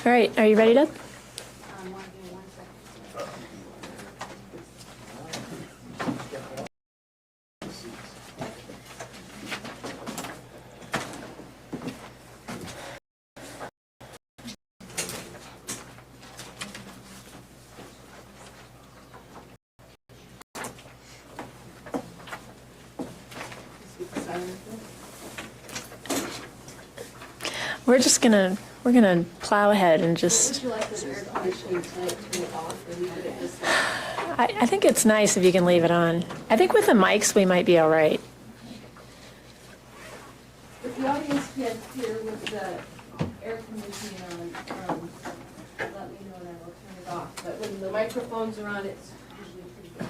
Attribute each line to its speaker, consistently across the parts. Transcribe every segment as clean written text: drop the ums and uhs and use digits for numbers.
Speaker 1: All right, are you ready, Deb?
Speaker 2: Give me 1 second.
Speaker 1: We're gonna plow ahead and just.
Speaker 2: Would you like the air conditioning tonight to turn it off, or leave it at this?
Speaker 1: I think it's nice if you can leave it on. I think with the mics we might be all right.
Speaker 2: If the audience can't hear with the air conditioning on, let me know and I will turn it off. But when the microphones are on, it's usually pretty good.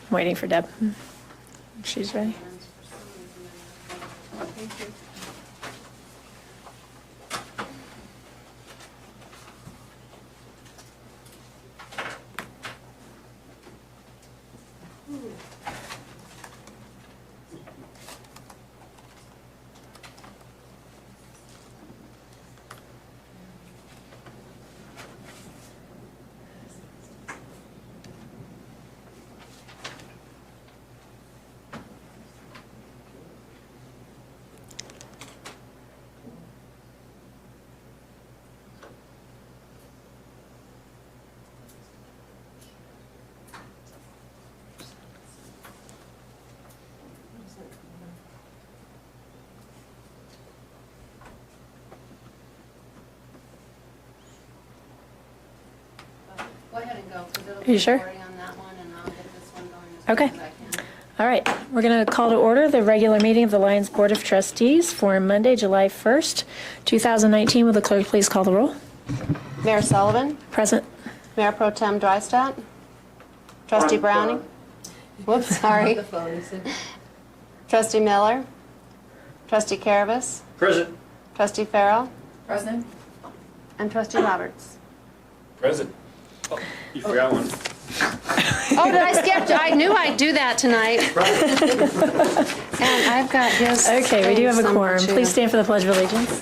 Speaker 1: I'm waiting for Deb. She's ready.
Speaker 2: Thank you. Go ahead and go, because it'll
Speaker 1: Are
Speaker 2: be
Speaker 1: you sure?
Speaker 2: recording on that one, and I'll get this one going as
Speaker 1: Okay.
Speaker 2: quick as I can.
Speaker 1: All right, we're going to call to order the regular meeting of the Lions Board of Trustees for Monday, July 1st, 2019. Will the clerk please call the roll?
Speaker 2: Mayor Sullivan,
Speaker 1: Present.
Speaker 2: Mayor Pro Tem Drysdale, Trustee Browning. Whoops, sorry. Trustee Miller, Trustee Caravas,
Speaker 3: Present.
Speaker 2: Trustee Farrell,
Speaker 1: Present.
Speaker 2: and Trustee Roberts.
Speaker 3: Present. Oh, you forgot one.
Speaker 2: Oh, did I skip? I knew I'd do that tonight. And I've got his.
Speaker 1: Okay, we do have a
Speaker 2: thing
Speaker 1: quorum.
Speaker 2: somewhere,
Speaker 1: Please
Speaker 2: too.
Speaker 1: stand for the Pledge of Allegiance.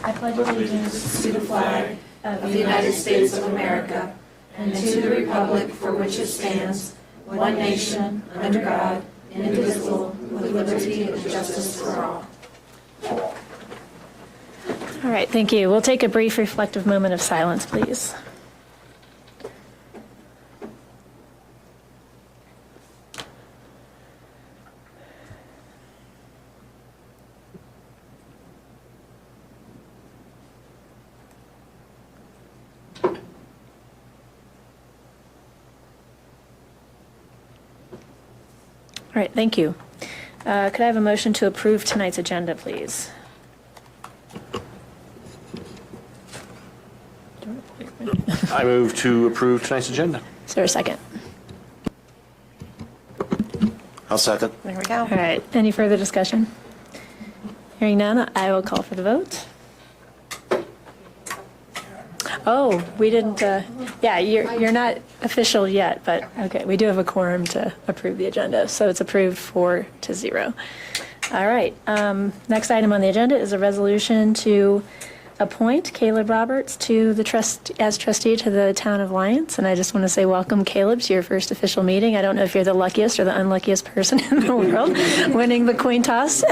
Speaker 1: I pledge allegiance to the flag of the United States of America and to the republic for which it stands, one nation, under God, indivisible, with liberty and justice for all. All right, thank you. We'll take a brief reflective moment of silence, please. All right, thank you. Could I have a motion to approve tonight's agenda, please?
Speaker 4: I move to approve tonight's agenda.
Speaker 1: Is there a second?
Speaker 4: I'll second.
Speaker 2: There we go.
Speaker 1: All right, any further discussion? Hearing none, I will call for the vote. Oh, we didn't, yeah, you're not official yet, but, okay, we do have a quorum to approve the agenda, so it's approved 4-0. All right, next item on the agenda is a resolution to appoint Caleb Roberts to the as trustee to the town of Lyons, and I just want to say welcome, Caleb, to your first official meeting. I don't know if you're the luckiest or the unluckiest person in the world winning the coin toss.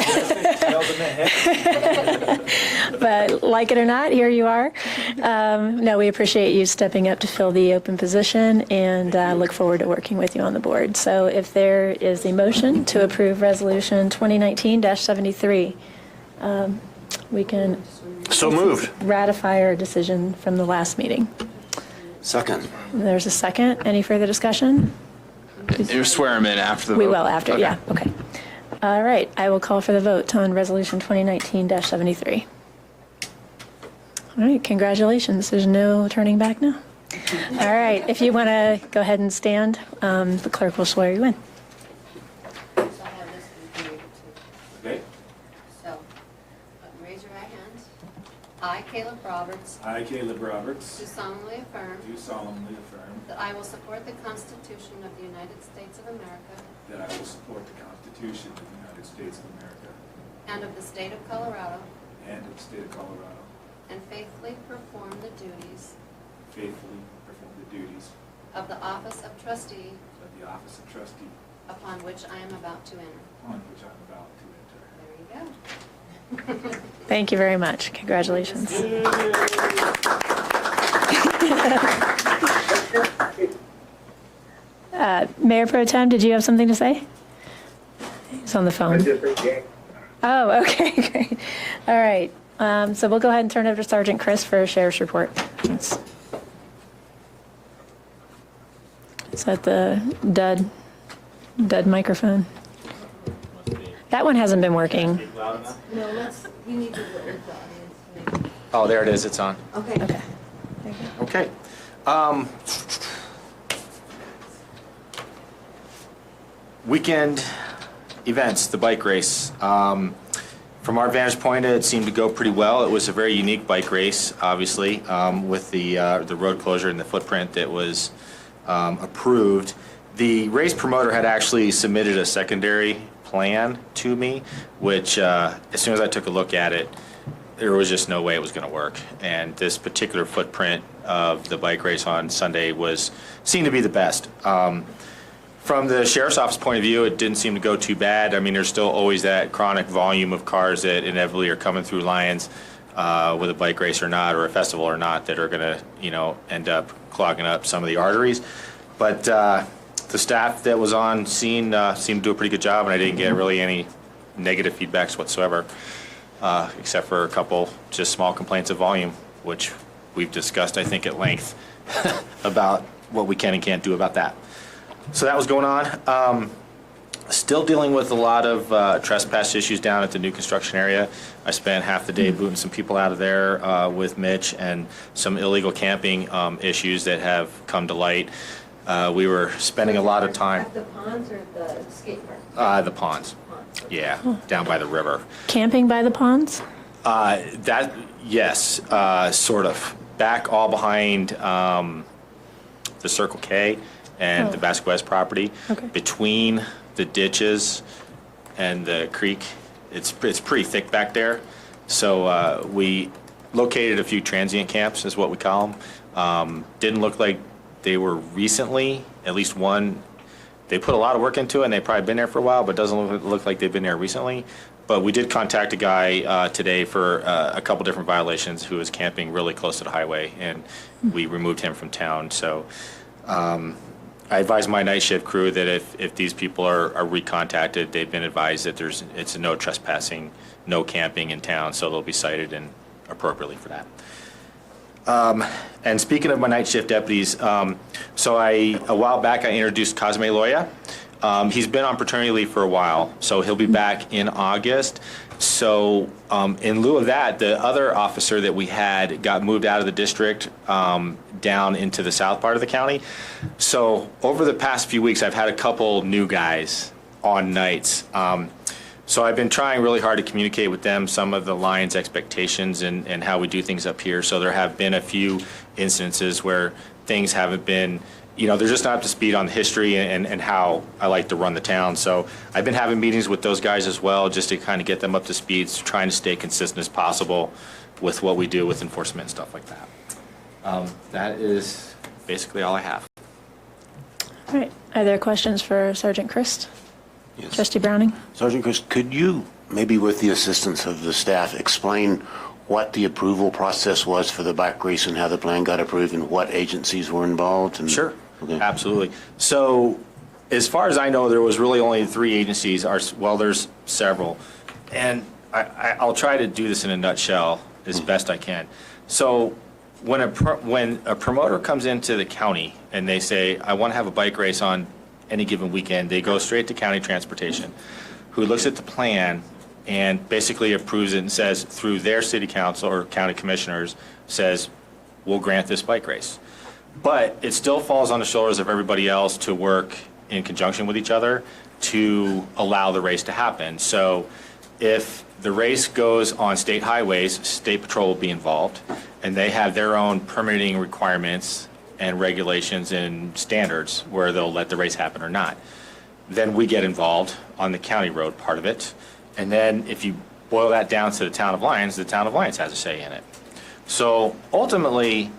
Speaker 1: But like it or not, here you are. No, we appreciate you stepping up to fill the open position and look forward to working with you on the board. So if there is a motion to approve resolution 2019-73, we can
Speaker 4: So moved.
Speaker 1: ratify our decision from the last meeting.
Speaker 4: Second.
Speaker 1: There's a second. Any further discussion?
Speaker 5: You swear him in after the vote?
Speaker 1: We will after,
Speaker 5: Okay.
Speaker 1: yeah, okay. All right, I will call for the vote on resolution 2019-73. All right, congratulations. There's no turning back now. All right, if you want to go ahead and stand, the clerk will swear you in.
Speaker 2: So I have this one for you, too.
Speaker 3: Okay.
Speaker 2: So, raise your right hand. I, Caleb Roberts,
Speaker 3: I, Caleb Roberts,
Speaker 2: do solemnly affirm
Speaker 3: do solemnly affirm
Speaker 2: that I will support the Constitution of the United States of America
Speaker 3: that I will support the Constitution of the United United States of America
Speaker 2: and of the state of Colorado,
Speaker 3: and of the state of Colorado,
Speaker 2: and faithfully perform the duties
Speaker 3: faithfully perform the duties
Speaker 2: of the office of trustee
Speaker 3: of the office of trustee
Speaker 2: upon which I am about to enter.
Speaker 3: on which I'm about to enter.
Speaker 2: There you go.
Speaker 1: Thank you very much. Congratulations. Mayor Pro Tem, did you have something to say? He's on the phone. Oh, okay, great. All right. So we'll go ahead and turn it over to Sergeant Chris for a sheriff's report. Is that the dud microphone? That one hasn't been working.
Speaker 2: No, you need to work with the audience.
Speaker 5: Oh, there it is, it's on.
Speaker 2: Okay.
Speaker 1: Okay. There you go.
Speaker 4: Okay. Weekend events, the bike race. From our vantage point, it seemed to go pretty well. It was a very unique bike race, obviously, with the road closure and the footprint that was approved. The race promoter had actually submitted a secondary plan to me, which as soon as I took a look at it, there was just no way it was going to work. And this particular footprint of the bike race on Sunday seemed to be the best. From the sheriff's office point of view, it didn't seem to go too bad. I mean, there's still always that chronic volume of cars that inevitably are coming through Lyons with a bike race or not, or a festival or not, that are going to, end up clogging up some of the arteries. But the staff that was on scene seemed to do a pretty good job, and I didn't get really any negative feedbacks whatsoever, except for a couple just small complaints of volume, which we've discussed, I think, at length about what we can and can't do about that. So that was going on. Still dealing with a lot of trespass issues down at the new construction area. I spent half the day booting some people out of there with Mitch, and some illegal camping issues that have come to light. We were spending a lot of time.
Speaker 2: At the ponds or the skate park?
Speaker 4: The ponds. Yeah, down by the river.
Speaker 1: Camping by the ponds?
Speaker 4: Yes, sort of. Back all behind the Circle K and the Vasquez property.
Speaker 1: Okay.
Speaker 4: Between the ditches and the creek, it's pretty thick back there. So we located a few transient camps, is what we call them. Didn't look like they were recently, at least one. They put a lot of work into it, and they've probably been there for a while, but doesn't look like they've been there recently. But we did contact a guy today for a couple different violations who was camping really close to the highway, and we removed him from town. So I advised my night shift crew that if these people are recontacted, they've been advised that it's a no trespassing, no camping in town, so they'll be cited and appropriately for that. And speaking of my night shift deputies, so a while back I introduced Cosme Loya. He's been on paternity leave for a while, so he'll be back in August. So in lieu of that, the other officer that we had got moved out of the district down into the south part of the county. So over the past few weeks, I've had a couple new guys on nights. So I've been trying really hard to communicate with them some of the Lions' expectations and how we do things up here. So there have been a few instances where things haven't been, they're just not up to speed on the history and how I like to run the town. So I've been having meetings with those guys as well, just to kind of get them up to speed, trying to stay consistent as possible with what we do with enforcement and stuff like that. That is basically all I have.
Speaker 1: All right. Are there questions for Sergeant Christ?
Speaker 6: Yes.
Speaker 1: Trustee Browning?
Speaker 6: Sergeant Chris, could you, maybe with the assistance of the staff, explain what the approval process was for the bike race and how the plan got approved and what agencies were involved? And,
Speaker 4: Sure,
Speaker 6: okay.
Speaker 4: absolutely. So as far as I know, there was really only 3 agencies. Well, there's several. And I'll try to do this in a nutshell as best I can. So when a promoter comes into the county and they say, I want to have a bike race on any given weekend, they go straight to county transportation, who looks at the plan and basically approves it and says, through their city council or county commissioners, says, we'll grant this bike race. But it still falls on the shoulders of everybody else to work in conjunction with each other to allow the race to happen. So if the race goes on state highways, State Patrol will be involved, and they have their own permitting requirements and regulations and standards where they'll let the race happen or not. then we get involved on the county road part of it. And then if you boil that down to the town of Lyons has a say in it. So ultimately,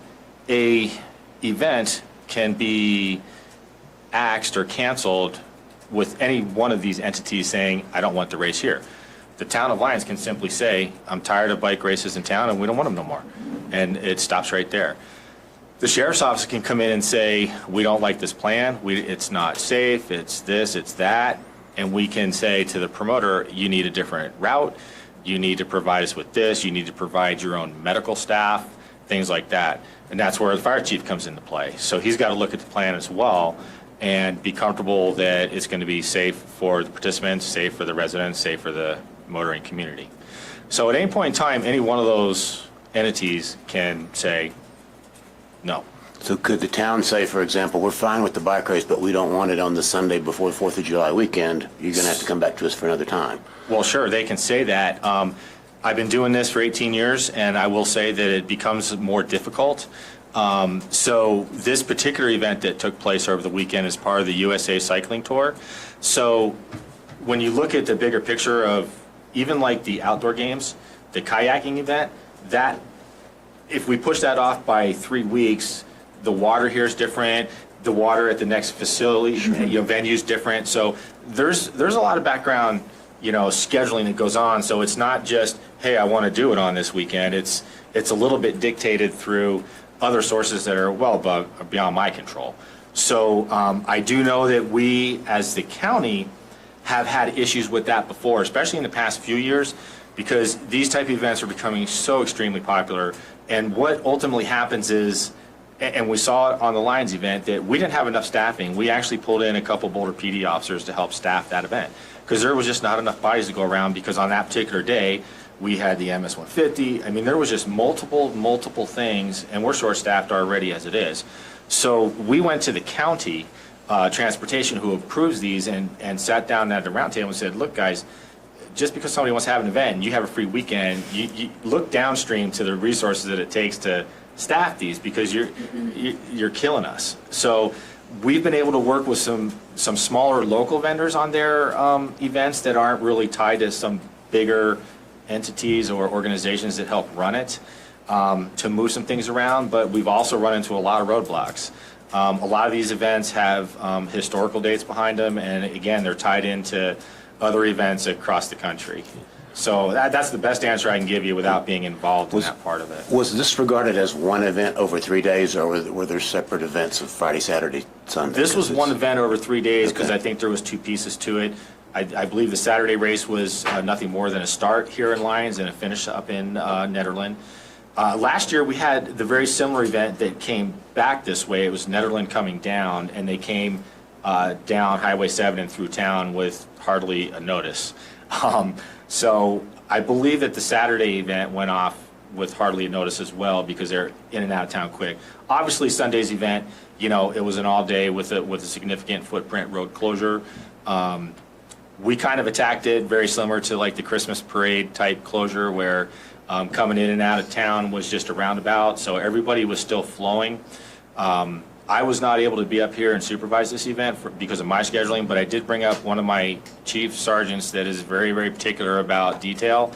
Speaker 4: a event can be axed or canceled with any one of these entities saying, I don't want the race here. The town of Lyons can simply say, I'm tired of bike races in town and we don't want them no more. And it stops right there. The sheriff's office can come in and say, we don't like this plan, it's not safe, it's this, it's that. And we can say to the promoter, you need a different route, you need to provide us with this, you need to provide your own medical staff, things like that. And that's where the fire chief comes into play. So he's got to look at the plan as well and be comfortable that it's going to be safe for the participants, safe for the residents, safe for the motoring community. So at any point in time, any one of those entities can say no.
Speaker 6: So could the town say, for example, we're fine with the bike race, but we don't want it on the Sunday before the 4th of July weekend, you're going to have to come back to us for another time?
Speaker 4: Well, sure, they can say that. I've been doing this for 18 years, and I will say that it becomes more difficult. So this particular event that took place over the weekend is part of the USA Cycling Tour. So when you look at the bigger picture of even like the outdoor games, the kayaking event, that if we push that off by 3 weeks, the water here is different, the water at the next facility, venue is different. So there's a lot of background, scheduling that goes on. So it's not just, hey, I want to do it on this weekend. It's a little bit dictated through other sources that are well beyond my control. So I do know that we, as the county, have had issues with that before, especially in the past few years, because these type of events are becoming so extremely popular. And what ultimately happens is, and we saw it on the Lions event, that we didn't have enough staffing. We actually pulled in a couple Boulder PD officers to help staff that event because there was just not enough bodies to go around, because on that particular day, we had the MS-150. I mean, there was just multiple things, and we're short-staffed already as it is. So we went to the county transportation who approves these and sat down at the round table and said, look, guys, just because somebody wants to have an event and you have a free weekend, you look downstream to the resources that it takes to staff these, because you're killing us. So we've been able to work with some smaller local vendors on their events that aren't really tied to some bigger entities or organizations that help run it, to move some things around. But we've also run into a lot of roadblocks. A lot of these events have historical dates behind them, and again, they're tied into other events across the country. So that's the best answer I can give you without being involved in that part of it.
Speaker 6: Was this regarded as one event over 3 days, or were there separate events of Friday, Saturday, Sunday?
Speaker 4: This was one event over 3 days because I think there was 2 pieces to it. I believe the Saturday race was nothing more than a start here in Lyons and a finish up in Nederland. Last year we had the very similar event that came back this way. It was Nederland coming down, and they came down Highway 7 and through town with hardly a notice. So I believe that the Saturday event went off with hardly a notice as well, because they're in and out of town quick. Obviously Sunday's event, it was an all day with a significant footprint road closure. We kind of attacked it very similar to like the Christmas parade type closure, where coming in and out of town was just a roundabout, so everybody was still flowing. I was not able to be up here and supervise this event because of my scheduling, but I did bring up one of my chief sergeants that is very, very particular about detail.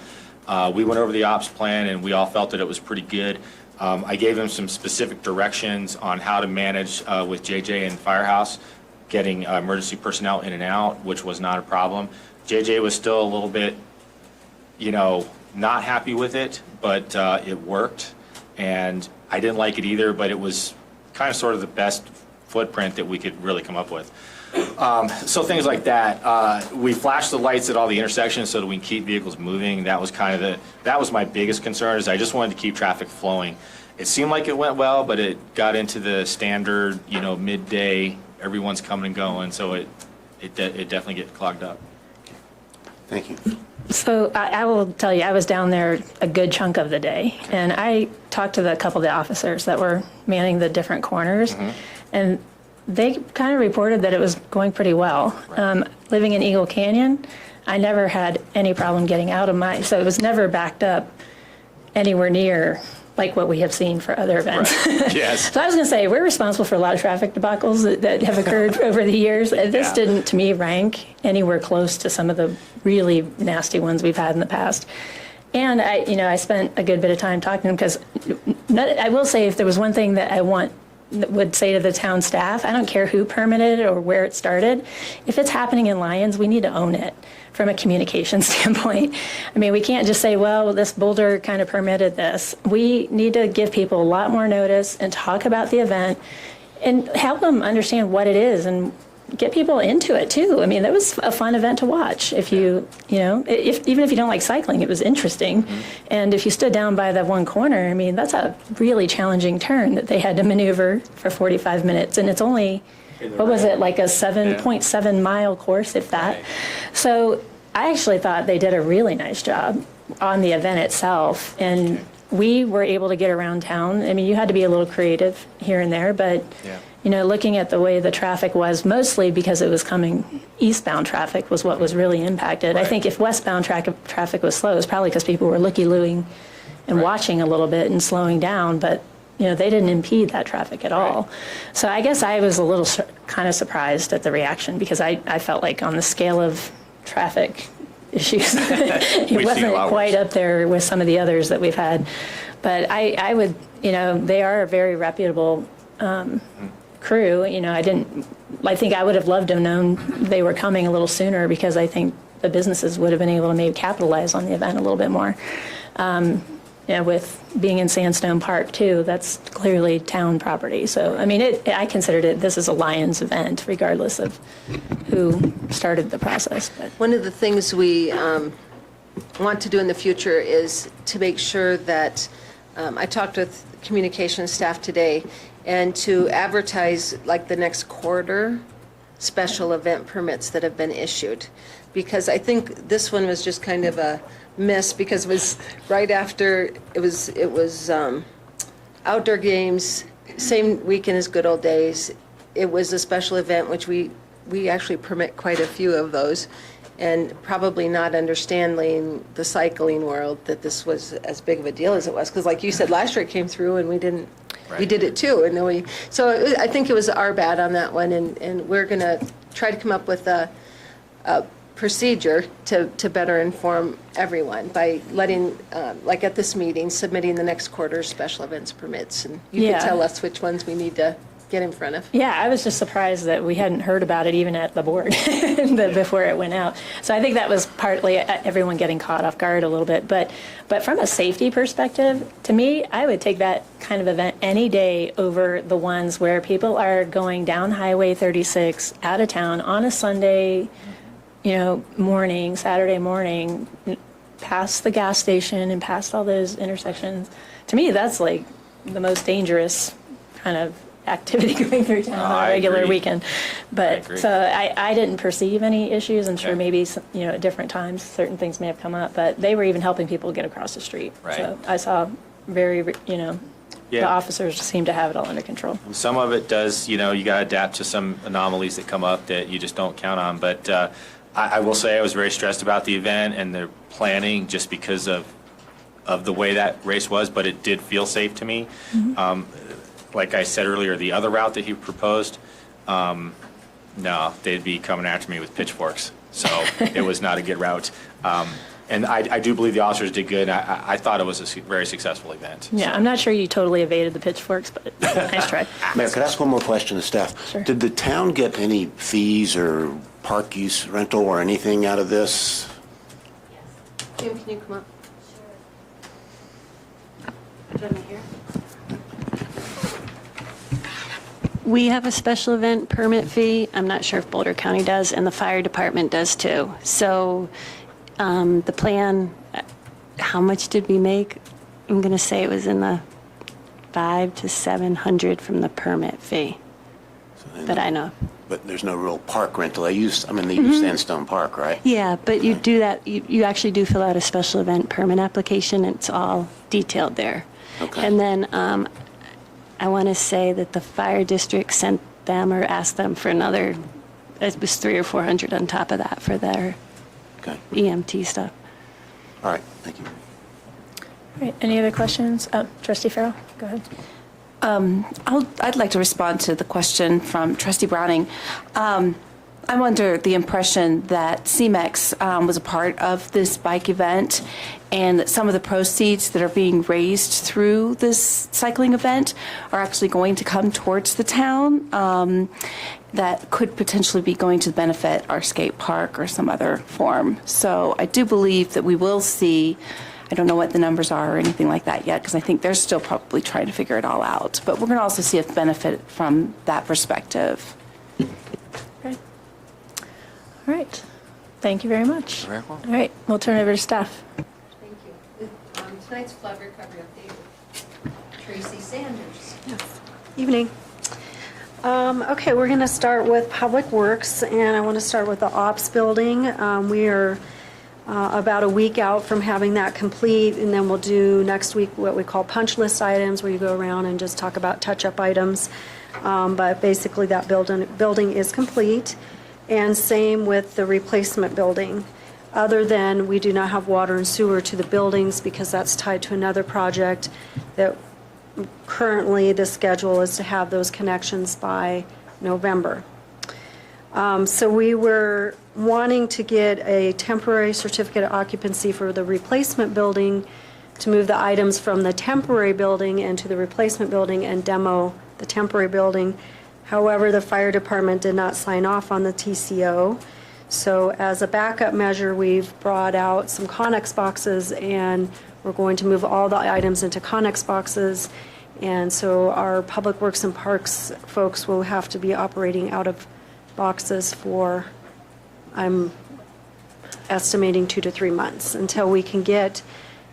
Speaker 4: We went over the ops plan, and we all felt that it was pretty good. I gave him some specific directions on how to manage with JJ and Firehouse, getting emergency personnel in and out, which was not a problem. JJ was still a little bit, not happy with it, but it worked, and I didn't like it either, but it was kind of sort of the best footprint that we could really come up with. So things like that. We flashed the lights at all the intersections so that we can keep vehicles moving. That was that was my biggest concern, is I just wanted to keep traffic flowing. It seemed like it went well, but it got into the standard, midday, everyone's coming and going, so it definitely get clogged up.
Speaker 6: Thank you.
Speaker 1: So I will tell you, I was down there a good chunk of the day, and I talked to a couple of the officers that were manning the different corners, and they kind of reported that it was going pretty well.
Speaker 4: Right.
Speaker 1: Living in Eagle Canyon, I never had any problem getting out of so it was never backed up anywhere near like what we have seen for other events.
Speaker 4: Right. Yes.
Speaker 1: So I was going to say, we're responsible for a lot of traffic debacles that have occurred over the years. This
Speaker 4: Yeah.
Speaker 1: didn't, to me, rank anywhere close to some of the really nasty ones we've had in the past. And I spent a good bit of time talking to them because I will say, if there was one thing that would say to the town staff, I don't care who permitted or where it started. If it's happening in Lyons, we need to own it from a communication standpoint. I mean, we can't just say, well, this Boulder kind of permitted this. We need to give people a lot more notice and talk about the event and help them understand what it is and get people into it too. I mean, that was a fun event to watch. If even if you don't like cycling, it was interesting. And if you stood down by that one corner, I mean, that's a really challenging turn that they had to maneuver for 45 minutes. And it's only, what was it, like a 7.7 mile course, if that.
Speaker 4: Right.
Speaker 1: So I actually thought they did a really nice job on the event itself. And we were able to get around town. I mean, you had to be a little creative here and there, but
Speaker 4: Yeah.
Speaker 1: looking at the way the traffic was, mostly because it was coming eastbound traffic was what was really impacted. I
Speaker 4: Right.
Speaker 1: think if westbound traffic was slow, it was probably because people were looky-looing and
Speaker 4: Right.
Speaker 1: watching a little bit and slowing down, but they didn't impede that traffic at all. So I guess I was a little kind of surprised at the reaction because I felt like on the scale of traffic issues, it
Speaker 4: We've seen a
Speaker 1: wasn't
Speaker 4: lot
Speaker 1: quite
Speaker 4: worse.
Speaker 1: up there with some of the others that we've had. But I would, they are a very reputable crew. I think I would have loved to have known they were coming a little sooner because I think the businesses would have been able to maybe capitalize on the event a little bit more. With being in Sandstone Park too, that's clearly town property. So, I mean, I considered this is a Lions event regardless of who started the process. But
Speaker 2: One of the things we want to do in the future is to make sure that, I talked with communications staff today, and to advertise like the next quarter special event permits that have been issued. Because I think this one was just kind of a miss because it was right after, it was outdoor games, same weekend as Good Old Days. It was a special event, which we actually permit quite a few of those, and probably not understanding the cycling world that this was as big of a deal as it was. Because like you said, last year it came through and we
Speaker 4: Right.
Speaker 2: did it too. And so I think it was our bad on that one, and we're going to try to come up with a procedure to better inform everyone by letting, like at this meeting, submitting the next quarter's special events permits. And you
Speaker 1: Yeah.
Speaker 2: can tell us which ones we need to get in front of.
Speaker 1: yeah, I was just surprised that we hadn't heard about it even at the board before it went out. So I think that was partly everyone getting caught off guard a little bit. But from a safety perspective, to me, I would take that kind of event any day over the ones where people are going down Highway 36 out of town on a Sunday, morning, Saturday morning, past the gas station and past all those intersections. To me, that's like the most dangerous kind of activity going through town on
Speaker 4: I
Speaker 1: a regular
Speaker 4: agree.
Speaker 1: weekend. But
Speaker 4: agree.
Speaker 1: so I didn't perceive any issues. I'm sure
Speaker 4: Yeah.
Speaker 1: maybe at different times certain things may have come up, but they were even helping people get across the street.
Speaker 4: Right.
Speaker 1: So I saw the
Speaker 4: Yeah.
Speaker 1: officers seem to have it all under control.
Speaker 4: Some of it does, you got to adapt to some anomalies that come up that you just don't count on. But I will say I was very stressed about the event and the planning just because of the way that race was, but it did feel safe to me. Like I said earlier, the other route that he proposed, no, they'd be coming after me with pitchforks. So it was not a good route. And I do believe the officers did good. I thought it was a very successful event.
Speaker 1: Yeah, I'm not sure you totally evaded the pitchforks, but nice try.
Speaker 6: Mayor, could I ask one more question to staff?
Speaker 1: Sure.
Speaker 6: Did the town get any fees or park use rental or anything out of this?
Speaker 2: Jim, can you come up?
Speaker 7: We have a special event permit fee. I'm not sure if Boulder County does, and the fire department does too. So the plan, how much did we make? I'm going to say it was in the 500 to 700 from the permit fee that I know.
Speaker 6: But there's no real park rental. They use Sandstone Park, right?
Speaker 7: Yeah, but you do that, you actually do fill out a special event permit application. It's all detailed there.
Speaker 6: Okay.
Speaker 7: And then I want to say that the fire district sent them or asked them for another, it was 300 or 400 on top of that for their
Speaker 6: Okay.
Speaker 7: EMT stuff.
Speaker 6: All right, thank you.
Speaker 1: Right, any other questions? Trustee Farrell, go ahead.
Speaker 8: I'd like to respond to the question from Trustee Browning. I'm under the impression that CMEX was a part of this bike event, and that some of the proceeds that are being raised through this cycling event are actually going to come towards the town, that could potentially be going to benefit our skate park or some other form. So I do believe that we will see, I don't know what the numbers are or anything like that yet, because I think they're still probably trying to figure it all out. But we're going to also see a benefit from that perspective.
Speaker 1: Okay. All right, thank you very much.
Speaker 5: Very well.
Speaker 1: All right, we'll turn it over to staff.
Speaker 2: Thank you. Tonight's flood recovery update with Tracy Sanders.
Speaker 9: Evening. Okay, we're going to start with Public Works, and I want to start with the ops building. We are about a week out from having that complete, and then we'll do next week what we call punch list items, where you go around and just talk about touch-up items. But basically, that building is complete, and same with the replacement building. Other than we do not have water and sewer to the buildings because that's tied to another project that currently the schedule is to have those connections by November. So we were wanting to get a temporary certificate of occupancy for the replacement building to move the items from the temporary building into the replacement building and demo the temporary building. However, the fire department did not sign off on the TCO. So as a backup measure, we've brought out some Connex boxes, and we're going to move all the items into Connex boxes. And so our Public Works and Parks folks will have to be operating out of boxes for, I'm estimating 2 to 3 months, until we can get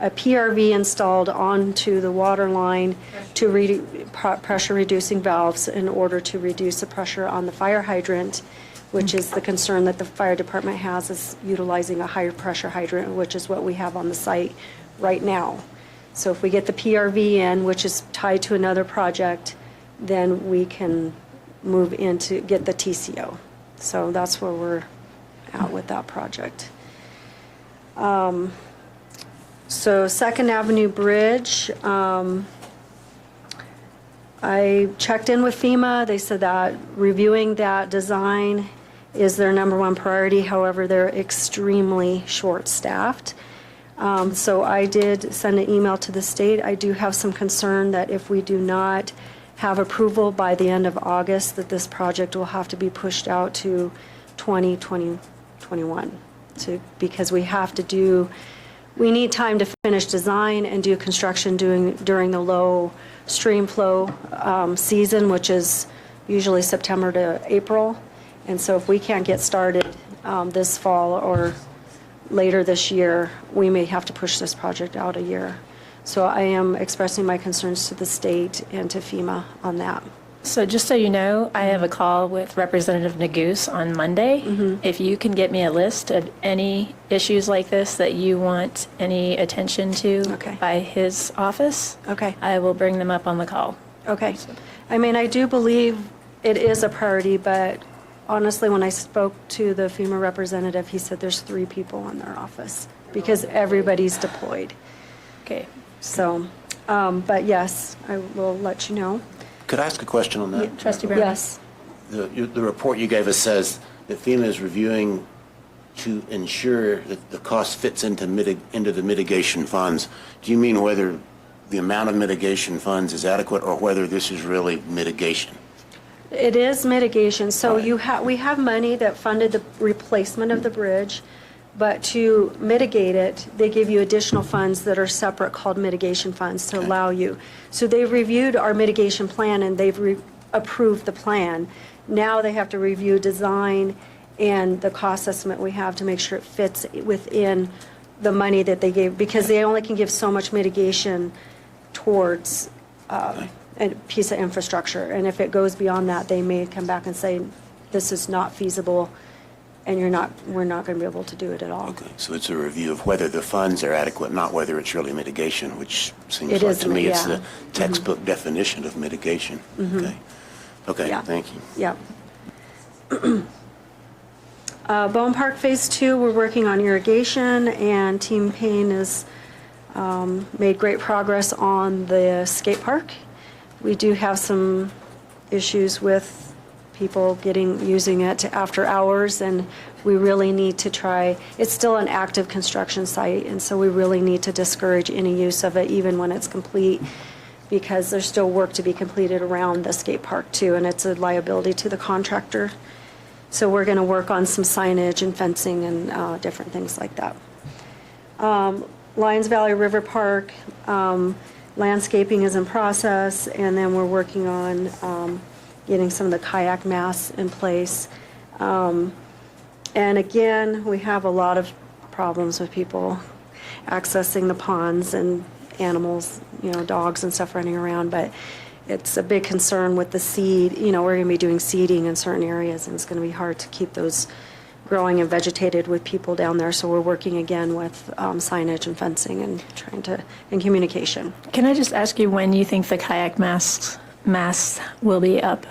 Speaker 9: a PRV installed onto the water line to pressure reducing valves in order to reduce the pressure on the fire hydrant, which is the concern that the fire department has, is utilizing a higher pressure hydrant, which is what we have on the site right now. So if we get the PRV in, which is tied to another project, then we can move into, get the TCO. So that's where we're at with that project. So Second Avenue Bridge, I checked in with FEMA. They said that reviewing that design is their #1 priority. However, they're extremely short-staffed. So I did send an email to the state. I do have some concern that if we do not have approval by the end of August, that this project will have to be pushed out to 2021. Because we have to do, we need time to finish design and do construction during the low stream flow season, which is usually September to April. And so if we can't get started this fall or later this year, we may have to push this project out a year. So I am expressing my concerns to the state and to FEMA on that.
Speaker 1: So just so you know, I have a call with Representative Nagoose on Monday. If you can get me a list of any issues like this that you want any attention to
Speaker 9: Okay.
Speaker 1: by his office,
Speaker 9: Okay.
Speaker 1: I will bring them up on the call.
Speaker 9: Okay. I mean, I do believe it is a priority, but honestly, when I spoke to the FEMA representative, he said there's 3 people in their office because everybody's deployed.
Speaker 1: Okay.
Speaker 9: So, but yes, I will let you know.
Speaker 6: Could I ask a question on that?
Speaker 1: Trustee Brown?
Speaker 9: Yes.
Speaker 6: The report you gave us says that FEMA is reviewing to ensure that the cost fits into the mitigation funds. Do you mean whether the amount of mitigation funds is adequate or whether this is really mitigation?
Speaker 9: It is mitigation. So
Speaker 6: Right.
Speaker 9: we have money that funded the replacement of the bridge, but to mitigate it, they give you additional funds that are separate called mitigation funds to allow you. So they've reviewed our mitigation plan and they've approved the plan. Now they have to review design and the cost estimate we have to make sure it fits within the money that they gave, because they only can give so much mitigation towards a piece of infrastructure. And if it goes beyond that, they may come back and say, this is not feasible and we're not going to be able to do it at all.
Speaker 6: Okay, so it's a review of whether the funds are adequate, not whether it's really mitigation, which seems
Speaker 9: It
Speaker 6: like
Speaker 9: is,
Speaker 6: to me it's
Speaker 9: yeah.
Speaker 6: the textbook definition of mitigation. Okay. Okay,
Speaker 9: Yeah.
Speaker 6: thank you.
Speaker 9: Yep. Bone Park Phase 2, we're working on irrigation, and Team Payne is made great progress on the skate park. We do have some issues with people using it after hours, and we really need to try, it's still an active construction site, and so we really need to discourage any use of it even when it's complete, because there's still work to be completed around the skate park too, and it's a liability to the contractor. So we're going to work on some signage and fencing and different things like that. Lions Valley River Park, landscaping is in process, and then we're working on getting some of the kayak masts in place. And again, we have a lot of problems with people accessing the ponds and animals, dogs and stuff running around, but it's a big concern with the seed. We're going to be doing seeding in certain areas, and it's going to be hard to keep those growing and vegetated with people down there. So we're working again with signage and fencing and and communication.
Speaker 1: Can I just ask you when you think the kayak masts will be up?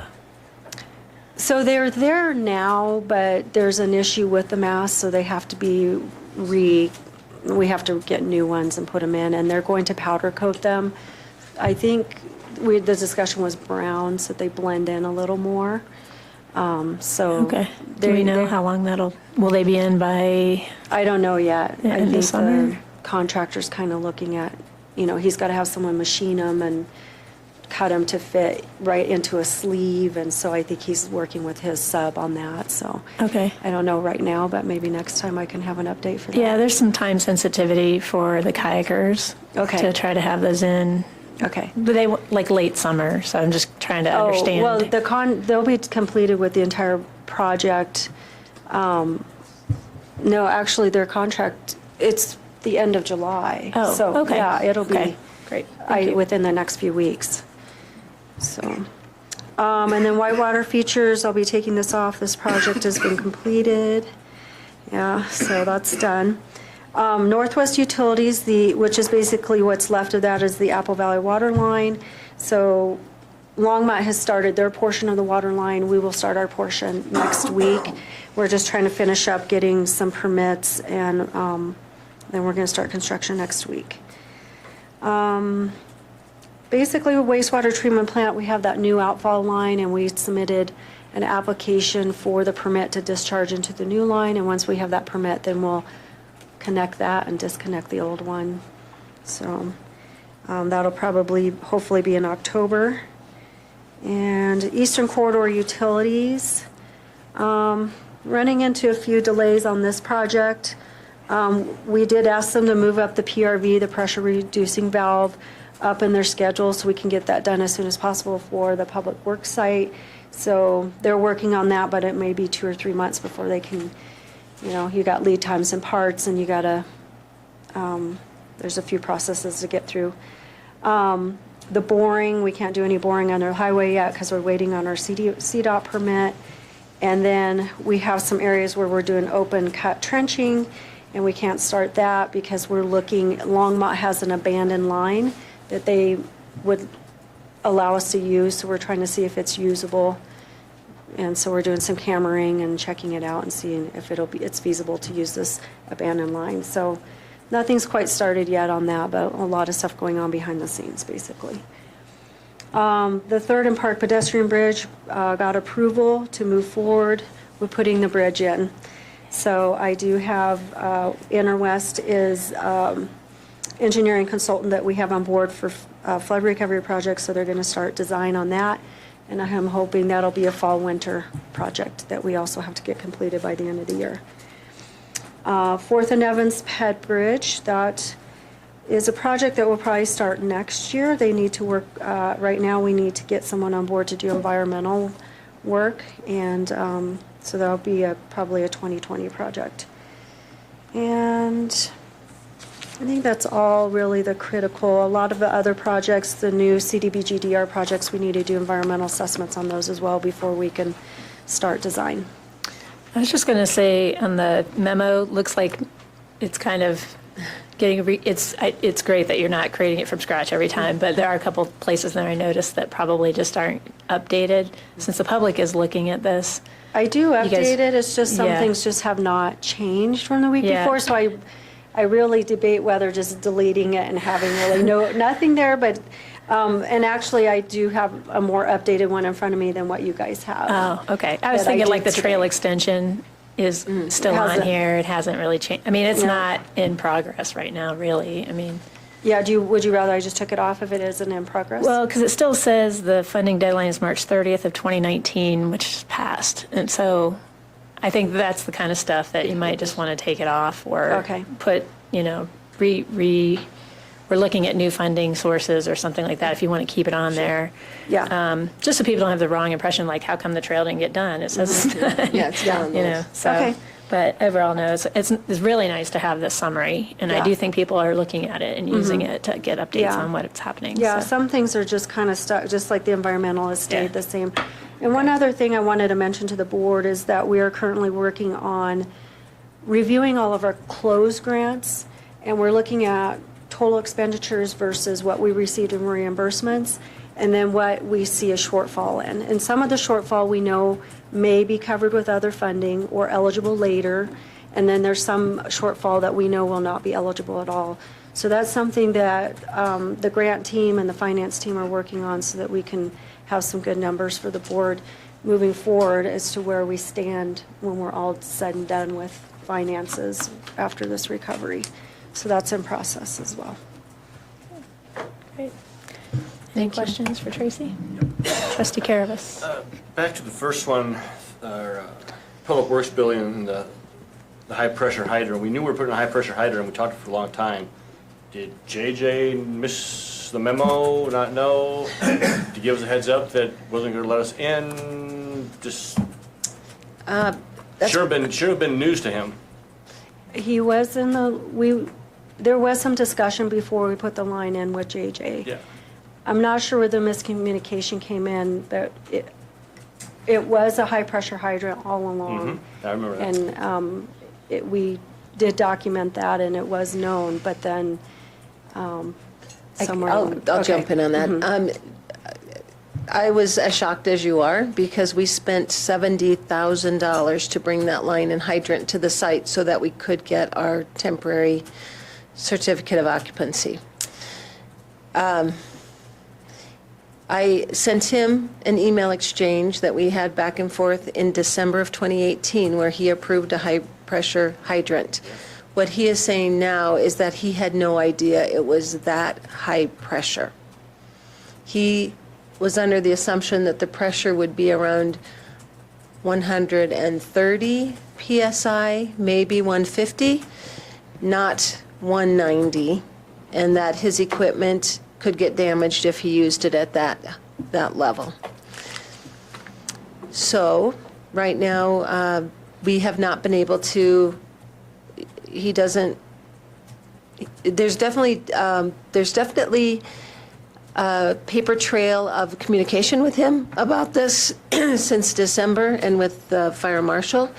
Speaker 9: So they're there now, but there's an issue with the masts, so they have to be we have to get new ones and put them in, and they're going to powder coat them. I think the discussion was brown, so they blend in a little more.
Speaker 1: Okay. Do we know how long will they be in by?
Speaker 9: I don't know yet.
Speaker 1: Yeah,
Speaker 9: I
Speaker 1: in the
Speaker 9: think
Speaker 1: summer?
Speaker 9: the contractor's kind of looking at, he's got to have someone machine them and cut them to fit right into a sleeve, and so I think he's working with his sub on that, so.
Speaker 1: Okay.
Speaker 9: I don't know right now, but maybe next time I can have an update for that.
Speaker 1: Yeah, there's some time sensitivity for the kayakers.
Speaker 9: Okay.
Speaker 1: To try to have those in.
Speaker 9: Okay.
Speaker 1: But they like late summer, so I'm just trying to understand.
Speaker 9: Oh, well, they'll be completed with the entire project. No, actually, their contract, it's the end of July.
Speaker 1: Oh,
Speaker 9: So,
Speaker 1: okay.
Speaker 9: yeah, it'll be
Speaker 1: Okay, great. Thank you.
Speaker 9: within the next few weeks. So, and then Whitewater Features, I'll be taking this off. This project has been completed. Yeah, so that's done. Northwest Utilities, which is basically what's left of that, is the Apple Valley Water Line. So Longmont has started their portion of the water line. We will start our portion next week. We're just trying to finish up getting some permits, and then we're going to start construction next week. Basically, with wastewater treatment plant, we have that new outfall line, and we submitted an application for the permit to discharge into the new line, and once we have that permit, then we'll connect that and disconnect the old one. So that'll hopefully be in October. And Eastern Corridor Utilities, running into a few delays on this project. We did ask them to move up the PRV, the pressure reducing valve, up in their schedule so we can get that done as soon as possible for the public works site. So they're working on that, but it may be 2 or 3 months before they can, you got lead times and parts, and you got to, there's a few processes to get through. The boring, we can't do any boring on our highway yet because we're waiting on our CDOT permit. And then we have some areas where we're doing open cut trenching, and we can't start that because Longmont has an abandoned line that they would allow us to use, so we're trying to see if it's usable. And so we're doing some cammering and checking it out and seeing if it's feasible to use this abandoned line. So nothing's quite started yet on that, but a lot of stuff going on behind the scenes, basically. The Third and Park pedestrian bridge got approval to move forward with putting the bridge in. So I do have, Interwest is engineering consultant that we have on board for flood recovery projects, so they're going to start design on that. And I'm hoping that'll be a fall-winter project that we also have to get completed by the end of the year. Fourth and Evans Ped Bridge, that is a project that will probably start next year. They need to work, right now we need to get someone on board to do environmental work, and so that'll be probably a 2020 project. And I think that's all really the critical. A lot of the other projects, the new CDBG-DR projects, we need to do environmental assessments on those as well before we can start design.
Speaker 1: I was just going to say on the memo, looks like it's kind of getting, it's great that you're not creating it from scratch every time, but there are a couple places there I noticed that probably just aren't updated since the public is looking at this.
Speaker 9: I do
Speaker 1: guys-
Speaker 9: update it, it's just some
Speaker 1: Yeah.
Speaker 9: things just have not changed from the week
Speaker 1: Yeah.
Speaker 9: before, so I really debate whether just deleting it and having really nothing there, but, and actually, I do have a more updated one in front of me than what you guys have.
Speaker 1: Oh, okay. I was
Speaker 9: That I
Speaker 1: thinking like
Speaker 9: did
Speaker 1: the trail
Speaker 9: today.
Speaker 1: extension is still on
Speaker 9: Hasn't-
Speaker 1: here. It hasn't really changed. I mean, it's
Speaker 9: No.
Speaker 1: not in progress right now, really. I mean,
Speaker 9: Yeah, would you rather I just took it off if it isn't in progress?
Speaker 1: well, because it still says the funding deadline is March 30th of 2019, which is passed. And so I think that's the kind of stuff that you might just want to take it off or
Speaker 9: Okay.
Speaker 1: put, we're looking at new funding sources or something like that if you want to keep it on there.
Speaker 9: Yeah.
Speaker 1: Just so people don't have the wrong impression, like, how come the trail didn't get done? It says it's done.
Speaker 2: Yeah, it's down
Speaker 1: You
Speaker 2: there.
Speaker 1: know, so,
Speaker 9: Okay.
Speaker 1: but overall, no, it's really nice to have this summary, and I
Speaker 9: Yeah.
Speaker 1: do think people are looking at it and using it to get updates
Speaker 9: Yeah.
Speaker 1: on what's happening.
Speaker 9: Yeah,
Speaker 1: so.
Speaker 9: some things are just kind of stuck, just like the environmental has
Speaker 1: Yeah.
Speaker 9: stayed the same. And one other thing I wanted to mention to the board is that we are currently working on reviewing all of our closed grants, and we're looking at total expenditures versus what we received in reimbursements, and then what we see a shortfall in. And some of the shortfall we know may be covered with other funding or eligible later, and then there's some shortfall that we know will not be eligible at all. So that's something that the grant team and the finance team are working on so that we can have some good numbers for the board moving forward as to where we stand when we're all said and done with finances after this recovery. So that's in process as well.
Speaker 1: Great. Any questions for Tracy? Trustee Caravas.
Speaker 10: Back to the first one, our Public Works building and the high-pressure hydrant. We knew we were putting a high-pressure hydrant, and we talked for a long time. Did JJ miss the memo, not know, to give us a heads up that wasn't going to let us in? Just, should have been news to him.
Speaker 9: He was there was some discussion before we put the line in with JJ.
Speaker 10: Yeah.
Speaker 9: I'm not sure where the miscommunication came in, but it was a high-pressure hydrant all along.
Speaker 10: I remember that.
Speaker 9: And we did document that, and it was known, but then somewhere.
Speaker 2: I'll
Speaker 9: along- okay.
Speaker 2: jump in on that. I was as shocked as you are because we spent $70,000 to bring that line and hydrant to the site so that we could get our temporary certificate of occupancy. I sent him an email exchange that we had back and forth in December of 2018 where he approved a high-pressure hydrant. What he is saying now is that he had no idea it was that high pressure. He was under the assumption that the pressure would be around 130 PSI, maybe 150, not 190, and that his equipment could get damaged if he used it at that level. So, right now, we have not been able to, there's definitely a paper trail of communication with him about this since December and with the fire marshal,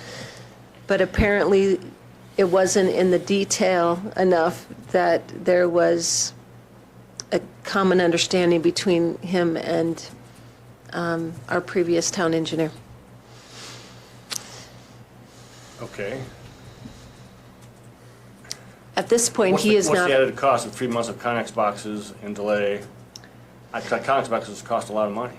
Speaker 2: but apparently it wasn't in the detail enough that there was a common understanding between him and our previous town engineer.
Speaker 10: Okay.
Speaker 2: At this point, he is
Speaker 10: What's
Speaker 2: not.
Speaker 10: the added cost of 3 months of Connex boxes and delay? Connex boxes cost a lot of money.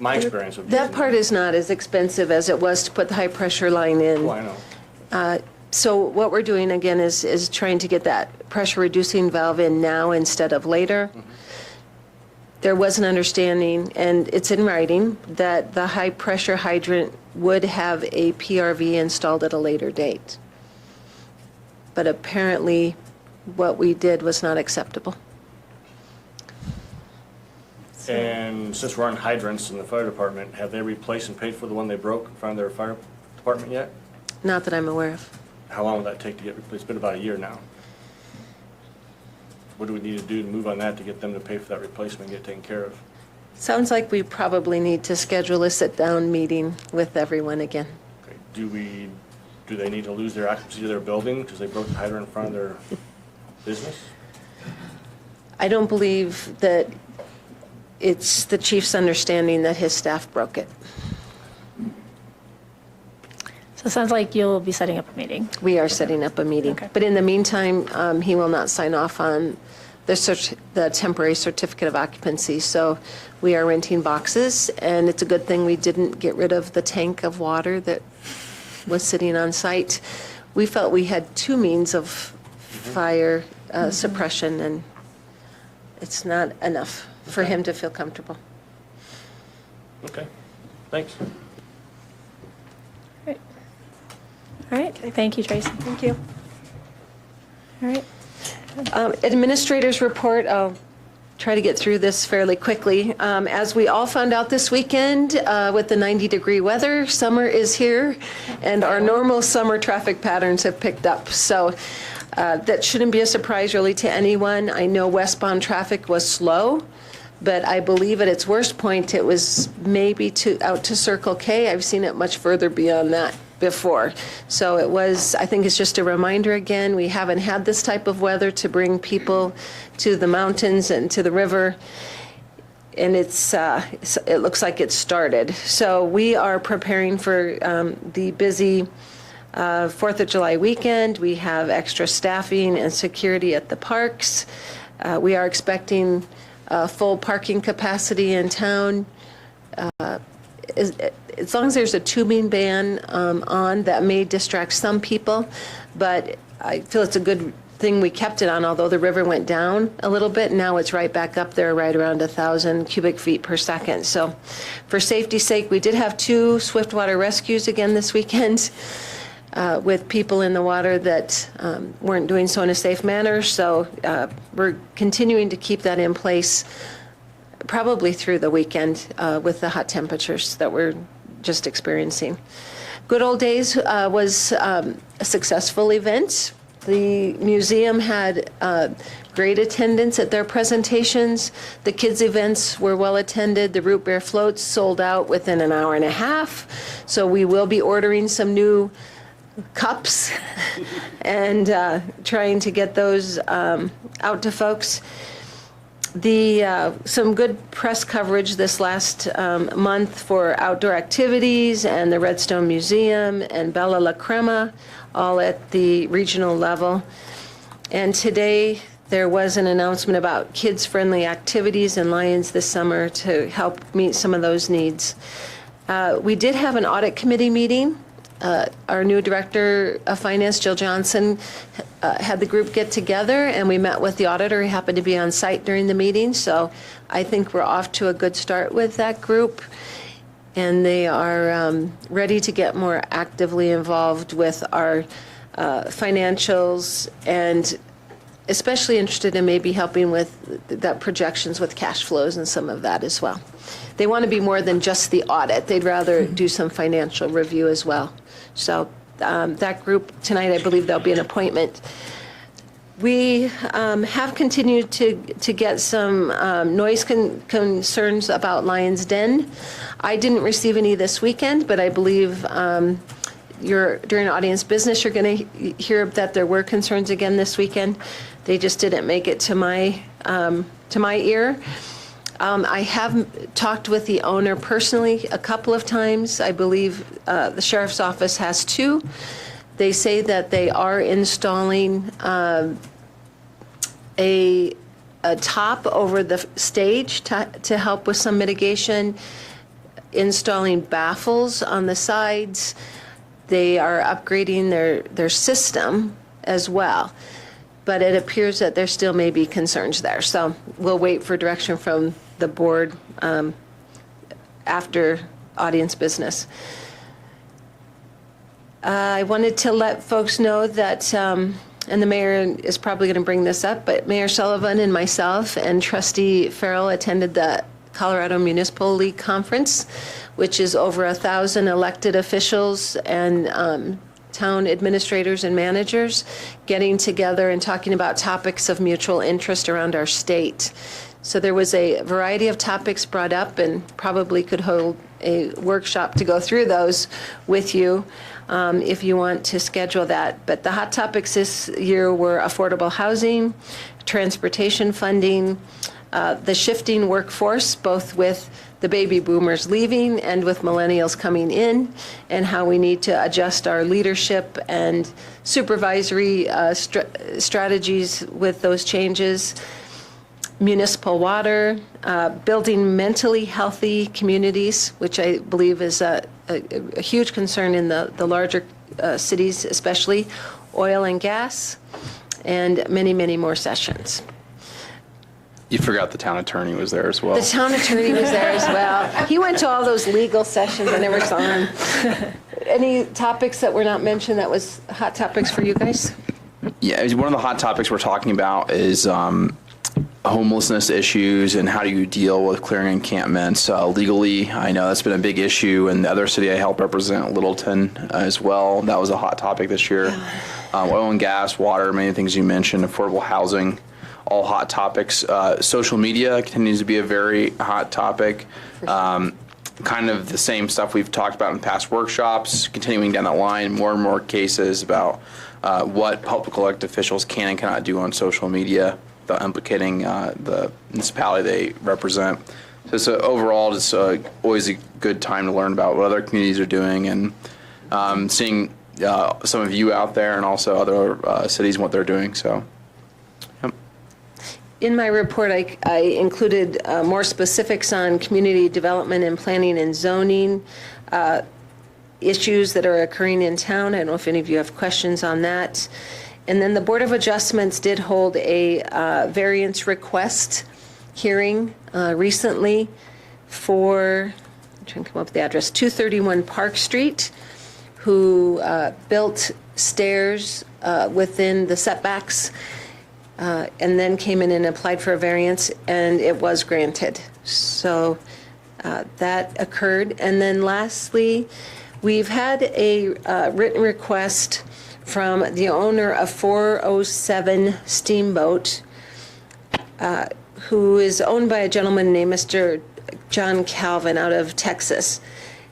Speaker 10: My experience with
Speaker 2: That
Speaker 10: using
Speaker 2: part
Speaker 10: them.
Speaker 2: is not as expensive as it was to put the high-pressure line in.
Speaker 10: Oh, I know.
Speaker 2: So what we're doing, again, is trying to get that pressure-reducing valve in now instead of later. There was an understanding, and it's in writing, that the high-pressure hydrant would have a PRV installed at a later date. But apparently, what we did was not acceptable.
Speaker 10: And since we're on hydrants in the fire department, have they replaced and paid for the one they broke in front of their fire department yet?
Speaker 2: Not that I'm aware of.
Speaker 10: How long will that take to get replaced? It's been about a year now. What do we need to do to move on that to get them to pay for that replacement and get taken care of?
Speaker 2: Sounds like we probably need to schedule a sit-down meeting with everyone again.
Speaker 10: Okay. Do they need to lose their occupancy of their building because they broke the hydrant in front of their business?
Speaker 2: I don't believe that it's the chief's understanding that his staff broke it.
Speaker 1: So it sounds like you'll be setting up a meeting.
Speaker 2: We are setting up a meeting.
Speaker 1: Okay.
Speaker 2: But in the meantime, he will not sign off on the temporary certificate of occupancy. So we are renting boxes, and it's a good thing we didn't get rid of the tank of water that was sitting on site. We felt we had two means of fire suppression, and it's not enough for him to feel comfortable.
Speaker 10: Okay, thanks.
Speaker 1: All right, thank you, Tracy.
Speaker 9: Thank you.
Speaker 1: All right.
Speaker 2: Administrators report, I'll try to get through this fairly quickly. As we all found out this weekend, with the 90-degree weather, summer is here, and our normal summer traffic patterns have picked up. So that shouldn't be a surprise really to anyone. I know westbound traffic was slow, but I believe at its worst point, it was maybe out to Circle K. I've seen it much further beyond that before. So it was, I think it's just a reminder again, we haven't had this type of weather to bring people to the mountains and to the river. And it looks like it started. So we are preparing for the busy 4th of July weekend. We have extra staffing and security at the parks. We are expecting full parking capacity in town. As long as there's a tubing ban on, that may distract some people, but I feel it's a good thing we kept it on, although the river went down a little bit. Now it's right back up there, right around 1,000 cubic feet per second. So for safety's sake, we did have 2 swiftwater rescues again this weekend with people in the water that weren't doing so in a safe manner. So we're continuing to keep that in place probably through the weekend with the hot temperatures that we're just experiencing. Good Old Days was a successful event. The museum had great attendance at their presentations. The kids' events were well attended. The root beer floats sold out within an hour and a half. So we will be ordering some new cups and trying to get those out to folks. Some good press coverage this last month for outdoor activities and the Redstone Museum and Bella La Crema, all at the regional level. And today there was an announcement about kids-friendly activities in Lyons this summer to help meet some of those needs. We did have an audit committee meeting. Our new director of finance, Jill Johnson, had the group get together, and we met with the auditor. He happened to be on site during the meeting, so I think we're off to a good start with that group. And they are ready to get more actively involved with our financials, and especially interested in maybe helping with that projections with cash flows and some of that as well. They want to be more than just the audit. They'd rather do some financial review as well. So that group, tonight, I believe there'll be an appointment. We have continued to get some noise concerns about Lion's Den. I didn't receive any this weekend, but I believe during audience business, you're going to hear that there were concerns again this weekend. They just didn't make it to my ear. I have talked with the owner personally a couple of times. I believe the sheriff's office has too. They say that they are installing a top over the stage to help with some mitigation, installing baffles on the sides. They are upgrading their system as well. But it appears that there still may be concerns there. So we'll wait for direction from the board after audience business. I wanted to let folks know that, and the mayor is probably going to bring this up, but Mayor Sullivan and myself and Trustee Farrell attended the Colorado Municipal League Conference, which is over 1,000 elected officials and town administrators and managers getting together and talking about topics of mutual interest around our state. So there was a variety of topics brought up, and probably could hold a workshop to go through those with you if you want to schedule that. But the hot topics this year were affordable housing, transportation funding, the shifting workforce, both with the baby boomers leaving and with millennials coming in, and how we need to adjust our leadership and supervisory strategies with those changes. Municipal water, building mentally healthy communities, which I believe is a huge concern in the larger cities, especially oil and gas, and many, many more sessions.
Speaker 5: You forgot the town attorney was there as well.
Speaker 2: The town attorney was there as well. He went to all those legal sessions. I never saw him. Any topics that were not mentioned that was hot topics for you guys?
Speaker 5: Yeah, one of the hot topics we're talking about is homelessness issues and how do you deal with clearing encampments legally. I know that's been a big issue, and the other city I help represent, Littleton, as well. That was a hot topic this year. Oil and gas, water, many things you mentioned, affordable housing, all hot topics. Social media continues to be a very hot topic. Kind of the same stuff we've talked about in past workshops, continuing down that line, more and more cases about what public elected officials can and cannot do on social media, implicating the municipality they represent. So it's overall just always a good time to learn about what other communities are doing, and seeing some of you out there and also other cities and what they're doing. So.
Speaker 2: In my report, I included more specifics on community development and planning and zoning issues that are occurring in town. I don't know if any of you have questions on that. And then the Board of Adjustments did hold a variance request hearing recently for, I'm trying to come up with the address, 231 Park Street, who built stairs within the setbacks, and then came in and applied for a variance, and it was granted. So that occurred. And then lastly, we've had a written request from the owner of 407 Steamboat, who is owned by a gentleman named Mr. John Calvin out of Texas.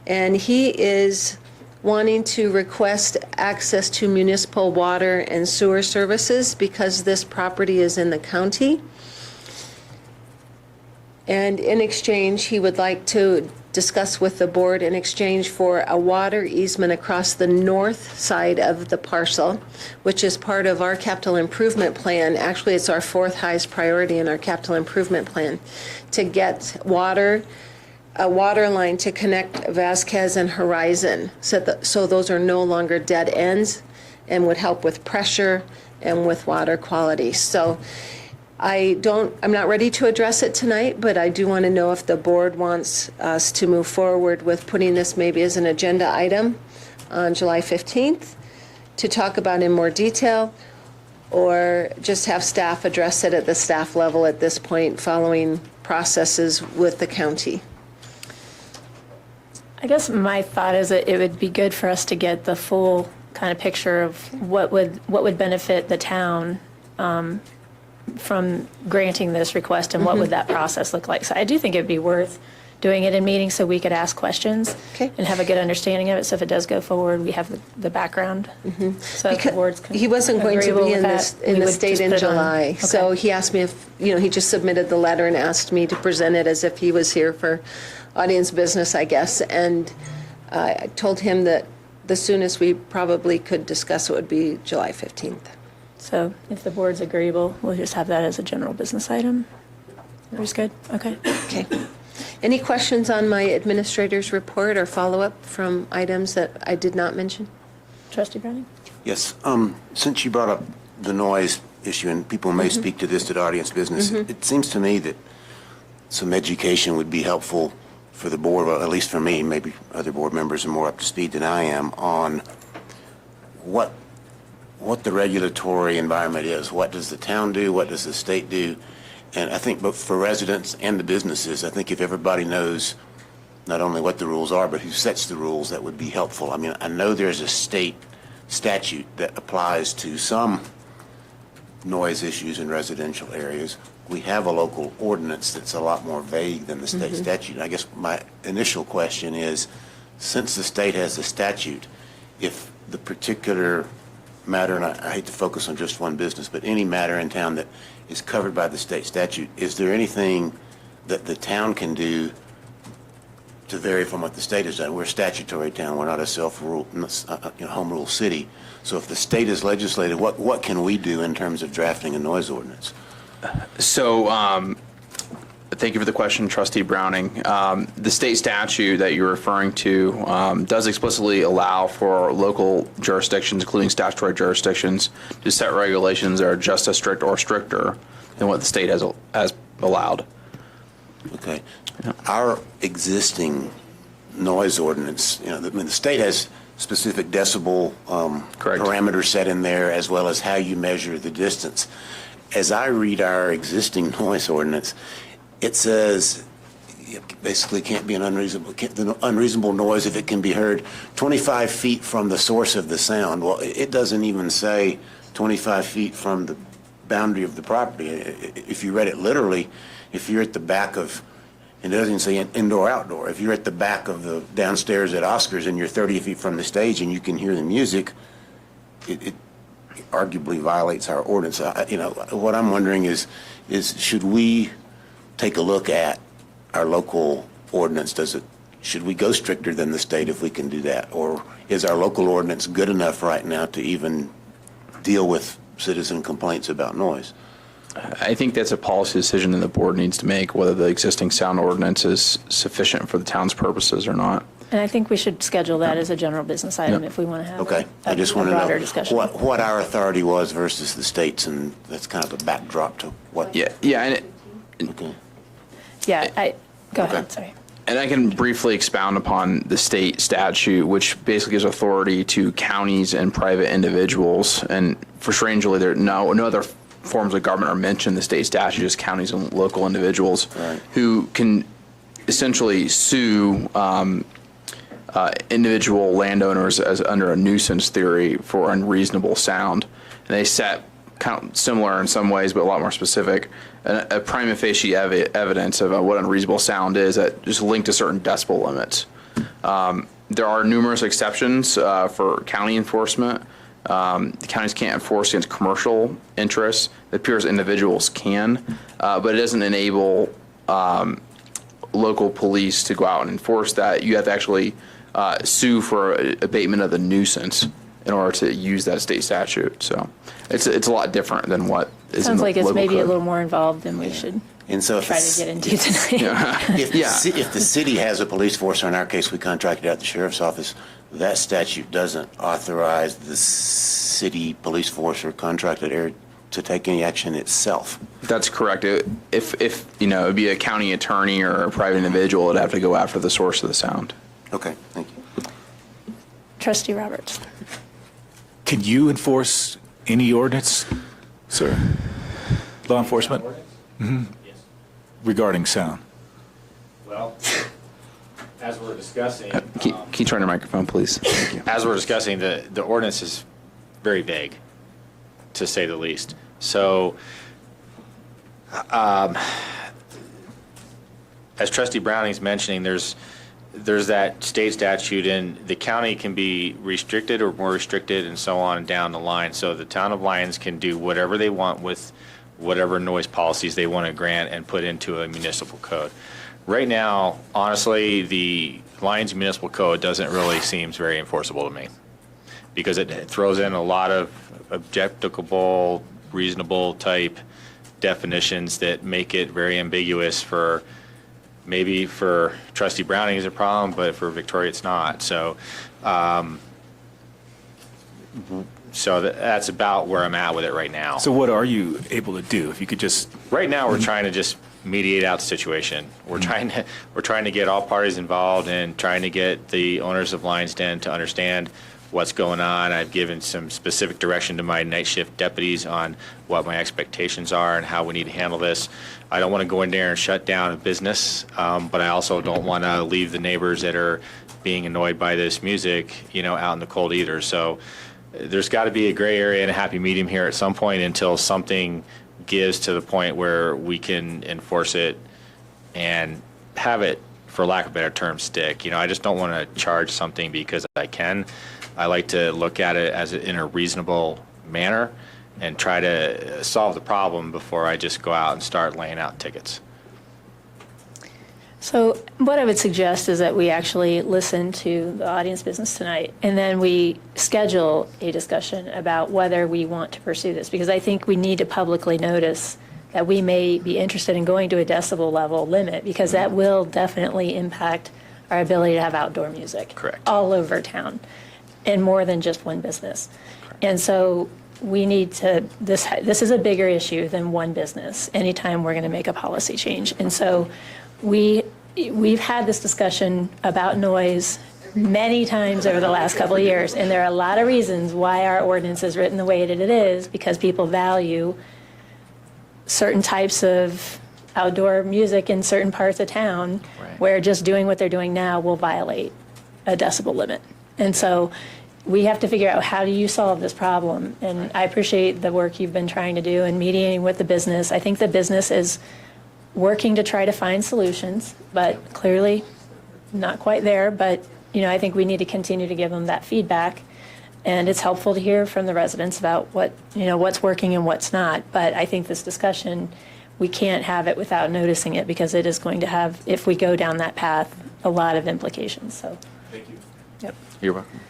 Speaker 2: And he is wanting to request access to municipal water and sewer services because this property is in the county. And in exchange, he would like to discuss with the board in exchange for a water easement across the north side of the parcel, which is part of our capital improvement plan. Actually, it's our fourth highest priority in our capital improvement plan, to get a water line to connect Vasquez and Horizon, so those are no longer dead ends and would help with pressure and with water quality. So I'm not ready to address it tonight, but I do want to know if the board wants us to move forward with putting this maybe as an agenda item on July 15th to talk about in more detail, or just have staff address it at the staff level at this point following processes with the county.
Speaker 1: I guess my thought is that it would be good for us to get the full kind of picture of what would benefit the town from granting this request, and what would that process look like. So I do think it'd be worth doing it in meetings so we could ask questions and have a good understanding of it. So if it does go forward, we have the background. So if the board's
Speaker 2: He wasn't going to
Speaker 1: agreeable
Speaker 2: be
Speaker 1: with
Speaker 2: in
Speaker 1: that, we
Speaker 2: the
Speaker 1: would
Speaker 2: state
Speaker 1: just
Speaker 2: in
Speaker 1: put it on.
Speaker 2: July.
Speaker 1: Okay.
Speaker 2: So he asked me if, he just submitted the letter and asked me to present it as if he was here for audience business, I guess. And I told him that the soonest we probably could discuss it would be July 15th.
Speaker 1: So if the board's agreeable, we'll just have that as a general business item. Everybody's good? Okay.
Speaker 2: Okay. Any questions on my administrator's report or follow-up from items that I did not mention?
Speaker 1: Trustee Browning?
Speaker 6: Yes, since you brought up the noise issue, and people may speak to this at audience business, it seems to me that some education would be helpful for the board, or at least for me, maybe other board members are more up to speed than I am, on what the regulatory environment is. What does the town do? What does the state do? And I think both for residents and the businesses, I think if everybody knows not only what the rules are, but who sets the rules, that would be helpful. I mean, I know there's a state statute that applies to some noise issues in residential areas. We have a local ordinance that's a lot more vague than the state statute. I guess my initial question is, since the state has a statute, if the particular matter, and I hate to focus on just one business, but any matter in town that is covered by the state statute, is there anything that the town can do to vary from what the state has done? We're a statutory town. We're not a self-rule, home rule city. So if the state is legislated, what can we do in terms of drafting a noise ordinance?
Speaker 5: So, thank you for the question, Trustee Browning. The state statute that you're referring to does explicitly allow for local jurisdictions, including statutory jurisdictions, to set regulations that are just as strict or stricter than what the state has allowed.
Speaker 6: Okay. Our existing noise ordinance, the state has specific decibel
Speaker 5: Correct.
Speaker 6: parameters set in there, as well as how you measure the distance. As I read our existing noise ordinance, it says it basically can't be the unreasonable noise if it can be heard 25 feet from the source of the sound. Well, it doesn't even say 25 feet from the boundary of the property. If you read it literally, if you're at the back of, and it doesn't say indoor, outdoor, if you're at the back of the downstairs at Oscars and you're 30 feet from the stage and you can hear the music, it arguably violates our ordinance. What I'm wondering is should we take a look at our local ordinance? Should we go stricter than the state if we can do that? Or is our local ordinance good enough right now to even deal with citizen complaints about noise?
Speaker 5: I think that's a policy decision that the board needs to make, whether the existing sound ordinance is sufficient for the town's purposes or not.
Speaker 1: And I think we should schedule that as a general business item
Speaker 5: Yep.
Speaker 1: if we want to have
Speaker 6: Okay,
Speaker 1: a
Speaker 6: I just want to
Speaker 1: broader
Speaker 6: know
Speaker 1: discussion.
Speaker 6: what our authority was versus the state's, and that's kind of a backdrop to what.
Speaker 5: Yeah, and
Speaker 6: Okay.
Speaker 1: Yeah, go ahead,
Speaker 6: Okay.
Speaker 1: sorry.
Speaker 5: And I can briefly expound upon the state statute, which basically gives authority to counties and private individuals. And for strangely, there no other forms of government are mentioned in the state statute, just counties and local individuals
Speaker 6: Right.
Speaker 5: who can essentially sue individual landowners as under a nuisance theory for unreasonable sound. And they set kind of similar in some ways, but a lot more specific, a prima facie evidence of what unreasonable sound is that just linked to certain decibel limits. There are numerous exceptions for county enforcement. The counties can't enforce against commercial interests. It appears individuals can, but it doesn't enable local police to go out and enforce that. You have to actually sue for abatement of the nuisance in order to use that state statute. So it's a lot different than what is in
Speaker 1: Sounds
Speaker 5: the
Speaker 1: like it's
Speaker 5: local
Speaker 1: maybe a
Speaker 5: code.
Speaker 1: little more involved than we should
Speaker 6: And so if
Speaker 1: try to get into tonight.
Speaker 6: If the city has a police force, or in our case, we contracted out the sheriff's office, that statute doesn't authorize the city police force or contracted area to take any action itself.
Speaker 5: That's correct. If it'd be a county attorney or a private individual, it'd have to go after the source of the sound.
Speaker 6: Okay, thank you.
Speaker 1: Trustee Roberts.
Speaker 3: Can you enforce any ordinance, sir? Law enforcement?
Speaker 4: Yes.
Speaker 3: Regarding sound?
Speaker 4: Well, as we're discussing,
Speaker 5: Can you turn your microphone, please? Thank you.
Speaker 4: as we're discussing, the ordinance is very vague, to say the least. So, as Trustee Browning's mentioning, there's that state statute, and the county can be restricted or more restricted and so on down the line. So the town of Lyons can do whatever they want with whatever noise policies they want to grant and put into a municipal code. Right now, honestly, the Lyons Municipal Code doesn't really seem very enforceable to me, because it throws in a lot of objectable, reasonable type definitions that make it very ambiguous for, maybe for Trustee Browning is a problem, but for Victoria it's not. So, that's about where I'm at with it right now.
Speaker 3: So what are you able to do? If you could just,
Speaker 4: Right now, we're trying to just mediate out the situation. We're trying to get all parties involved and trying to get the owners of Lions Den to understand what's going on. I've given some specific direction to my night shift deputies on what my expectations are and how we need to handle this. I don't want to go in there and shut down a business, but I also don't want to leave the neighbors that are being annoyed by this music, out in the cold either. So there's got to be a gray area and a happy medium here at some point until something gives to the point where we can enforce it and have it, for lack of a better term, stick. I just don't want to charge something because I can. I like to look at it in a reasonable manner and try to solve the problem before I just go out and start laying out tickets.
Speaker 1: So what I would suggest is that we actually listen to the audience business tonight, and then we schedule a discussion about whether we want to pursue this, because I think we need to publicly notice that we may be interested in going to a decibel level limit, because that will definitely impact our ability to have outdoor music.
Speaker 4: Correct.
Speaker 1: All over town, and more than just one business. And so we need to, this is a bigger issue than one business anytime we're going to make a policy change. And so we've had this discussion about noise many times over the last couple of years, and there are a lot of reasons why our ordinance is written the way that it is, because people value certain types of outdoor music in certain parts of town,
Speaker 4: Right.
Speaker 1: where just doing what they're doing now will violate a decibel limit. And so we have to figure out, how do you solve this problem? And I appreciate the work you've been trying to do in mediating with the business. I think the business is working to try to find solutions, but clearly not quite there. But, I think we need to continue to give them that feedback. And it's helpful to hear from the residents about what's working and what's not. But I think this discussion, we can't have it without noticing it, because it is going to have, if we go down that path, a lot of implications. So,
Speaker 10: Thank you.
Speaker 1: yep.
Speaker 4: You're welcome.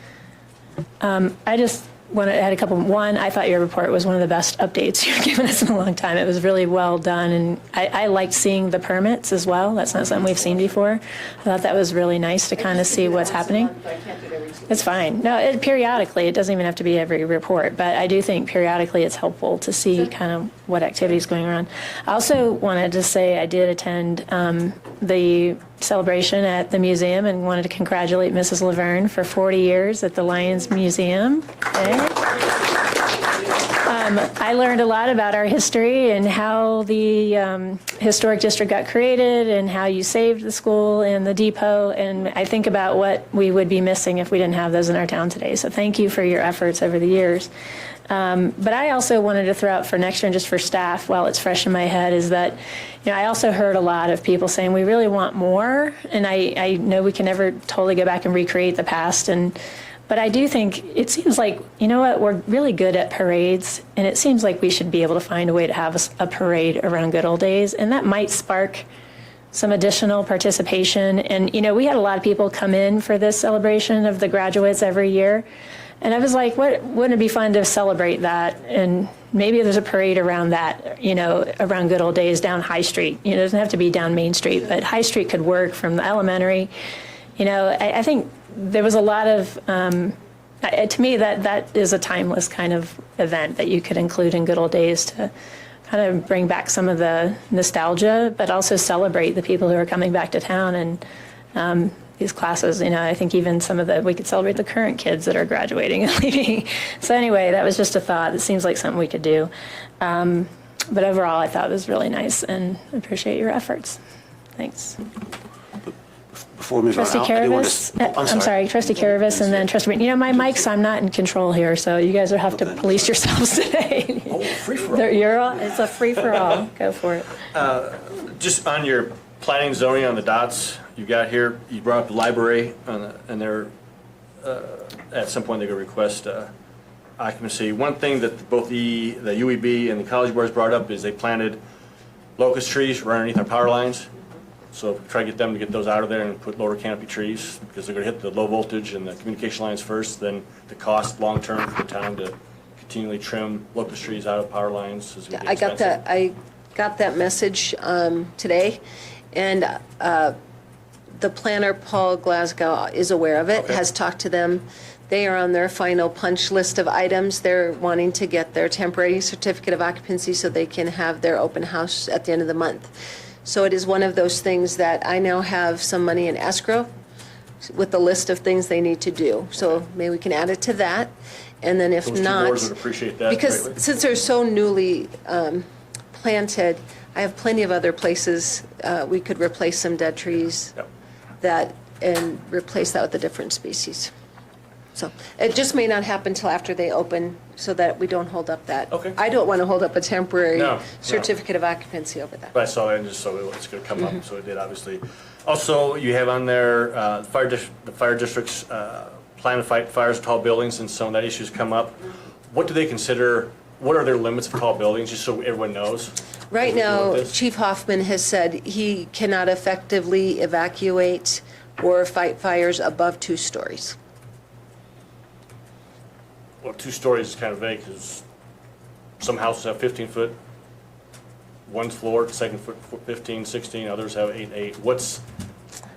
Speaker 1: I just want to add a couple. One, I thought your report was one of the best updates you've given us in a long time. It was really well done, and I liked seeing the permits as well. That's not something we've seen before. I thought that was really nice to kind of see what's happening. It's fine. No, periodically, it doesn't even have to be every report, but I do think periodically it's helpful to see kind of what activity is going on. I also wanted to say I did attend the celebration at the museum, and wanted to congratulate Mrs. Laverne for 40 years at the Lions Museum. Okay. I learned a lot about our history and how the historic district got created, and how you saved the school and the depot. And I think about what we would be missing if we didn't have those in our town today. So thank you for your efforts over the years. But I also wanted to throw out for next year, and just for staff, while it's fresh in my head, is that, I also heard a lot of people saying we really want more. And I know we can never totally go back and recreate the past. But I do think it seems like, we're really good at parades, and it seems like we should be able to find a way to have a parade around good old days, and that might spark some additional participation. And, we had a lot of people come in for this celebration of the graduates every year, and I was like, wouldn't it be fun to celebrate that? And maybe there's a parade around that, around good old days down High Street. It doesn't have to be down Main Street, but High Street could work from the elementary. I think there was a lot of, to me, that is a timeless kind of event that you could include in good old days to kind of bring back some of the nostalgia, but also celebrate the people who are coming back to town. And these classes, I think even we could celebrate the current kids that are graduating and leaving. So anyway, that was just a thought. It seems like something we could do. But overall, I thought it was really nice, and I appreciate your efforts. Thanks.
Speaker 6: Before we move on,
Speaker 1: Trustee
Speaker 6: I do want
Speaker 1: Caravis,
Speaker 6: to-
Speaker 1: I'm sorry, Trustee Caravis, and then Trustee, my mics, I'm not in control here, so you guys will have to police yourselves today.
Speaker 10: Oh, free-for-all.
Speaker 1: It's a free-for-all. Go for it.
Speaker 10: Just on your planning zoning on the dots you got here, you brought up the library, and they're, at some point, they're going to request occupancy. One thing that both the UEB and the College Boards brought up is they planted locust trees right underneath our power lines. So try to get them to get those out of there and put lower canopy trees, because they're going to hit the low voltage and the communication lines first, then the cost long-term for the town to continually trim locust trees out of power lines is going to be expensive.
Speaker 2: I got that message today, and the planner, Paul Glasgow, is aware of it,
Speaker 10: Okay.
Speaker 2: has talked to them. They are on their final punch list of items. They're wanting to get their temporary certificate of occupancy so they can have their open house at the end of the month. So it is one of those things that I now have some money in escrow with the list of things they need to do. So maybe we can add it to that. And then if
Speaker 10: Those two
Speaker 2: not.
Speaker 10: boards would appreciate that
Speaker 2: Because
Speaker 10: greatly.
Speaker 2: since they're so newly planted, I have plenty of other places we could replace some dead trees
Speaker 10: Yep.
Speaker 2: and replace that with a different species. So it just may not happen till after they open, so that we don't hold up that.
Speaker 10: Okay.
Speaker 2: I don't want to hold up a temporary
Speaker 10: No, no.
Speaker 2: certificate of occupancy over that.
Speaker 10: But I saw it, and just so it's going to come up, so it did, obviously. Also, you have on there the fire district's plan to fight fires in tall buildings, and some of that issue's come up. What do they consider, what are their limits of tall buildings, just so everyone knows?
Speaker 2: Right
Speaker 10: as we deal
Speaker 2: now,
Speaker 10: with this?
Speaker 2: Chief Hoffman has said he cannot effectively evacuate or fight fires above 2 stories.
Speaker 10: Well, 2 stories is kind of vague, because some houses have 15-foot, one floor, second foot 15, 16, others have 8.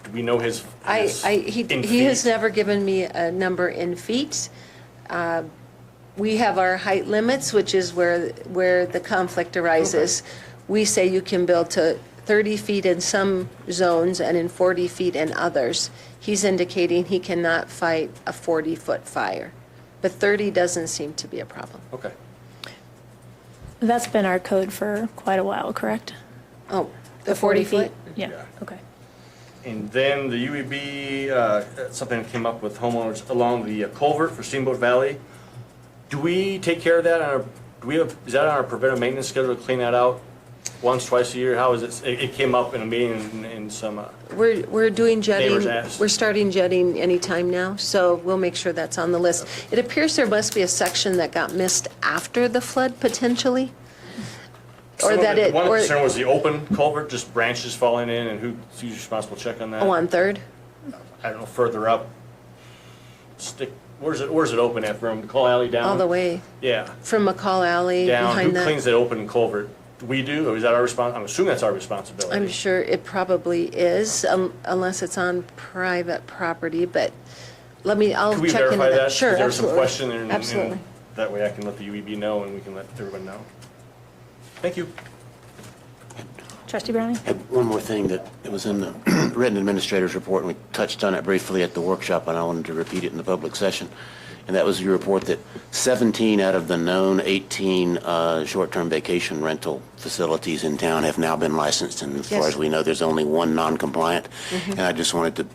Speaker 10: Do we know his in
Speaker 2: He has
Speaker 10: feet?
Speaker 2: never given me a number in feet. We have our height limits, which is where the conflict arises. We say you can build to 30 feet in some zones and in 40 feet in others. He's indicating he cannot fight a 40-foot fire, but 30 doesn't seem to be a problem.
Speaker 10: Okay.
Speaker 1: That's been our code for quite a while, correct?
Speaker 2: Oh, the 40 foot?
Speaker 1: Yeah,
Speaker 10: Yeah.
Speaker 1: okay.
Speaker 10: And then the UEB, something that came up with homeowners along the culvert for Steamboat Valley. Do we take care of that? Is that on our preventive maintenance schedule to clean that out once, twice a year? How is it? It came up in a meeting in some,
Speaker 2: We're doing jetting.
Speaker 10: Neighbors asked.
Speaker 2: We're starting jetting anytime now, so we'll make sure that's on the list. It appears there must be a section that got missed after the flood potentially. Or that it,
Speaker 10: one
Speaker 2: or,
Speaker 10: concern was the open culvert, just branches falling in, and who's responsible to check on that?
Speaker 2: oh, on Third?
Speaker 10: I don't know, further up. Where's it open at, from McCall Alley down?
Speaker 2: All the way
Speaker 10: Yeah,
Speaker 2: from McCall Alley
Speaker 10: down. Who
Speaker 2: behind that.
Speaker 10: cleans that open culvert? Do we do, or is that our I'm assuming that's our responsibility.
Speaker 2: I'm sure it probably is, unless it's on private property, but I'll
Speaker 10: Could we
Speaker 2: check into
Speaker 10: verify
Speaker 2: that.
Speaker 10: that?
Speaker 2: Sure,
Speaker 10: Because there was some
Speaker 2: absolutely.
Speaker 10: question, and
Speaker 2: Absolutely.
Speaker 10: that way I can let the UEB know, and we can let everyone know. Thank you.
Speaker 1: Trustee Browning?
Speaker 6: Had one more thing that it was in the written administrator's report, and we touched on it briefly at the workshop, and I wanted to repeat it in the public session. And that was your report that 17 out of the known 18 short-term vacation rental facilities in town have now been licensed. And as far
Speaker 2: Yes.
Speaker 6: as we know, there's only one non-compliant. And I just wanted to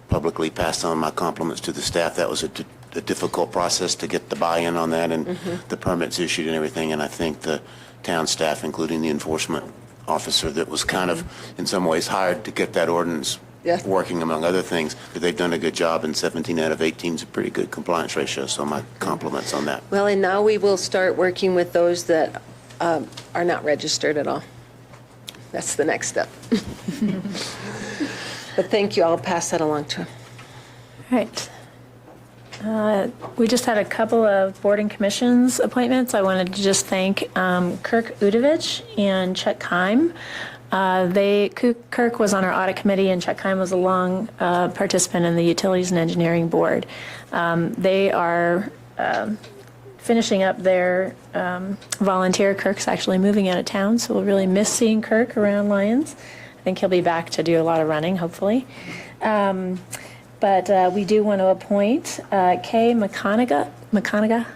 Speaker 6: publicly pass on my compliments to the staff. That was a difficult process to get the buy-in on that and the permits issued and everything. And I think the town staff, including the enforcement officer that was kind of in some ways hired to get that ordinance working, among other things, that they've done a good job, and 17 out of 18 is a pretty good compliance ratio, so my compliments on that.
Speaker 2: Well, and now we will start working with those that are not registered at all. That's the next step. But thank you, I'll pass that along to him.
Speaker 1: All right. We just had a couple of board and commissions appointments. I wanted to just thank Kirk Udovich and Chuck Keim. Kirk was on our audit committee, and Chuck Keim was a long participant in the Utilities and Engineering Board. They are finishing up their volunteer. Kirk's actually moving out of town, so we'll really miss seeing Kirk around Lions. I think he'll be back to do a lot of running, hopefully. But we do want to appoint Kay McConaughey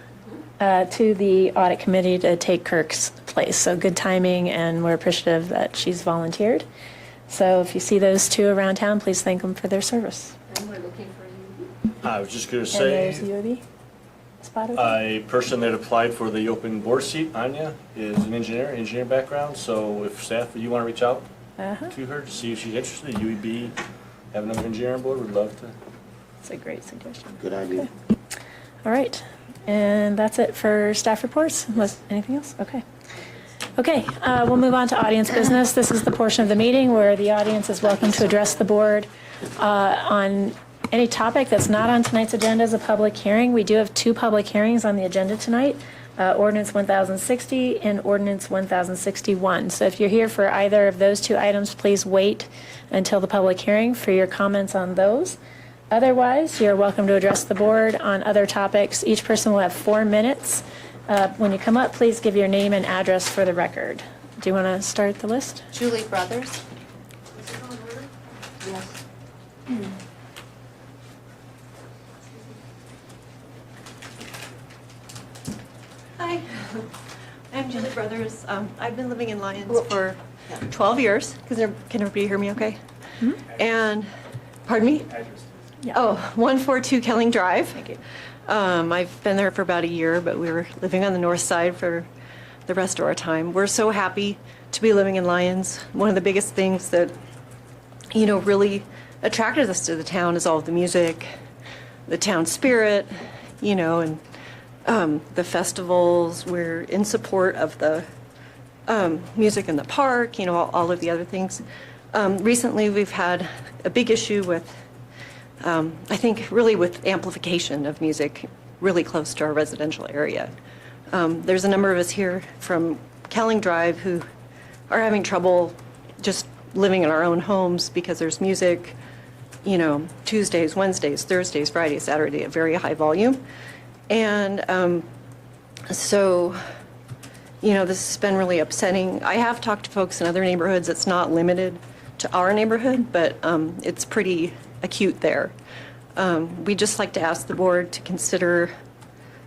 Speaker 1: to the audit committee to take Kirk's place. So good timing, and we're appreciative that she's volunteered. So if you see those two around town, please thank them for their service.
Speaker 2: And we're looking for you.
Speaker 10: I was just going to
Speaker 1: And there's
Speaker 10: say,
Speaker 1: the UAB spot open.
Speaker 10: a person that applied for the open board seat, Anya, is an engineer background, so if staff, you want to reach out to her to see if she's interested, UEB, have another engineer on board, we'd love to.
Speaker 1: That's a great suggestion.
Speaker 6: Good idea.
Speaker 1: All right, and that's it for staff reports. Anything else? Okay. Okay, we'll move on to audience business. This is the portion of the meeting where the audience is welcome to address the board on any topic that's not on tonight's agenda as a public hearing. We do have 2 public hearings on the agenda tonight, Ordinance 1060 and Ordinance 1061. So if you're here for either of those 2 items, please wait until the public hearing for your comments on those. Otherwise, you're welcome to address the board on other topics. Each person will have 4 minutes. When you come up, please give your name and address for the record. Do you want to start the list?
Speaker 2: Julie Brothers? Yes.
Speaker 11: Hi, I'm Julie Brothers. I've been living in Lyons for 12 years. Can everybody hear me okay? And, pardon me? Oh, 142 Kelling Drive. Thank you. I've been there for about a year, but we were living on the north side for the rest of our time. We're so happy to be living in Lyons. One of the biggest things that, really attracted us to the town is all of the music, the town spirit, you know, and the festivals. We're in support of the music in the park, you know, all of the other things. Recently, we've had a big issue with, I think, really with amplification of music really close to our residential area. There's a number of us here from Kelling Drive who are having trouble just living in our own homes because there's music, you know, Tuesdays, Wednesdays, Thursdays, Fridays, Saturday at very high volume. And so, you know, this has been really upsetting. I have talked to folks in other neighborhoods. It's not limited to our neighborhood, but it's pretty acute there. We'd just like to ask the board to consider,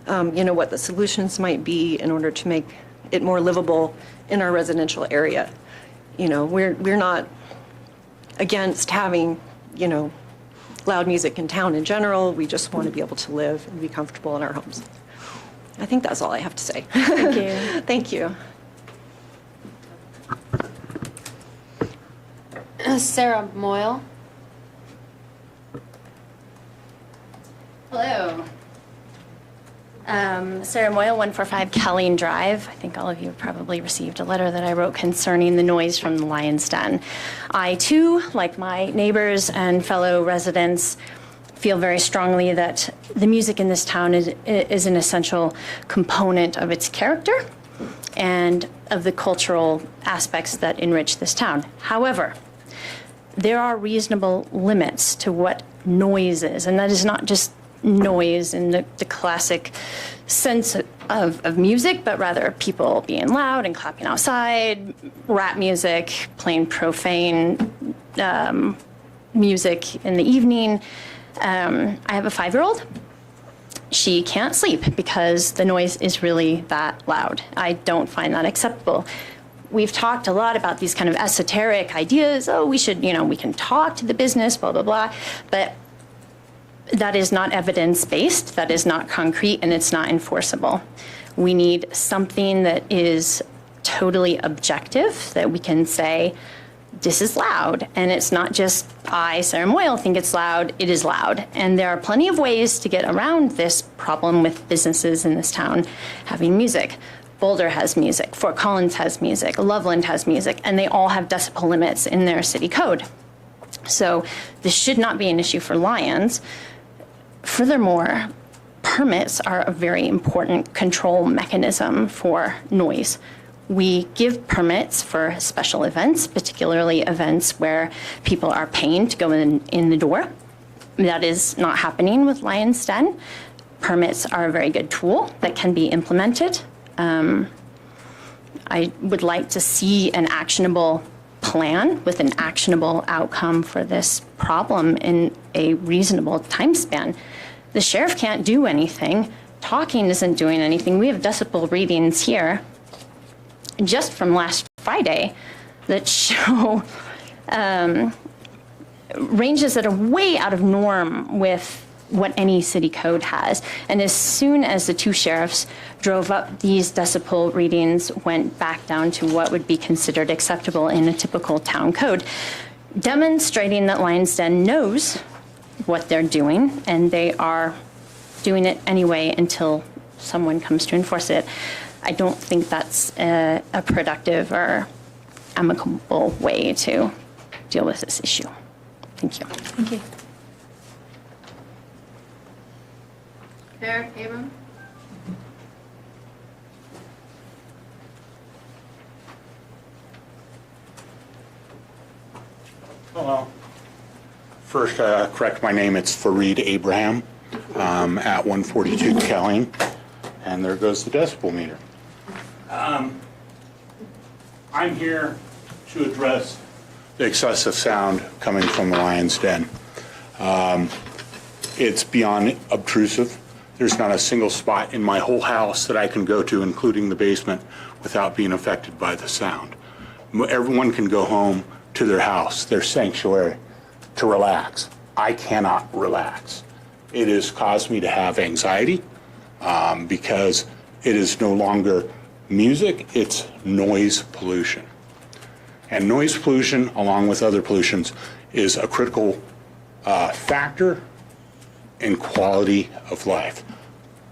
Speaker 11: you know, what the solutions might be in order to make it more livable in our residential area. You know, we're not against having, you know, loud music in town in general. We just want to be able to live and be comfortable in our homes. I think that's all I have to say.
Speaker 1: Thank you.
Speaker 11: Thank you.
Speaker 12: Sarah Moyle.
Speaker 13: Hello. Sarah Moyle, 145 Kelling Drive. I think all of you have probably received a letter that I wrote concerning the noise from the Lion's Den. I, too, like my neighbors and fellow residents, feel very strongly that the music in this town is an essential component of its character and of the cultural aspects that enrich this town. However, there are reasonable limits to what noise is, and that is not just noise in the classic sense of music, but rather people being loud and clapping outside, rap music, playing profane music in the evening. I have a 5-year-old. She can't sleep because the noise is really that loud. I don't find that acceptable. We've talked a lot about these kind of esoteric ideas. Oh, we should, you know, we can talk to the business, blah, blah, blah. But that is not evidence-based, that is not concrete, and it's not enforceable. We need something that is totally objective, that we can say, this is loud. And it's not just I, Sarah Moyle, think it's loud, it is loud. And there are plenty of ways to get around this problem with businesses in this town having music. Boulder has music, Fort Collins has music, Loveland has music, and they all have decibel limits in their city code. So this should not be an issue for Lions. Furthermore, permits are a very important control mechanism for noise. We give permits for special events, particularly events where people are paying to go in the door. That is not happening with Lion's Den. Permits are a very good tool that can be implemented. I would like to see an actionable plan with an actionable outcome for this problem in a reasonable time span. The sheriff can't do anything. Talking isn't doing anything. We have decibel readings here just from last Friday that show ranges that are way out of norm with what any city code has. And as soon as the 2 sheriffs drove up, these decibel readings went back down to what would be considered acceptable in a typical town code, demonstrating that Lion's Den knows what they're doing, and they are doing it anyway until someone comes to enforce it. I don't think that's a productive or amicable way to deal with this issue. Thank you.
Speaker 1: Thank you.
Speaker 12: Fair, Abram?
Speaker 14: Hello. First, correct my name. It's Fareed Abraham at 142 Kelling. And there goes the decibel meter. I'm here to address the excessive sound coming from the Lion's Den. It's beyond obtrusive. There's not a single spot in my whole house that I can go to, including the basement, without being affected by the sound. Everyone can go home to their house, their sanctuary, to relax. I cannot relax. It has caused me to have anxiety because it is no longer music, it's noise pollution. And noise pollution, along with other pollutions, is a critical factor in quality of life.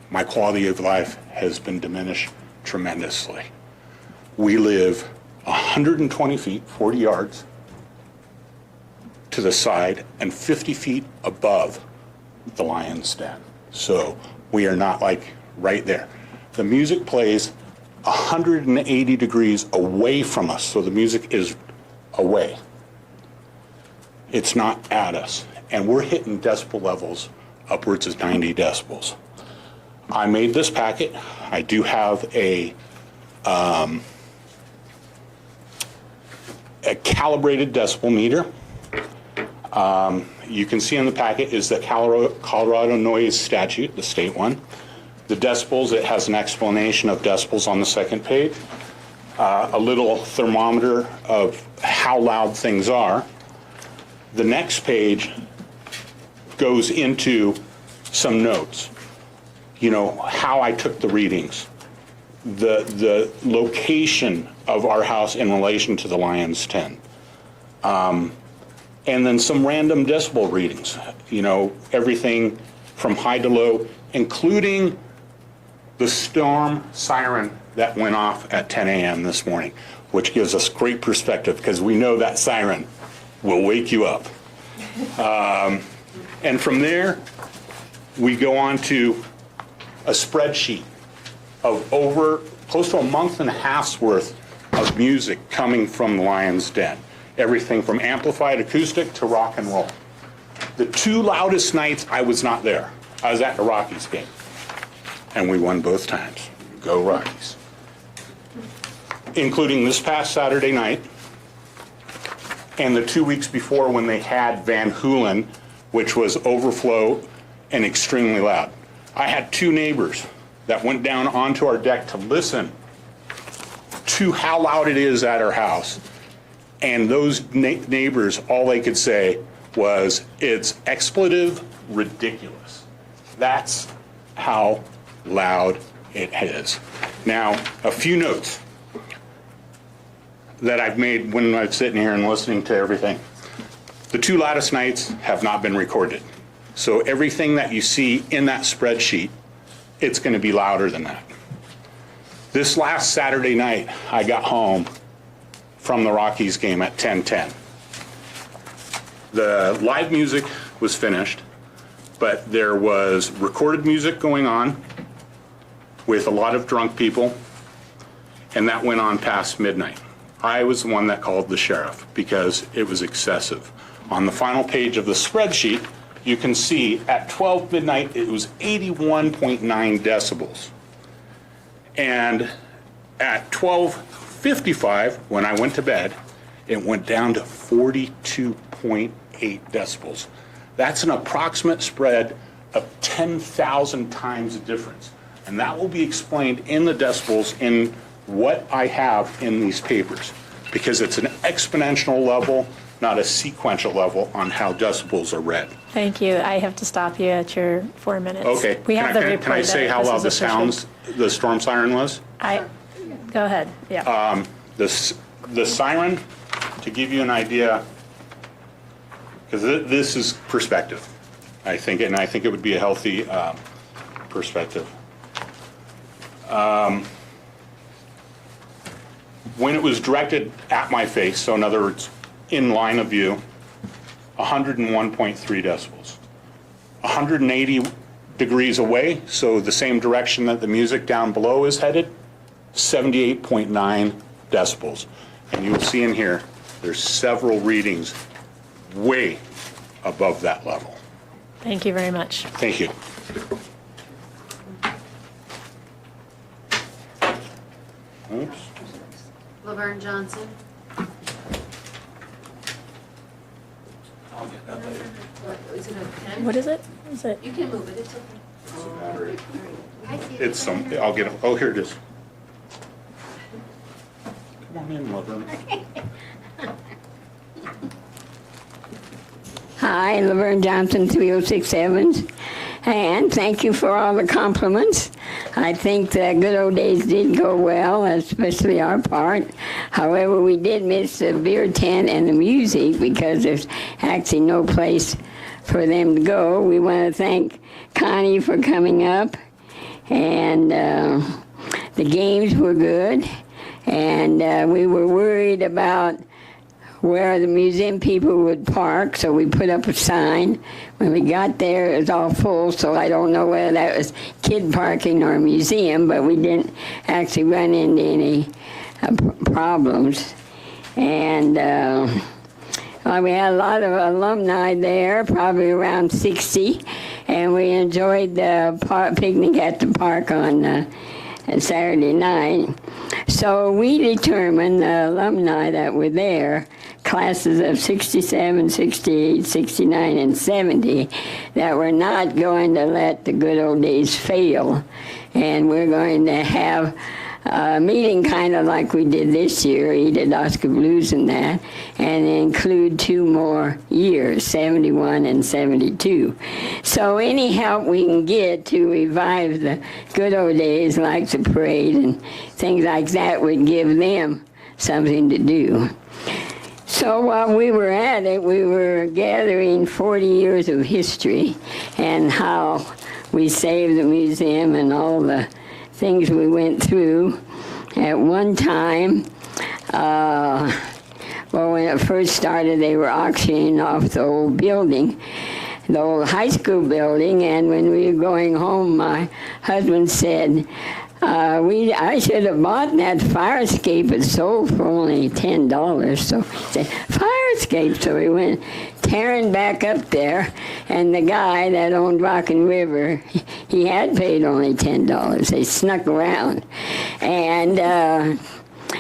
Speaker 14: My quality of life has been diminished tremendously. We live 120 feet, 40 yards to the side and 50 feet above the lion's den. So we are not like right there. The music plays 180 degrees away from us, so the music is away. It's not at us. And we're hitting decibel levels upwards of 90 decibels. I made this packet. I do have a calibrated decibel meter. You can see in the packet is the Colorado noise statute, the state one. The decibels, it has an explanation of decibels on the second page. A little thermometer of how loud things are. The next page goes into some notes. You know, how I took the readings, the location of our house in relation to the lion's den. And then some random decibel readings, you know, everything from high to low, including the storm siren that went off at 10 a.m. this morning, which gives us great perspective because we know that siren will wake you up. And from there, we go on to a spreadsheet of over close to a month and a half's worth of music coming from the Lion's Den. Everything from amplified acoustic to rock and roll. The two loudest nights I was not there. I was at the Rockies game. And we won both times. Go Rockies. Including this past Saturday night and the 2 weeks before when they had Van Hoolen, which was overflow and extremely loud. I had two neighbors that went down onto our deck to listen to how loud it is at our house. And those neighbors, all they could say was, it's expletive ridiculous. That's how loud it is. Now, a few notes that I've made when I'm sitting here and listening to everything. The two loudest nights have not been recorded. So everything that you see in that spreadsheet, it's going to be louder than that. This last Saturday night, I got home from the Rockies game at 10:10. The live music was finished, but there was recorded music going on with a lot of drunk people, and that went on past midnight. I was the one that called the sheriff because it was excessive. On the final page of the spreadsheet, you can see at 12 midnight, it was 81.9 decibels. And at 12:55, when I went to bed, it went down to 42.8 decibels. That's an approximate spread of 10,000 times the difference. And that will be explained in the decibels in what I have in these papers, because it's an exponential level, not a sequential level on how decibels are read.
Speaker 1: Thank you. I have to stop you at your 4 minutes.
Speaker 14: Okay.
Speaker 1: We have the report.
Speaker 14: Can I say how loud the sounds, the storm siren was?
Speaker 1: Go ahead, yeah.
Speaker 14: The siren, to give you an idea, because this is perspective, I think, and I think it would be a healthy perspective. When it was directed at my face, so in other words, in line of view, 101.3 decibels. 180 degrees away, so the same direction that the music down below is headed, 78.9 decibels. And you will see in here, there's several readings way above that level.
Speaker 1: Thank you very much.
Speaker 14: Thank you. Oops.
Speaker 12: Laverne Johnson. Is it a pen?
Speaker 1: What is it? Is it?
Speaker 12: You can move it, it's okay. I see it.
Speaker 14: It's some, I'll get it. Oh, here it is. Come on in, Laverne.
Speaker 15: Hi, Laverne Johnson, 306 Evans. And thank you for all the compliments. I think the good old days did go well, especially our part. However, we did miss the beer tent and the music because there's actually no place for them to go. We want to thank Connie for coming up, and the games were good, and we were worried about where the museum people would park, so we put up a sign. When we got there, it was all full, so I don't know whether that was kid parking or museum, but we didn't actually run into any problems. And we had a lot of alumni there, probably around 60, and we enjoyed the picnic at the park on Saturday night. So we determined, the alumni that were there, classes of 67, 68, 69, and 70, that we're not going to let the good old days fail. And we're going to have a meeting kind of like we did this year, eat at Oscar Blues and that, and include 2 more years, 71 and 72. So any help we can get to revive the good old days, like the parade and things like that, would give them something to do. So while we were at it, we were gathering 40 years of history and how we saved the museum and all the things we went through. At one time, when it first started, they were auctioning off the old building, the old high school building, and when we were going home, my husband said, I should have bought that fire escape. It sold for only $10. So he said, fire escape. So we went tearing back up there, and the guy that owned Rockin' River, he had paid only $10. They snuck around. And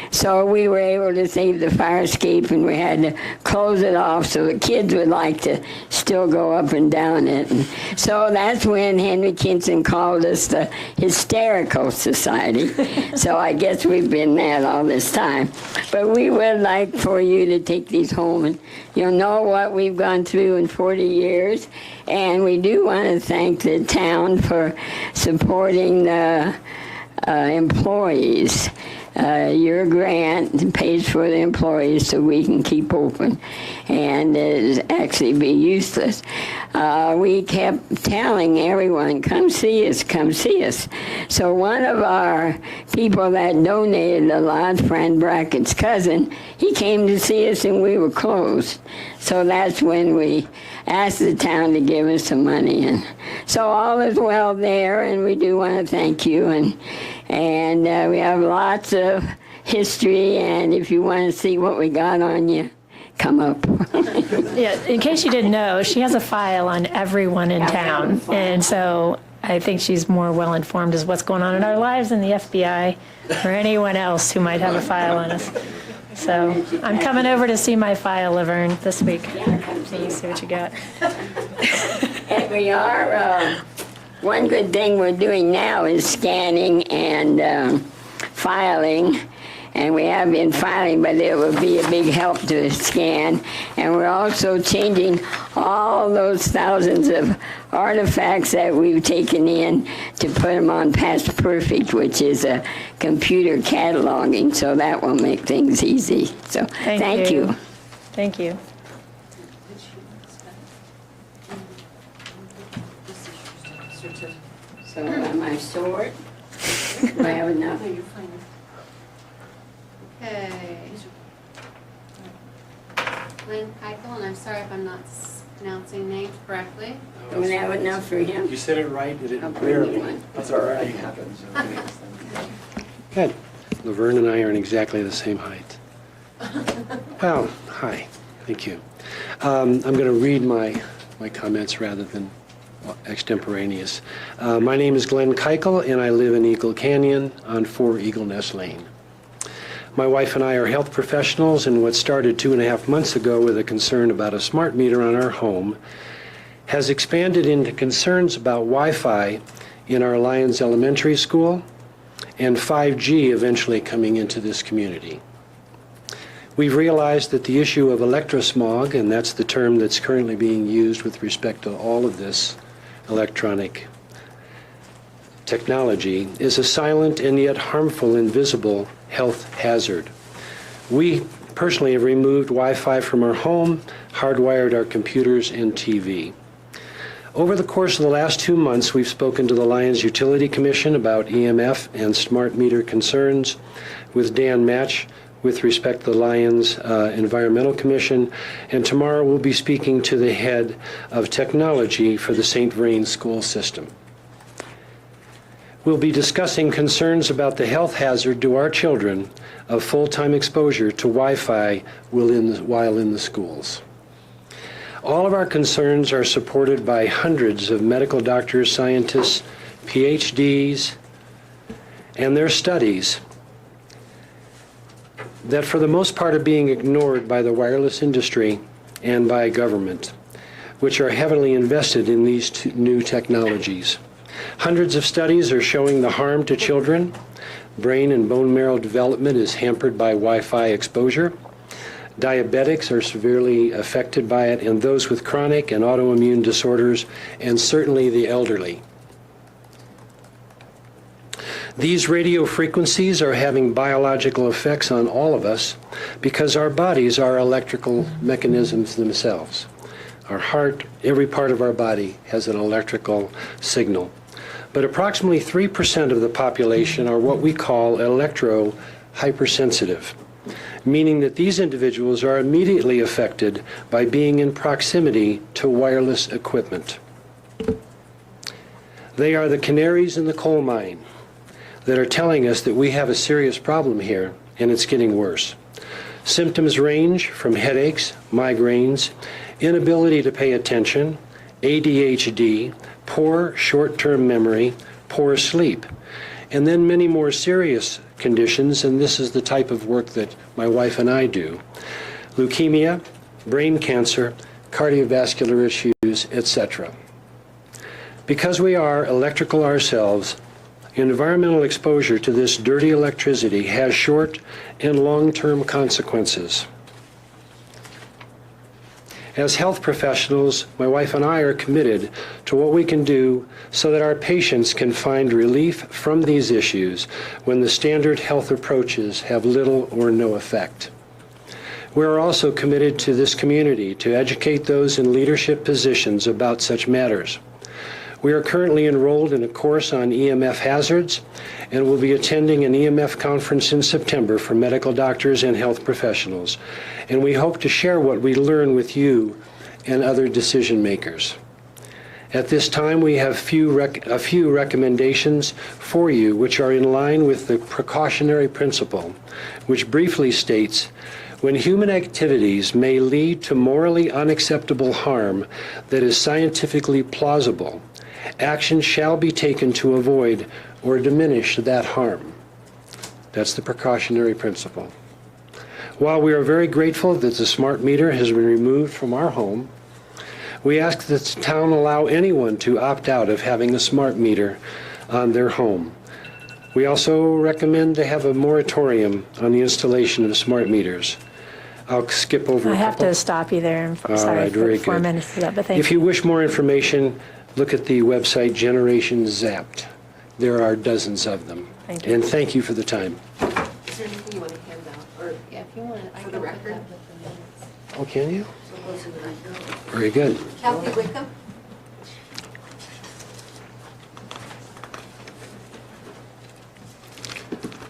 Speaker 15: so we were able to save the fire escape, and we had to close it off so the kids would like to still go up and down it. And so that's when Henry Kinson called us the Hysterical Society. So I guess we've been that all this time. But we would like for you to take these home, and you'll know what we've gone through in 40 years. And we do want to thank the town for supporting the employees. Your grant pays for the employees so we can keep open, and it actually be useless. We kept telling everyone, come see us, come see us. So one of our people that donated a lot, Fran Brackett's cousin, he came to see us and we were closed. So that's when we asked the town to give us some money. And so all is well there, and we do want to thank you. And we have lots of history, and if you want to see what we got on you, come up.
Speaker 1: Yeah, in case you didn't know, she has a file on everyone in town, and so I think she's more well-informed as what's going on in our lives than the FBI or anyone else who might have a file on us. So I'm coming over to see my file, Laverne, this week. So you see what you got.
Speaker 15: And we are, one good thing we're doing now is scanning and filing. And we have been filing, but it will be a big help to scan. And we're also changing all those thousands of artifacts that we've taken in to put them on Past Perfect, which is a computer cataloging, so that will make things easy. So thank you.
Speaker 1: Thank you.
Speaker 15: So am I short? Do I have enough?
Speaker 16: Okay. Glenn Keichel, and I'm sorry if I'm not pronouncing names correctly.
Speaker 15: Do we have enough for him?
Speaker 17: You said it right, it didn't
Speaker 15: Barely.
Speaker 17: That's all right. It happens. Good. Laverne and I are in exactly the same height. Well, hi. Thank you. I'm going to read my comments rather than extemporaneous. My name is Glenn Keichel, and I live in Eagle Canyon on 4 Eagle Nest Lane. My wife and I are health professionals, and what started 2.5 months ago with a concern about a smart meter on our home has expanded into concerns about Wi-Fi in our Lyons Elementary School and 5G eventually coming into this community. We've realized that the issue of electrosmog, and that's the term that's currently being used with respect to all of this electronic technology, is a silent and yet harmful invisible health hazard. We personally have removed Wi-Fi from our home, hardwired our computers and TV. Over the course of the last 2 months, we've spoken to the Lions Utility Commission about EMF and smart meter concerns, with Dan Match with respect to the Lions Environmental Commission, and tomorrow we'll be speaking to the head of technology for the St. Vrain school system. We'll be discussing concerns about the health hazard to our children of full-time exposure to Wi-Fi while in the schools. All of our concerns are supported by hundreds of medical doctors, scientists, PhDs, and their studies that for the most part are being ignored by the wireless industry and by government, which are heavily invested in these new technologies. Hundreds of studies are showing the harm to children. Brain and bone marrow development is hampered by Wi-Fi exposure. Diabetics are severely affected by it, and those with chronic and autoimmune disorders, and certainly the elderly. These radio frequencies are having biological effects on all of us because our bodies are electrical mechanisms themselves. Our heart, every part of our body has an electrical signal. But approximately 3% of the population are what we call electro-hypersensitive, meaning that these individuals are immediately affected by being in proximity to wireless equipment. They are the canaries in the coal mine that are telling us that we have a serious problem here, and it's getting worse. Symptoms range from headaches, migraines, inability to pay attention, ADHD, poor short-term memory, poor sleep, and then many more serious conditions, and this is the type of work that my wife and I do: leukemia, brain cancer, cardiovascular issues, etc. Because we are electrical ourselves, environmental exposure to this dirty electricity has short and long-term consequences. As health professionals, my wife and I are committed to what we can do so that our patients can find relief from these issues when the standard health approaches have little or no effect. We are also committed to this community to educate those in leadership positions about such matters. We are currently enrolled in a course on EMF hazards and will be attending an EMF conference in September for medical doctors and health professionals. And we hope to share what we learn with you and other decision makers. At this time, we have a few recommendations for you which are in line with the precautionary principle, which briefly states, when human activities may lead to morally unacceptable harm that is scientifically plausible, action shall be taken to avoid or diminish that harm. That's the precautionary principle. While we are very grateful that the smart meter has been removed from our home, we ask that the town allow anyone to opt out of having a smart meter on their home. We also recommend to have a moratorium on the installation of smart meters. I'll skip over a
Speaker 1: I have
Speaker 17: couple.
Speaker 1: to stop you there. I'm
Speaker 17: All
Speaker 1: sorry
Speaker 17: right,
Speaker 1: for
Speaker 17: very
Speaker 1: 4
Speaker 17: good.
Speaker 1: minutes of that, but thank
Speaker 17: If you wish more information, look at the website Generation Zapped. There are dozens of them.
Speaker 1: Thank you.
Speaker 17: And thank you for the time.
Speaker 2: Is there anything you want to hand out, or
Speaker 16: Yeah, if you want, I
Speaker 2: for
Speaker 16: can
Speaker 2: the
Speaker 16: put
Speaker 2: record?
Speaker 16: that with the minutes.
Speaker 17: Oh, can you?
Speaker 2: So close to the record?
Speaker 17: Very good.
Speaker 2: Kathy Wickham?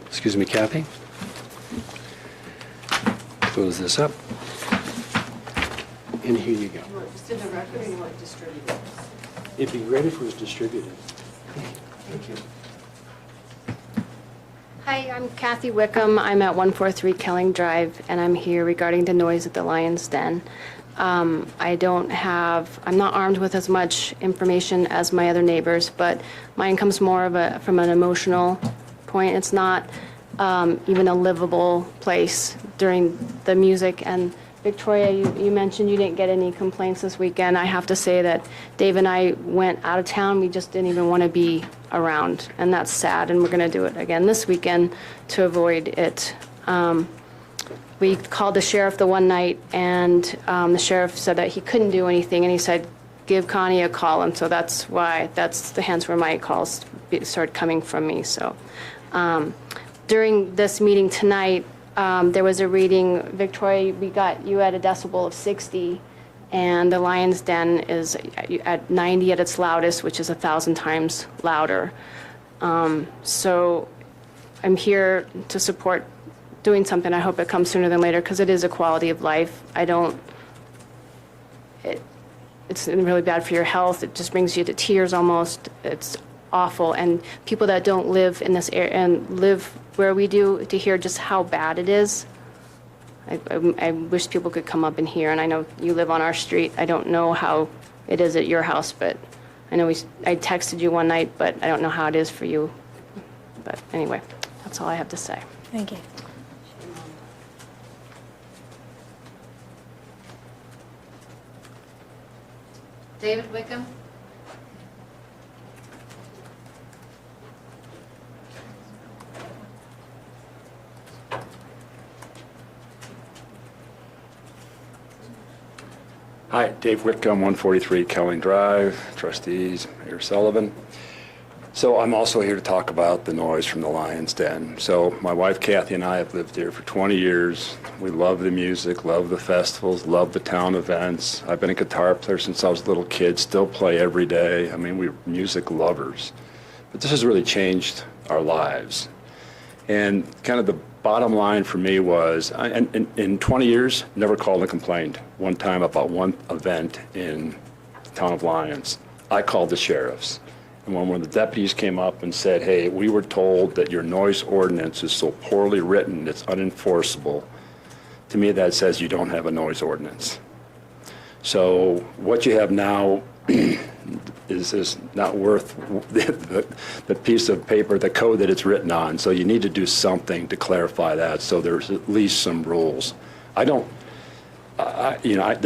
Speaker 17: Excuse me, Kathy. Close this up. And here you go.
Speaker 2: You want just in the record, or you want it distributed?
Speaker 17: It'd be great if it was distributed.
Speaker 2: Thank you.
Speaker 16: Hi, I'm Kathy Wickham. I'm at 143 Kelling Drive, and I'm here regarding the noise at the Lion's Den. I'm not armed with as much information as my other neighbors, but mine comes more from an emotional point. It's not even a livable place during the music. And Victoria, you mentioned you didn't get any complaints this weekend. I have to say that Dave and I went out of town. We just didn't even want to be around, and that's sad, and we're going to do it again this weekend to avoid it. We called the sheriff the one night, and the sheriff said that he couldn't do anything, and he said, give Connie a call, and so that's hence where my calls started coming from me. So during this meeting tonight, there was a reading, Victoria, you had a decibel of 60, and the Lion's Den is at 90 at its loudest, which is 1,000 times louder. So I'm here to support doing something. I hope it comes sooner than later because it is a quality of life. It's really bad for your health. It just brings you to tears almost. It's awful. And people that don't live in this area and live where we do, to hear just how bad it is, I wish people could come up and hear. And I know you live on our street. I don't know how it is at your house, but I know I texted you one night, but I don't know how it is for you. But anyway, that's all I have to say.
Speaker 1: Thank you.
Speaker 18: David Wickham?
Speaker 12: Hi, Dave Whitcomb, 143 Kelling Drive, Trustees, Mayor Sullivan. So I'm also here to talk about the noise from the Lion's Den. So my wife Kathy and I have lived here for 20 years. We love the music, love the festivals, love the town events. I've been a guitar player since I was a little kid, still play every day. I mean, we're music lovers. But this has really changed our lives. And kind of the bottom line for me was, in 20 years, never called and complained. One time about one event in the town of Lyons, I called the sheriffs. And when the deputies came up and said, hey, we were told that your noise ordinance is so poorly written, it's unenforceable, to me that says you don't have a noise ordinance. So what you have now is not worth the piece of paper, the code that it's written on. So you need to do something to clarify that so there's at least some rules. The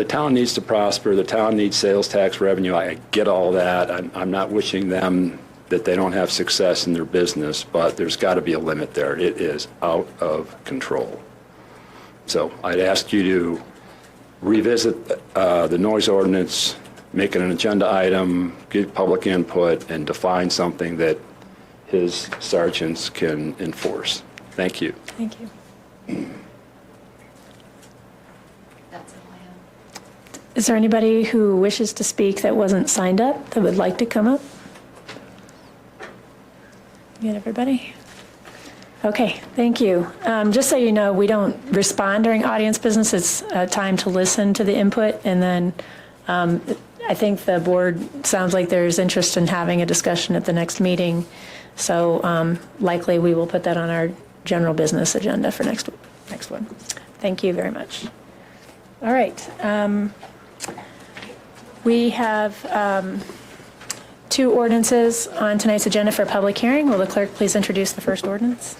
Speaker 12: town needs to prosper. The town needs sales tax revenue. I get all that. I'm not wishing them that they don't have success in their business, but there's got to be a limit there. It is out of control. So I'd ask you to revisit the noise ordinance, make it an agenda item, give public input, and define something that his sergeants can enforce. Thank you.
Speaker 1: Thank you. Is there anybody who wishes to speak that wasn't signed up, that would like to come up? You got everybody? Okay, thank you. Just so you know, we don't respond during audience business. It's time to listen to the input, and then I think the board sounds like there's interest in having a discussion at the next meeting. So likely we will put that on our general business agenda for next one. Thank you very much. All right. We have 2 ordinances on tonight's agenda for public hearing. Will the clerk please introduce the first ordinance?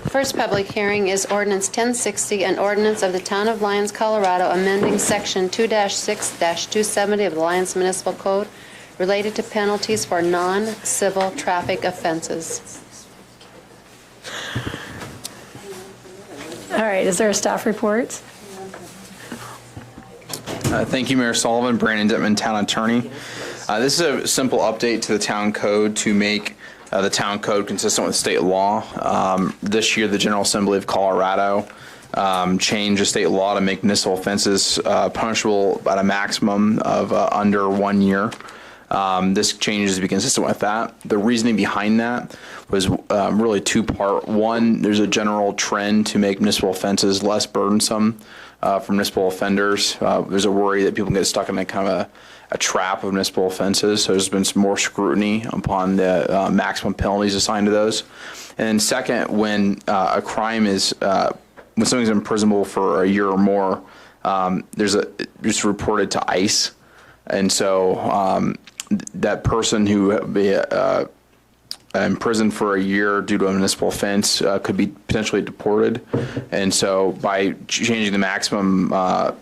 Speaker 18: First public hearing is ordinance 1060, an ordinance of the Town of Lyons, Colorado, amending section 2-6-270 of the Lyons Municipal Code related to penalties for non-civil traffic offenses.
Speaker 1: All right, is there a staff report?
Speaker 5: Thank you, Mayor Sullivan. Brandon Dittman, Town Attorney. This is a simple update to the town code to make the town code consistent with state law. This year, the General Assembly of Colorado changed the state law to make municipal offenses punishable at a maximum of under 1 year. This change is to be consistent with that. The reasoning behind that was really 2-part. One, there's a general trend to make municipal offenses less burdensome for municipal offenders. There's a worry that people get stuck in a kind of a trap of municipal offenses. So there's been some more scrutiny upon the maximum penalties assigned to those. And then second, when a crime is, when something's imprisonable for a year or more, it's reported to ICE. And so that person who be imprisoned for a year due to a municipal offense could be potentially deported. And so by changing the maximum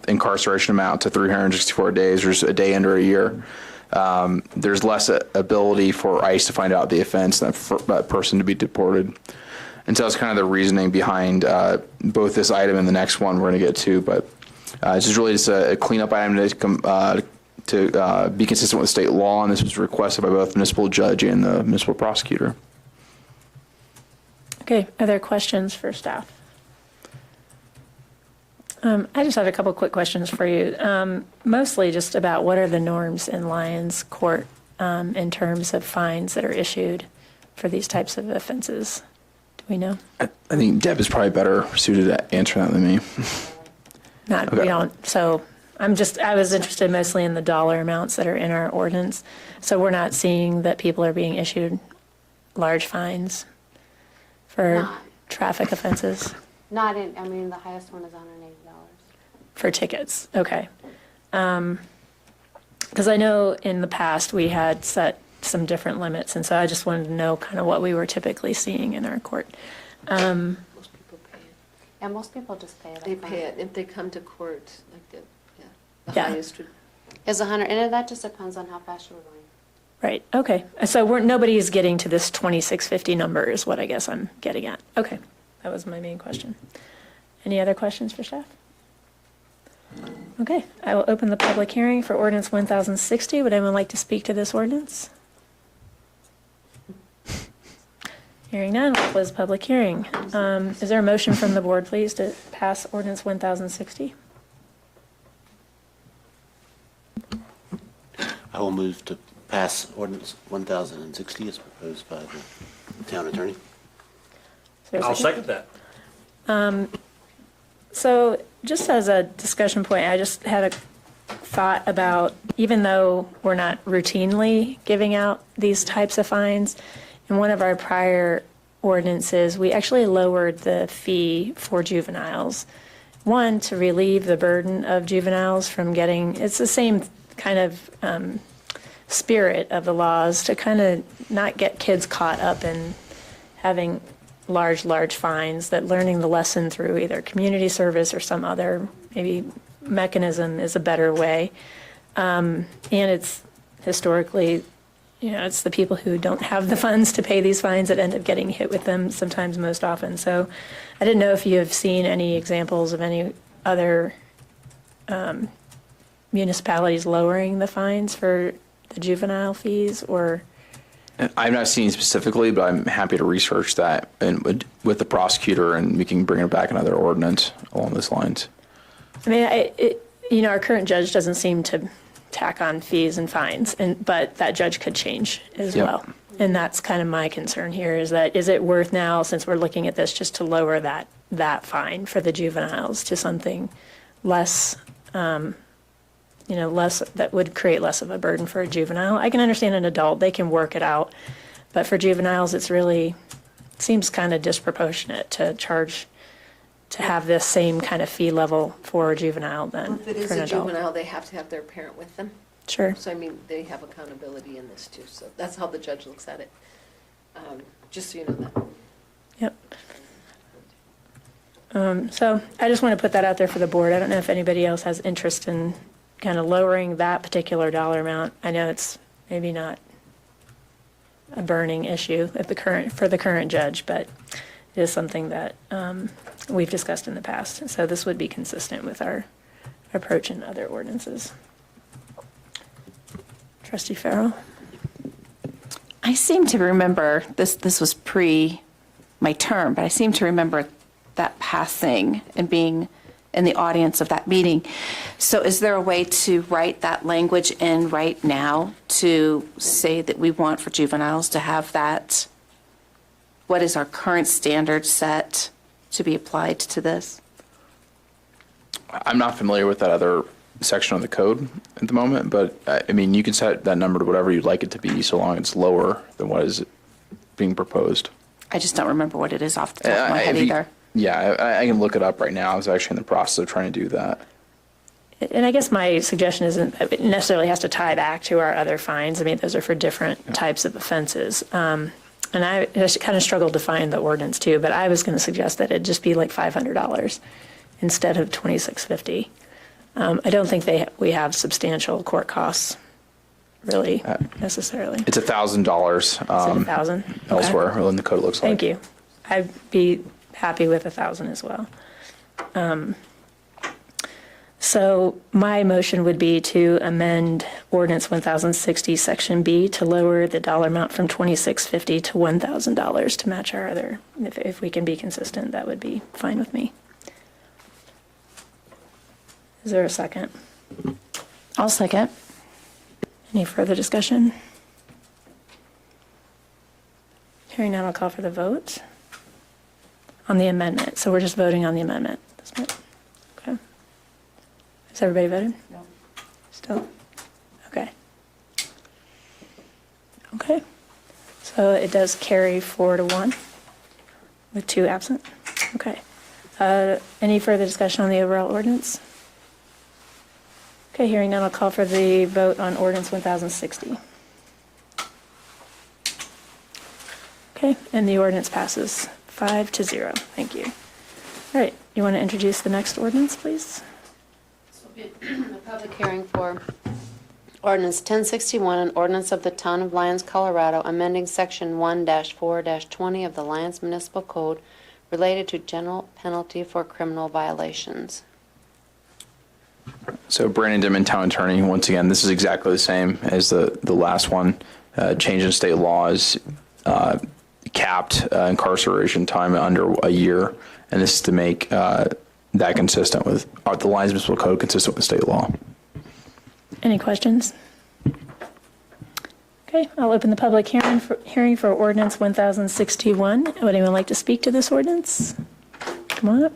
Speaker 5: incarceration amount to 364 days, or a day under a year, there's less ability for ICE to find out the offense and for that person to be deported. And so that's kind of the reasoning behind both this item and the next one we're going to get to. But it's just really just a cleanup item to be consistent with state law, and this was requested by both the municipal judge and the municipal prosecutor.
Speaker 1: Okay, are there questions for staff? I just had a couple quick questions for you. Mostly just about what are the norms in Lyons Court in terms of fines that are issued for these types of offenses? Do we know?
Speaker 5: I think Deb is probably better suited to answer that than me.
Speaker 1: Not,
Speaker 5: Okay.
Speaker 1: we don't, so I was interested mostly in the dollar amounts that are in our ordinance. So we're not seeing that people are being issued large fines for
Speaker 16: Not.
Speaker 1: traffic offenses,
Speaker 16: Not in, I mean, the highest one is $180.
Speaker 1: for tickets, okay. Because I know in the past we had set some different limits, and so I just wanted to know kind of what we were typically seeing in our court.
Speaker 2: Most people pay it.
Speaker 16: And most people just pay it.
Speaker 2: They
Speaker 16: upfront.
Speaker 2: pay it if they come to court, like the
Speaker 1: Yeah.
Speaker 2: highest would.
Speaker 16: It's 100, and that just depends on how fast you're going.
Speaker 1: Right, okay. So nobody is getting to this 2650 number is what I guess I'm getting at. Okay, that was my main question. Any other questions for staff? Okay, I will open the public hearing for ordinance 1060. Would anyone like to speak to this ordinance? Hearing none, we'll close the public hearing. Is there a motion from the board, please, to pass ordinance 1060?
Speaker 6: I will move to pass ordinance 1060 as proposed by the town attorney.
Speaker 1: Is there a
Speaker 10: I'll second that.
Speaker 1: So just as a discussion point, I just had a thought about, even though we're not routinely giving out these types of fines, in one of our prior ordinances, we actually lowered the fee for juveniles. One, to relieve the burden of juveniles from getting, it's the same kind of spirit of the laws, to kind of not get kids caught up in having large fines, that learning the lesson through either community service or some other maybe mechanism is a better way. And it's historically, it's the people who don't have the funds to pay these fines that end up getting hit with them sometimes, most often. So I didn't know if you have seen any examples of any other municipalities lowering the fines for the juvenile fees, or...
Speaker 5: I've not seen specifically, but I'm happy to research that and with the prosecutor, and we can bring it back another ordinance along those lines.
Speaker 1: I mean, our current judge doesn't seem to tack on fees and fines, but that judge could change as well. And that's kind of my concern here, is it worth now, since we're looking at this, just to lower that fine for the juveniles to something less, less, that would create less of a burden for a juvenile. I can understand an adult, they can work it out, but for juveniles, seems kind of disproportionate to charge, to have this same kind of fee level for a juvenile than
Speaker 2: If it is
Speaker 1: for an
Speaker 2: a
Speaker 1: adult.
Speaker 2: juvenile, they have to have their parent with them.
Speaker 1: Sure.
Speaker 2: So, I mean, they have accountability in this too, so that's how the judge looks at it. Just so you know that.
Speaker 1: Yep. So I just want to put that out there for the board. I don't know if anybody else has interest in kind of lowering that particular dollar amount. I know it's maybe not a burning issue for the current judge, but it is something that we've discussed in the past. So this would be consistent with our approach in other ordinances. Trustee Farrell?
Speaker 8: I seem to remember, this was pre my term, but I seem to remember that passing and being in the audience of that meeting. So is there a way to write that language in right now to say that we want for juveniles to have that? What is our current standard set to be applied to this?
Speaker 5: I'm not familiar with that other section of the code at the moment, but I mean, you can set that number to whatever you'd like it to be, so long as it's lower than what is being proposed.
Speaker 8: I just don't remember what it is off the top of my head either.
Speaker 5: Yeah, I can look it up right now. I was actually in the process of trying to do that.
Speaker 1: And I guess my suggestion isn't, it necessarily has to tie back to our other fines. I mean, those are for different types of offenses. And I just kind of struggled to find the ordinance too, but I was going to suggest that it just be like $500 instead of $2,650. I don't think we have substantial court costs, really, necessarily.
Speaker 5: It's $1,000.
Speaker 1: $1,000?
Speaker 5: Elsewhere in the code, it looks like.
Speaker 1: Thank you. I'd be happy with 1,000 as well. So my motion would be to amend ordinance 1060 section B to lower the dollar amount from $2,650 to $1,000 to match our other. If we can be consistent, that would be fine with me. Is there a second?
Speaker 13: I'll second.
Speaker 1: Any further discussion? Hearing none, I'll call for the vote on the amendment. So we're just voting on the amendment. Okay. Has everybody voted? No. Still? Okay. Okay. So it does carry 4-1 with 2 absent. Okay. Any further discussion on the overall ordinance? Okay, hearing none, I'll call for the vote on ordinance 1060. Okay, and the ordinance passes 5-0. Thank you. All right, you want to introduce the next ordinance, please?
Speaker 18: This will be a public hearing for ordinance 1061, an ordinance of the Town of Lyons, Colorado, amending section 1-4-20 of the Lyons Municipal Code related to general penalty for criminal violations.
Speaker 5: So Brandon Dimon, Town Attorney. Once again, this is exactly the same as the last one. Change in state laws capped incarceration time under a year, and this is to make that consistent with the Lyons Municipal Code, consistent with state law.
Speaker 1: Any questions? Okay, I'll open the public hearing for ordinance 1061. Would anyone like to speak to this ordinance? Come on up.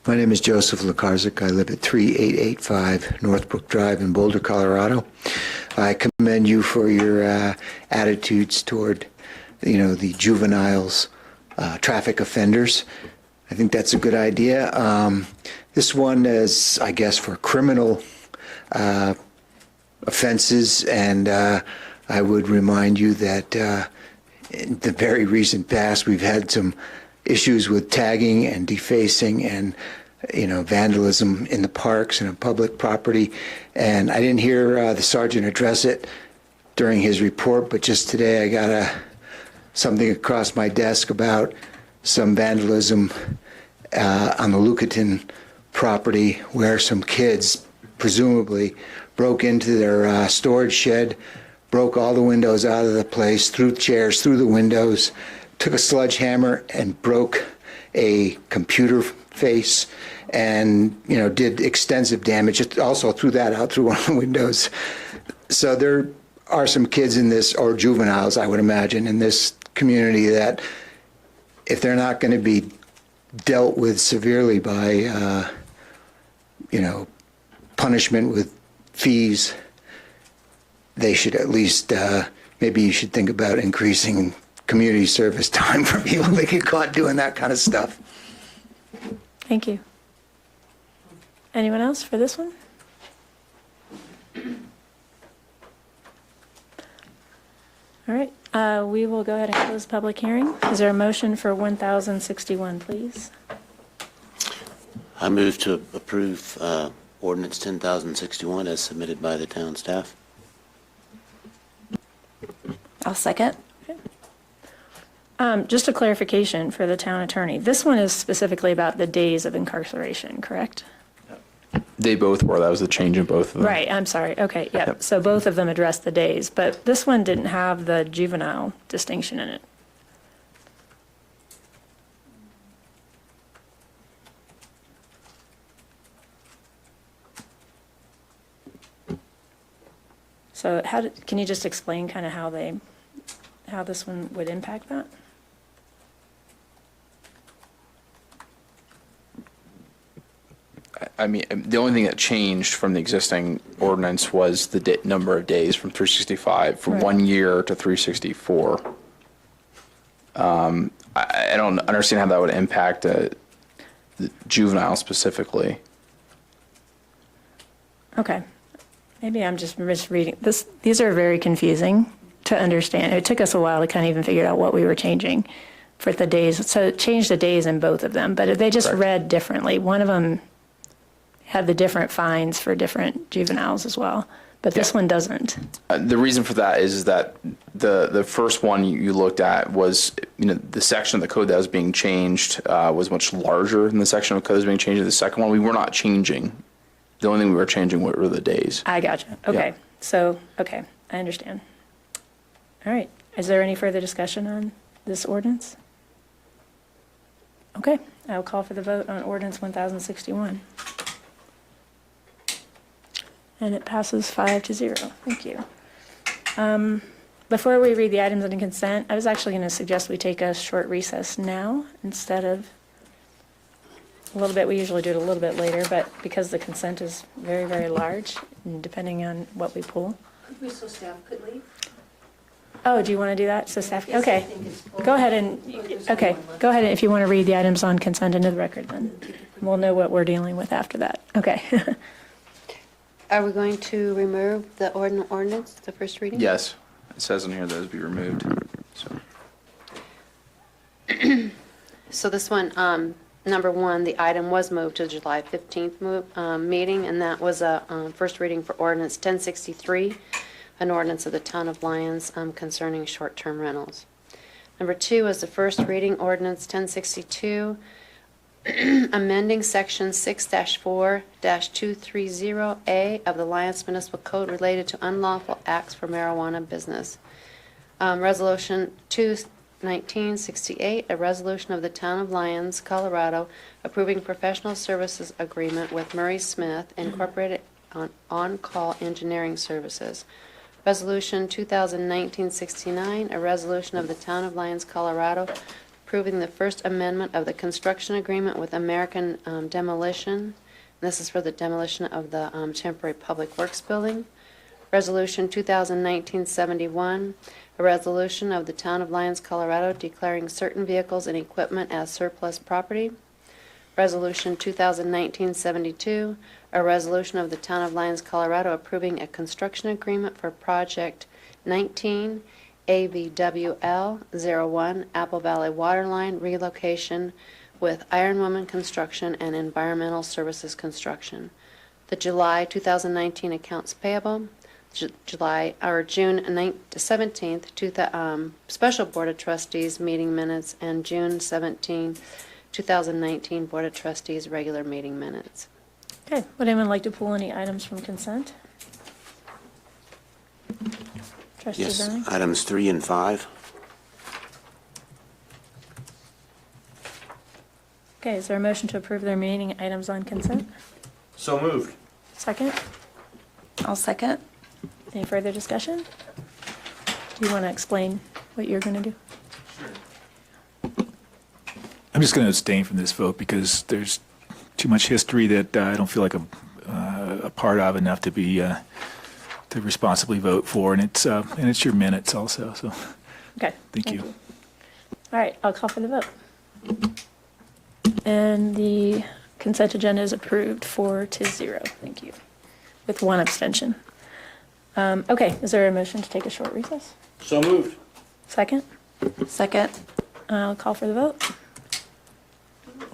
Speaker 19: My name is Joseph Lukarczyk. I live at 3885 Northbrook Drive in Boulder, Colorado. I commend you for your attitudes toward, the juveniles, traffic offenders. I think that's a good idea. This one is, I guess, for criminal offenses, and I would remind you that in the very recent past, we've had some issues with tagging and defacing and vandalism in the parks and on public property. And I didn't hear the sergeant address it during his report, but just today I got something across my desk about some vandalism on the Lucaton property where some kids presumably broke into their storage shed, broke all the windows out of the place, threw chairs through the windows, took a sledgehammer and broke a computer face, and did extensive damage. It also threw that out through one of the windows. So there are some kids in this, or juveniles, I would imagine, in this community that if they're not going to be dealt with severely by, punishment with fees, they should at least, maybe you should think about increasing community service time for people that get caught doing that kind of stuff.
Speaker 1: Thank you. Anyone else for this one? All right, we will go ahead and close the public hearing. Is there a motion for 1061, please?
Speaker 6: I move to approve ordinance 10,061 as submitted by the town staff.
Speaker 13: I'll second.
Speaker 1: Just a clarification for the town attorney. This one is specifically about the days of incarceration, correct?
Speaker 5: They both were. That was the change in both of them.
Speaker 1: Right, I'm sorry. Okay, yep. So both of them address the days, but this one didn't have the juvenile distinction in it. So can you just explain kind of how this one would impact that?
Speaker 5: I mean, the only thing that changed from the existing ordinance was the number of days from 365 from
Speaker 1: Right.
Speaker 5: 1 year to 364. I don't understand how that would impact the juvenile specifically.
Speaker 1: Okay. Maybe I'm just misreading. These are very confusing to understand. It took us a while to kind of even figure out what we were changing for the days. So it changed the days in both of them, but they just
Speaker 5: Correct.
Speaker 1: read differently. One of them had the different fines for different juveniles as well, but this one doesn't.
Speaker 5: The reason for that is that the first one you looked at was, the section of the code that was being changed was much larger than the section of the code that was being changed in the second one. We were not changing. The only thing we were changing were the days.
Speaker 1: I gotcha. Okay. So, okay, I understand. All right. Is there any further discussion on this ordinance? Okay, I'll call for the vote on ordinance 1061. And it passes 5-0. Thank you. Before we read the items under consent, I was actually going to suggest we take a short recess now instead of a little bit. We usually do it a little bit later, but because the consent is very, very large, and depending on what we pull.
Speaker 2: Could we, so staff could leave?
Speaker 1: Oh, do you want to do that? So staff, okay. Go ahead and, okay, go ahead if you want to read the items on consent into the record, then we'll know what we're dealing with after that. Okay.
Speaker 18: Are we going to remove the ordinance, the first reading?
Speaker 5: Yes, it says in here those be removed. So
Speaker 18: So this one, number one, the item was moved to July 15th meeting, and that was a first reading for ordinance 1063, an ordinance of the Town of Lyons concerning short-term rentals. Number two is the first reading ordinance 1062, amending section 6-4-230A of the Lyons Municipal Code related to unlawful acts for marijuana business. Resolution 2/1968, a resolution of the Town of Lyons, Colorado, approving professional services agreement with Murray Smith Incorporated on on-call engineering services. Resolution 2019-69, a resolution of the Town of Lyons, Colorado, approving the First Amendment of the construction agreement with American Demolition. This is for the demolition of the temporary Public Works building. Resolution 2019-71, a resolution of the Town of Lyons, Colorado, declaring certain vehicles and equipment as surplus property. Resolution 2019-72, a resolution of the Town of Lyons, Colorado, approving a construction agreement for Project 19 AVWL-01 Apple Valley Waterline relocation with Iron Woman Construction and Environmental Services Construction. The July 2019 accounts payable, June 17th, Special Board of Trustees meeting minutes, and June 17, 2019 Board of Trustees regular meeting minutes.
Speaker 1: Okay, would anyone like to pull any items from consent? Trustee
Speaker 6: Yes,
Speaker 1: Browning?
Speaker 6: items 3 and 5.
Speaker 1: Okay, is there a motion to approve the remaining items on consent?
Speaker 10: So moved.
Speaker 1: Second?
Speaker 8: I'll second.
Speaker 1: Any further discussion? Do you want to explain what you're going to do?
Speaker 3: I'm just going to abstain from this vote because there's too much history that I don't feel like I'm a part of enough to be to responsibly vote for, and it's your minutes also. So,
Speaker 1: Okay.
Speaker 3: thank you.
Speaker 1: All right, I'll call for the vote. And the consent agenda is approved 4-0. Thank you. With one abstention. Okay, is there a motion to take a short recess?
Speaker 10: So moved.
Speaker 1: Second?
Speaker 8: Second.
Speaker 1: I'll call for the vote.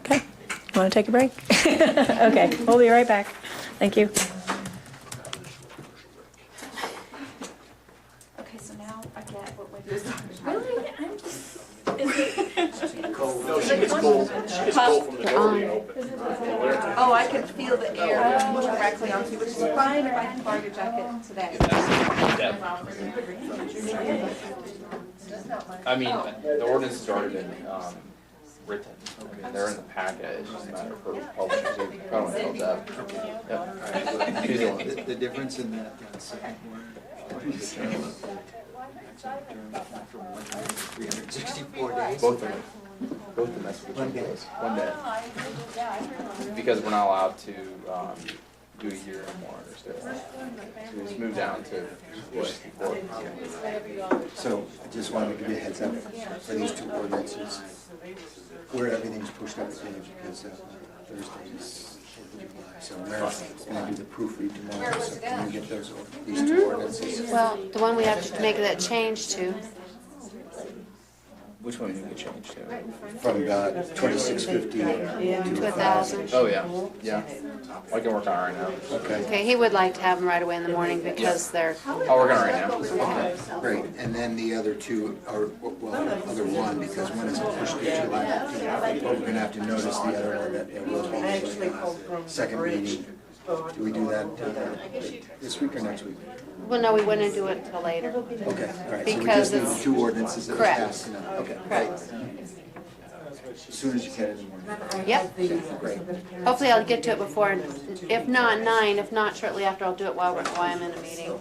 Speaker 1: Okay, you want to take a break? Okay, we'll be right back. Thank you.
Speaker 8: Okay, so now I get what we're doing.
Speaker 1: Really? I'm just...
Speaker 10: No, she gets cold. She gets cold from the door being open.
Speaker 8: Oh, I can feel the air directly onto you, which is fine if I can borrow your jacket today.
Speaker 5: I mean, the ordinance has already been written. I mean, they're in the packet. It's just a matter of her publishing. So you probably want to hold that.
Speaker 19: The difference in that second one is from 364 days.
Speaker 5: Both of them. Both the messages.
Speaker 19: 1 day.
Speaker 5: 1 day. Because we're not allowed to do a year or more under state law. So we just moved down to 64.
Speaker 19: So I just wanted to give you a heads up for these two ordinances, where everything's pushed up today because Thursday is 4th of July. So we're going to do the proofread tomorrow. So can we get these two ordinances?
Speaker 18: Well, the one we have to make that change to.
Speaker 5: Which one did we change to?
Speaker 19: From 2650
Speaker 18: To 1,000.
Speaker 5: Oh, yeah. Yeah. I can work on it right now.
Speaker 19: Okay.
Speaker 18: Okay, he would like to have them right away in the morning because they're.
Speaker 5: I'll work on it right now.
Speaker 19: Okay, great. And then the other two are, well, other one, because one is pushed to July 15th. But we're going to have to notice the other one that it will be second reading. Do we do that this week or next week?
Speaker 18: Well, no, we wouldn't do it until later.
Speaker 19: Okay, all right. So we
Speaker 18: Because
Speaker 19: just need
Speaker 18: it's.
Speaker 19: two ordinances that are
Speaker 18: Correct.
Speaker 19: passed tonight. Okay,
Speaker 18: Correct.
Speaker 3: As soon as you can in the morning.
Speaker 18: Yep. Hopefully I'll get to it before, if not 9, if not shortly after, I'll do it while I'm in a meeting.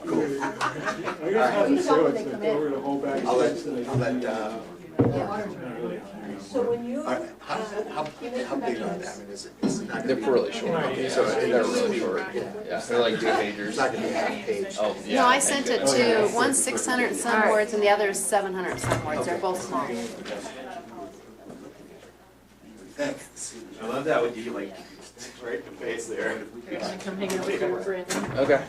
Speaker 11: So when you.
Speaker 19: How big are they? I mean, is it not?
Speaker 5: They're really short. So they're really short. Yeah, they're like 2 pagers.
Speaker 19: It's not gonna be half page.
Speaker 5: Oh, yeah.
Speaker 18: No, I sent it to, one's 600 and some words and the other is 700 and some words. They're both small.
Speaker 19: Thanks.
Speaker 4: I love that with you, like, right in the face there.
Speaker 11: Come hang out with your Brandon.
Speaker 5: Okay.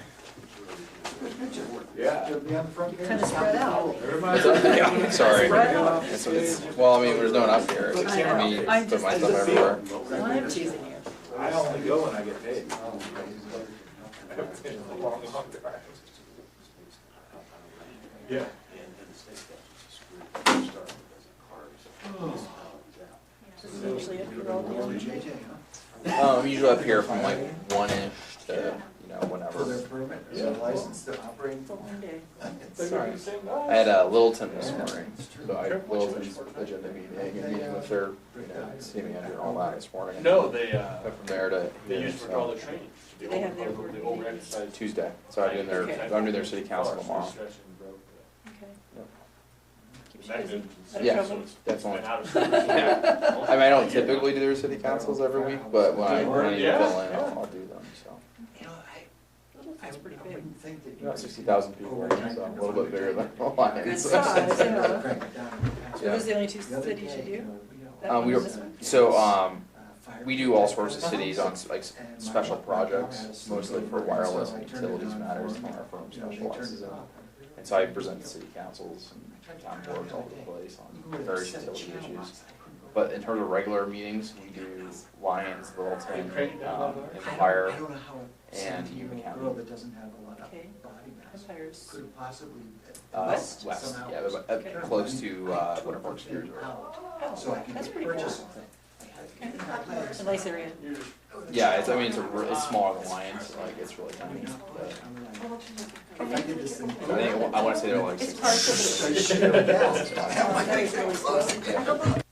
Speaker 3: Yeah. Be on the front page.
Speaker 11: Kind of spread out.
Speaker 5: Yeah, sorry. Well, I mean, there's no one up here. It's just me, put my stuff everywhere.
Speaker 11: I'm teasing you.
Speaker 3: I only go when I get paid. Yeah.
Speaker 11: Usually if you're all down.
Speaker 5: I'm usually up here from like 1-ish to, whenever.
Speaker 19: Permit, is it licensed to operate?
Speaker 5: Sorry. I had Littleton this morning, so I had Littleton's agenda meeting with their, city manager and all that this morning.
Speaker 10: No, they,
Speaker 5: Went from there to
Speaker 10: they
Speaker 5: here,
Speaker 10: use for
Speaker 5: so
Speaker 10: all the training.
Speaker 11: They have their
Speaker 10: The overemphasized.
Speaker 5: Tuesday, so I'm doing their city council tomorrow.
Speaker 11: Okay. Keeps you
Speaker 10: Back
Speaker 11: busy.
Speaker 10: then,
Speaker 11: Out of
Speaker 5: Yeah,
Speaker 11: trouble.
Speaker 5: definitely.
Speaker 10: been out of service.
Speaker 5: Yeah. I mean, I don't typically do their city councils every week, but when I need to fill in, I'll do them, so.
Speaker 11: That's pretty big.
Speaker 19: Think that
Speaker 5: About 60,000 people, so a little bit bigger than the Lions.
Speaker 11: Good size, yeah.
Speaker 19: Crank it down.
Speaker 11: So those are the only two cities you do? That one
Speaker 5: We
Speaker 11: and
Speaker 5: were,
Speaker 11: this one?
Speaker 5: so, we do all sorts of cities on like special projects, mostly for wireless and utilities matters, and our firm specializes in. And so I present to city councils and town boards all over the place on various utility issues. But in terms of regular meetings, we do Lions, Littleton, Empire, and Yuma County.
Speaker 19: That doesn't have a lot of
Speaker 11: Okay.
Speaker 19: body mass.
Speaker 11: Empire's.
Speaker 19: Could possibly.
Speaker 11: West?
Speaker 5: West,
Speaker 19: somehow-
Speaker 5: yeah, but close to Winter Park Skiers.
Speaker 19: So I can
Speaker 11: That's pretty
Speaker 19: purchase
Speaker 11: cool.
Speaker 19: something.
Speaker 11: It's a nice area.
Speaker 5: Yeah, it's, I mean, it's smaller than Lions, like, it's really tiny. But I think, I wanna say they're like.
Speaker 11: It's
Speaker 5: 600.
Speaker 11: partial.
Speaker 19: That was really close.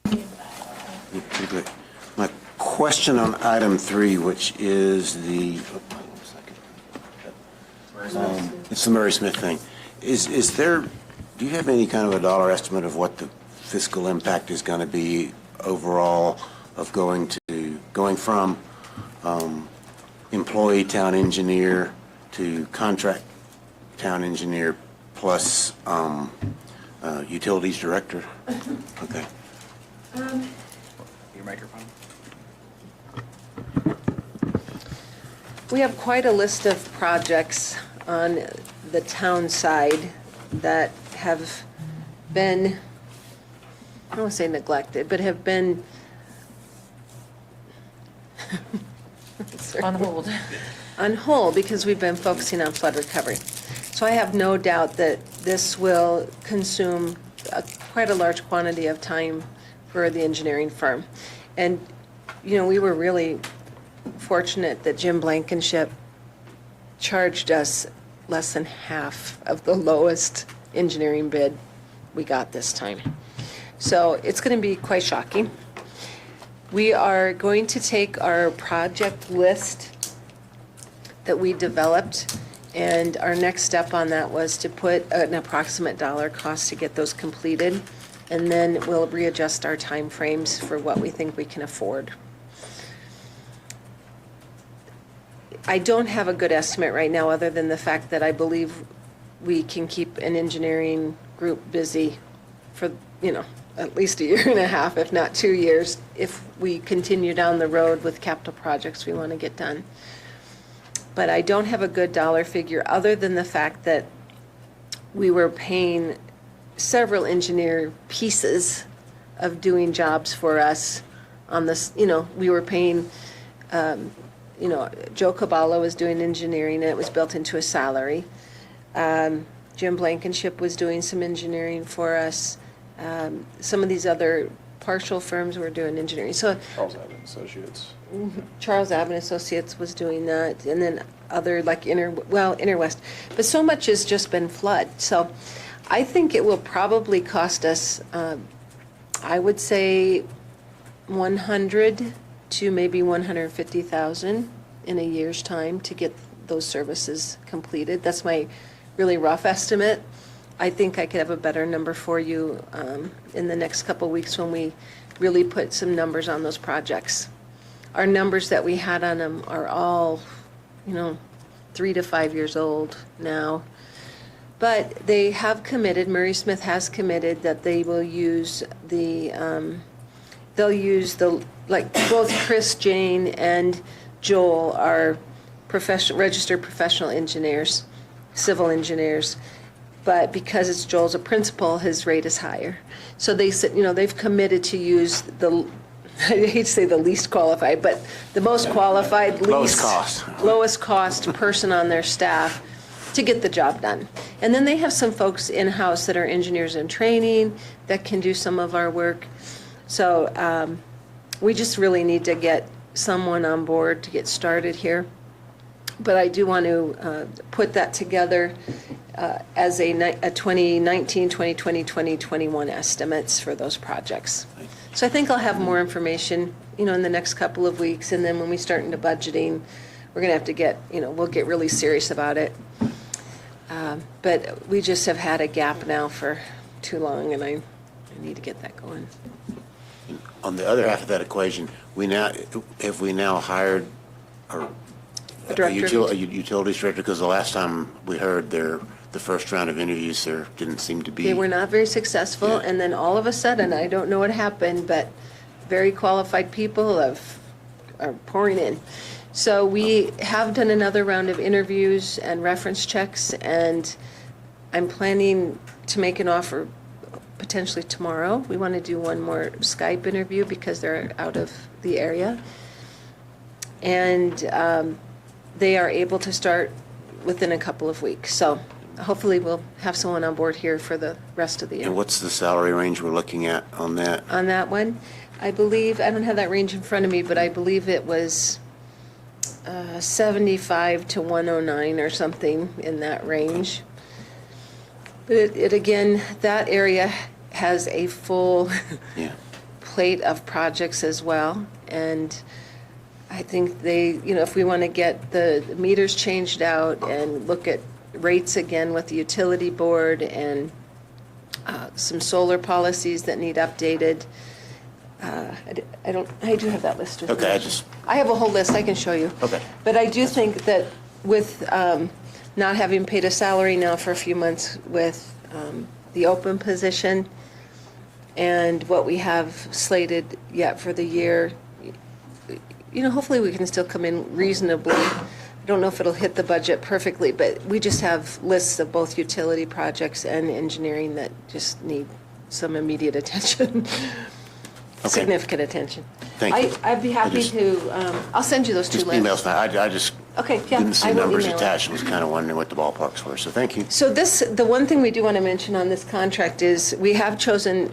Speaker 6: Pretty good. My question on item 3, which is it's the Murray Smith thing. Is there, do you have any kind of a dollar estimate of what the fiscal impact is going to be overall of going from employee town engineer to contract town engineer plus utilities director? Okay.
Speaker 4: Your microphone.
Speaker 2: We have quite a list of projects on the town side that have been, I don't want to say neglected, but have been
Speaker 11: On hold.
Speaker 2: on hold because we've been focusing on flood recovery. So I have no doubt that this will consume quite a large quantity of time for the engineering firm. And, you know, we were really fortunate that Jim Blankenship charged us less than half of the lowest engineering bid we got this time. So it's going to be quite shocking. We are going to take our project list that we developed, and our next step on that was to put an approximate dollar cost to get those completed, and then we'll readjust our timeframes for what we think we can afford. I don't have a good estimate right now, other than the fact that I believe we can keep an engineering group busy for, you know, at least a year and a half, if not 2 years, if we continue down the road with capital projects we want to get done. But I don't have a good dollar figure, other than the fact that we were paying several engineer pieces of doing jobs for us on this. You know, we were paying, you know, Joe Caballo was doing engineering, and it was built into a salary. Jim Blankenship was doing some engineering for us. Some of these other partial firms were doing engineering. So
Speaker 5: Charles Abbott Associates.
Speaker 2: Charles Abbott Associates was doing that, and then other like Interwest. But so much has just been flood. So I think it will probably cost us, I would say, 100 to maybe 150,000 in a year's time to get those services completed. That's my really rough estimate. I think I could have a better number for you in the next couple of weeks when we really put some numbers on those projects. Our numbers that we had on them are all, you know, 3 to 5 years old now. But they have committed, Murray Smith has committed that they will use they'll use the, like both Chris, Jane, and Joel are registered professional engineers, civil engineers. But because it's Joel's a principal, his rate is higher. So they said, you know, they've committed to use the, I hate to say the least qualified, but the most qualified,
Speaker 6: Lowest cost.
Speaker 2: lowest cost person on their staff to get the job done. And then they have some folks in-house that are engineers in training that can do some of our work. So we just really need to get someone on board to get started here. But I do want to put that together as a 2019, 2020, 2021 estimates for those projects. So I think I'll have more information, you know, in the next couple of weeks. And then when we start into budgeting, we're going to have to get, you know, we'll get really serious about it. But we just have had a gap now for too long, and I need to get that going.
Speaker 6: On the other half of that equation, we now hired a utilities director? Because the last time we heard the first round of interviews, there didn't seem to be.
Speaker 2: They were not very successful,
Speaker 6: Yeah.
Speaker 2: and then all of a sudden, I don't know what happened, but very qualified people are pouring in. So we have done another round of interviews and reference checks, and I'm planning to make an offer potentially tomorrow. We want to do one more Skype interview because they're out of the area. And they are able to start within a couple of weeks. So hopefully we'll have someone on board here for the rest of the year.
Speaker 6: And what's the salary range we're looking at on that?
Speaker 2: On that one, I believe, I don't have that range in front of me, but I believe it was 75 to 109 or something in that range. But it again, that area has a full
Speaker 6: Yeah.
Speaker 2: plate of projects as well. And I think they, if we want to get the meters changed out and look at rates again with the utility board and some solar policies that need updated. I do have that list with me.
Speaker 6: Okay,
Speaker 2: I have a whole list I can show you.
Speaker 6: Okay.
Speaker 2: But I do think that with not having paid a salary now for a few months with the open position and what we have slated yet for the year, hopefully we can still come in reasonably. I don't know if it'll hit the budget perfectly, but we just have lists of both utility projects and engineering that just need some immediate attention.
Speaker 6: Okay.
Speaker 2: Significant attention.
Speaker 6: Thank you.
Speaker 2: I'd be happy to, I'll send you those two
Speaker 6: Just
Speaker 2: lists.
Speaker 6: emails, I just
Speaker 2: Okay, yeah.
Speaker 6: didn't see
Speaker 2: I will
Speaker 6: numbers
Speaker 2: email it.
Speaker 6: attached, was kind of wondering what the ballparks were, so thank you.
Speaker 2: So the one thing we do want to mention on this contract is we have chosen,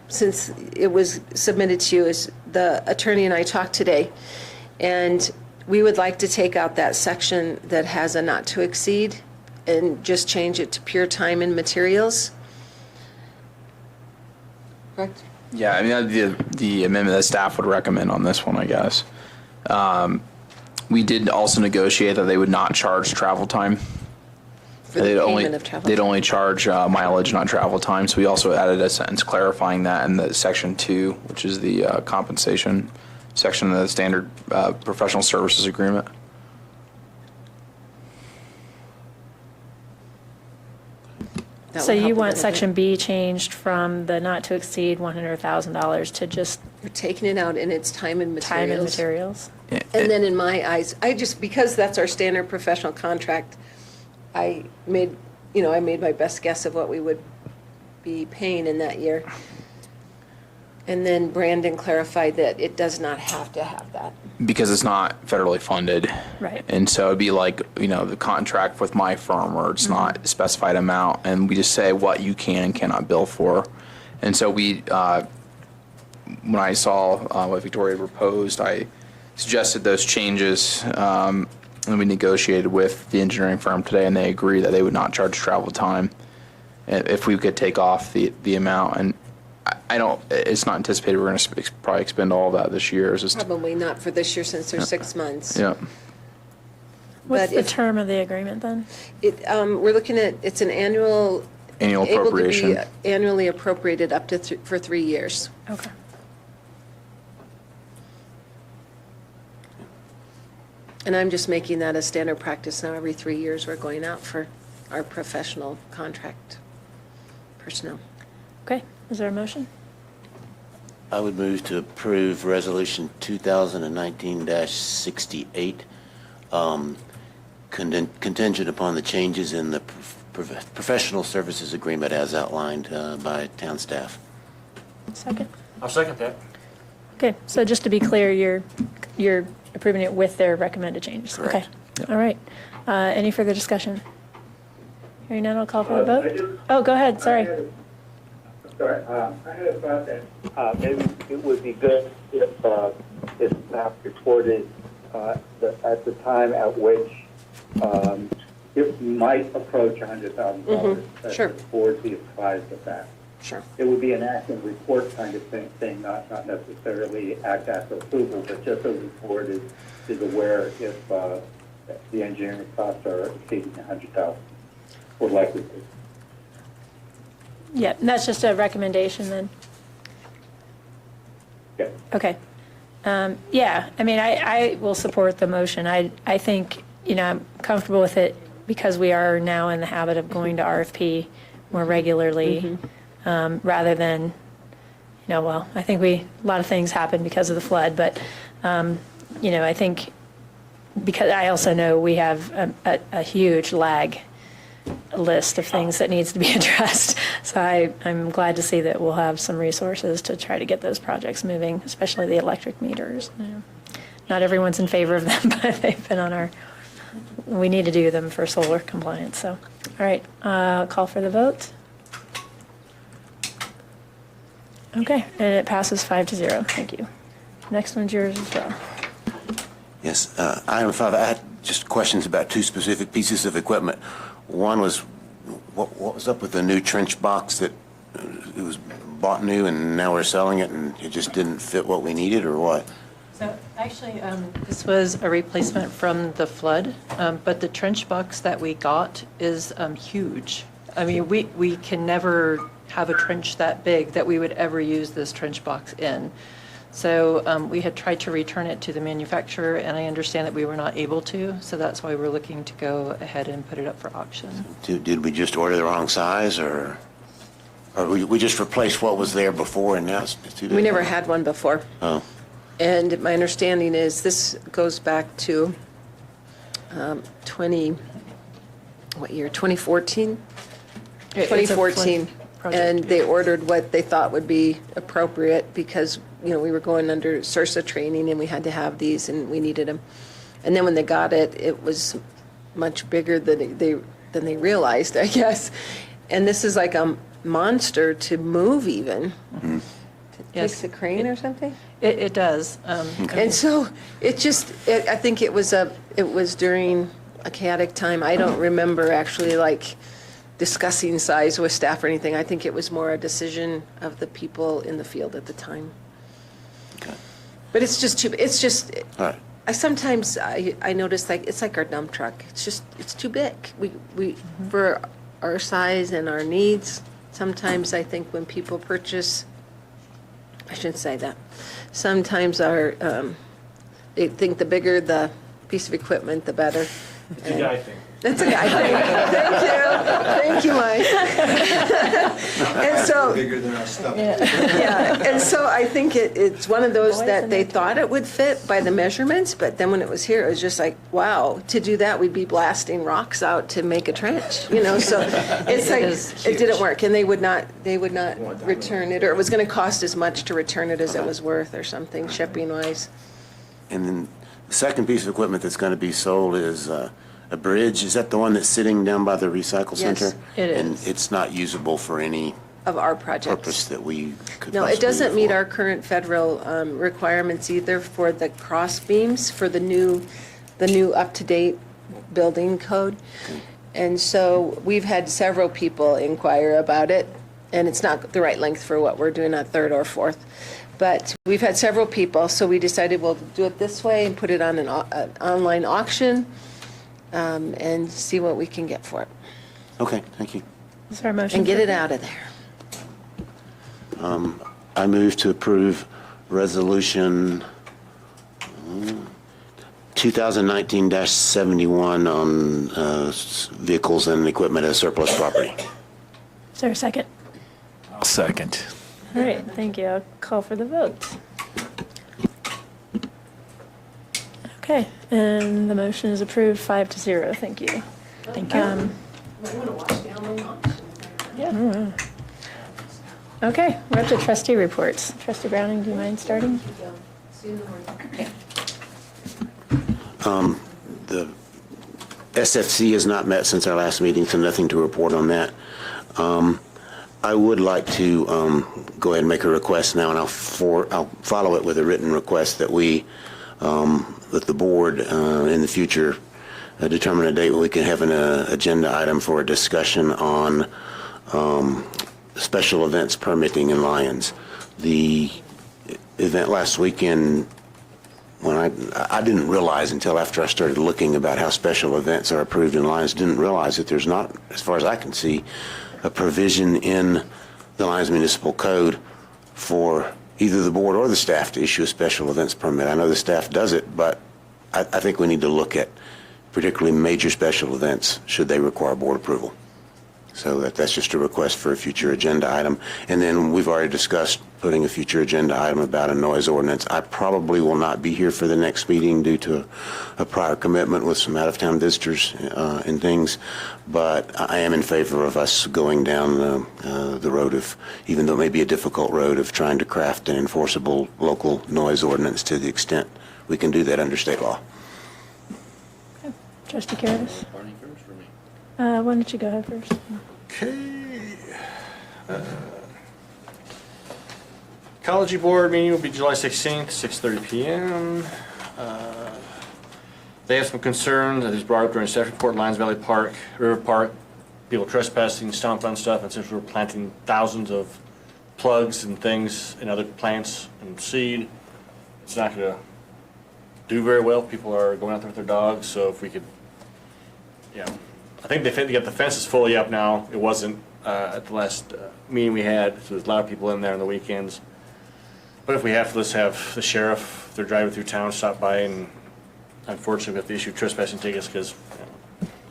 Speaker 2: since it was submitted to you, is the attorney and I talked today, and we would like to take out that section that has a not to exceed and just change it to pure time and materials. Correct?
Speaker 5: Yeah, I mean, that'd be the amendment that staff would recommend on this one, I guess. We did also negotiate that they would not charge travel time.
Speaker 2: For the payment of travel.
Speaker 5: They'd only charge mileage, not travel time. So we also added a sentence clarifying that in the section 2, which is the compensation section of the standard professional services agreement.
Speaker 2: That
Speaker 1: So
Speaker 2: would help
Speaker 1: you
Speaker 2: a
Speaker 1: want
Speaker 2: little
Speaker 1: section
Speaker 2: bit.
Speaker 1: B changed from the not to exceed $100,000 to just
Speaker 2: We're taking it out in its time and materials.
Speaker 1: time and materials?
Speaker 2: And then in my eyes, because that's our standard professional contract, I made my best guess of what we would be paying in that year. And then Brandon clarified that it does not have to have that.
Speaker 5: Because it's not federally funded.
Speaker 1: Right.
Speaker 5: And so it'd be like, the contract with my firm where it's not a specified amount, and we just say what you can and cannot bill for. And so when I saw what Victoria proposed, I suggested those changes, and we negotiated with the engineering firm today, and they agreed that they would not charge travel time if we could take off the amount. And it's not anticipated we're going to probably expend all of that this year. It's just,
Speaker 2: Probably not for this year since there's 6 months.
Speaker 5: yeah.
Speaker 1: What's
Speaker 2: But
Speaker 1: the
Speaker 2: if-
Speaker 1: term of the agreement then?
Speaker 2: We're looking at, it's an annual.
Speaker 5: Annual appropriation.
Speaker 2: Able to be annually appropriated up to for 3 years.
Speaker 1: Okay.
Speaker 2: And I'm just making that a standard practice now. Every 3 years, we're going out for our professional contract personnel.
Speaker 1: Okay, is there a motion?
Speaker 6: I would move to approve Resolution 2019-68, contingent upon the changes in the professional services agreement as outlined by town staff.
Speaker 1: Second.
Speaker 10: I'll second that.
Speaker 1: Okay, so just to be clear, you're approving it with their recommended changes?
Speaker 6: Correct.
Speaker 1: Okay, all right. Any further discussion? Hearing none, I'll call for the vote. Oh, go ahead, sorry.
Speaker 20: Sorry, I had a thought that maybe it would be good if staff reported at the time at which it might approach $100,000. That
Speaker 2: Sure.
Speaker 20: the board be apprised of that.
Speaker 2: Sure.
Speaker 20: It would be an act and report kind of thing, not necessarily act after approval, but just so the board is aware if the engineering costs are exceeding $100,000 or likely to.
Speaker 1: Yeah, and that's just a recommendation then?
Speaker 20: Yeah.
Speaker 1: Okay. Yeah, I mean, I will support the motion. I think, I'm comfortable with it because we are now in the habit of going to RFP more regularly, rather than, well, I think a lot of things happened because of the flood, but, I think, because I also know we have a huge lag list of things that needs to be addressed. So I'm glad to see that we'll have some resources to try to get those projects moving, especially the electric meters. Not everyone's in favor of them, but they've been we need to do them for solar compliance. So, all right, call for the vote. Okay, and it passes 5-0. Thank you. Next one's yours as well.
Speaker 6: Yes, item 5, I had just questions about 2 specific pieces of equipment. One was, what was up with the new trench box that was bought new and now we're selling it and it just didn't fit what we needed, or what?
Speaker 21: So actually, this was a replacement from the flood, but the trench box that we got is huge. I mean, we can never have a trench that big that we would ever use this trench box in. So we had tried to return it to the manufacturer, and I understand that we were not able to, so that's why we're looking to go ahead and put it up for auction.
Speaker 6: Did we just order the wrong size, or we just replaced what was there before and now it's too big?
Speaker 2: We never had one before.
Speaker 6: Oh.
Speaker 2: And my understanding is this goes back to 2014?
Speaker 21: It's a flood
Speaker 2: 2014.
Speaker 21: project,
Speaker 2: And they ordered what they thought would be appropriate because, we were going under SURSA training and we had to have these and we needed them. And then when they got it, it was much bigger than they realized, I guess. And this is like a monster to move even.
Speaker 6: Mm-hmm.
Speaker 2: Takes a crane or something?
Speaker 21: It does.
Speaker 2: And so it just, I think it was during a chaotic time. I don't remember actually discussing size with staff or anything. I think it was more a decision of the people in the field at the time.
Speaker 6: Okay.
Speaker 2: But it's just
Speaker 6: All right.
Speaker 2: sometimes I notice it's like our dump truck. It's too big. We for our size and our needs, sometimes I think when people purchase, I shouldn't say that. Sometimes they think the bigger the piece of equipment, the better.
Speaker 10: It's a guy thing.
Speaker 2: That's a guy thing. Thank you, Mike. And so,
Speaker 22: Bigger than our stuff.
Speaker 2: yeah, and so I think it's one of those that they thought it would fit by the measurements, but then when it was here, it was just like, wow, to do that, we'd be blasting rocks out to make a trench, so it's like, it didn't work, and they would not return it, or it was gonna cost as much to return it as it was worth, or something, shipping-wise.
Speaker 6: And then the second piece of equipment that's going to be sold is a bridge. Is that the one that's sitting down by the recycle
Speaker 2: Yes,
Speaker 6: center?
Speaker 2: it is.
Speaker 6: And it's not usable for any
Speaker 2: Of our projects.
Speaker 6: purpose that we could
Speaker 2: No,
Speaker 6: possibly
Speaker 2: it doesn't
Speaker 6: use
Speaker 2: meet
Speaker 6: for?
Speaker 2: our current federal requirements either for the cross beams for the new up-to-date building code. And so we've had several people inquire about it, and it's not the right length for what we're doing at third or fourth. But we've had several people, so we decided we'll do it this way and put it on an online auction and see what we can get for it.
Speaker 6: Okay, thank you.
Speaker 1: Is there a motion?
Speaker 2: And get
Speaker 1: for-
Speaker 2: it out of there.
Speaker 6: I move to approve Resolution 2019-71 on vehicles and equipment as surplus property.
Speaker 1: Is there a second?
Speaker 3: I'll second.
Speaker 1: All right, thank you. I'll call for the vote. Okay, and the motion is approved 5-0. Thank you. Thank you. Yeah. Okay, we're up to trustee reports. Trustee Browning, do you mind starting?
Speaker 6: The SFC has not met since our last meeting, so nothing to report on that. I would like to go ahead and make a request now, and I'll follow it with a written request that we, that the board in the future determine a date when we can have an agenda item for a discussion on special events permitting in Lyons. The event last weekend, when I didn't realize until after I started looking about how special events are approved in Lyons, didn't realize that there's not, as far as I can see, a provision in the Lyons Municipal Code for either the board or the staff to issue a special events permit. I know the staff does it, but I think we need to look at particularly major special events, should they require board approval. So that's just a request for a future agenda item. And then we've already discussed putting a future agenda item about a noise ordinance. I probably will not be here for the next meeting due to a prior commitment with some out-of-town visitors and things, but I am in favor of us going down the road of, even though it may be a difficult road, of trying to craft an enforceable local noise ordinance to the extent we can do that under state law.
Speaker 1: Trustee Curtis? Why don't you go ahead first?
Speaker 10: Okay. Ecology Board meeting will be July 16th, 6:30 p.m. They have some concerns that is brought up during staff report, Lions Valley Park, River Park, people trespassing, stomping on stuff, and since we're planting thousands of plugs and things and other plants and seed, it's not going to do very well. People are going out there with their dogs, so if we could, I think they got the fences fully up now. It wasn't at the last meeting we had, so there's a lot of people in there on the weekends. But if we have to, let's have the sheriff, if they're driving through town, stop by, and unfortunately we have to issue trespassing tickets because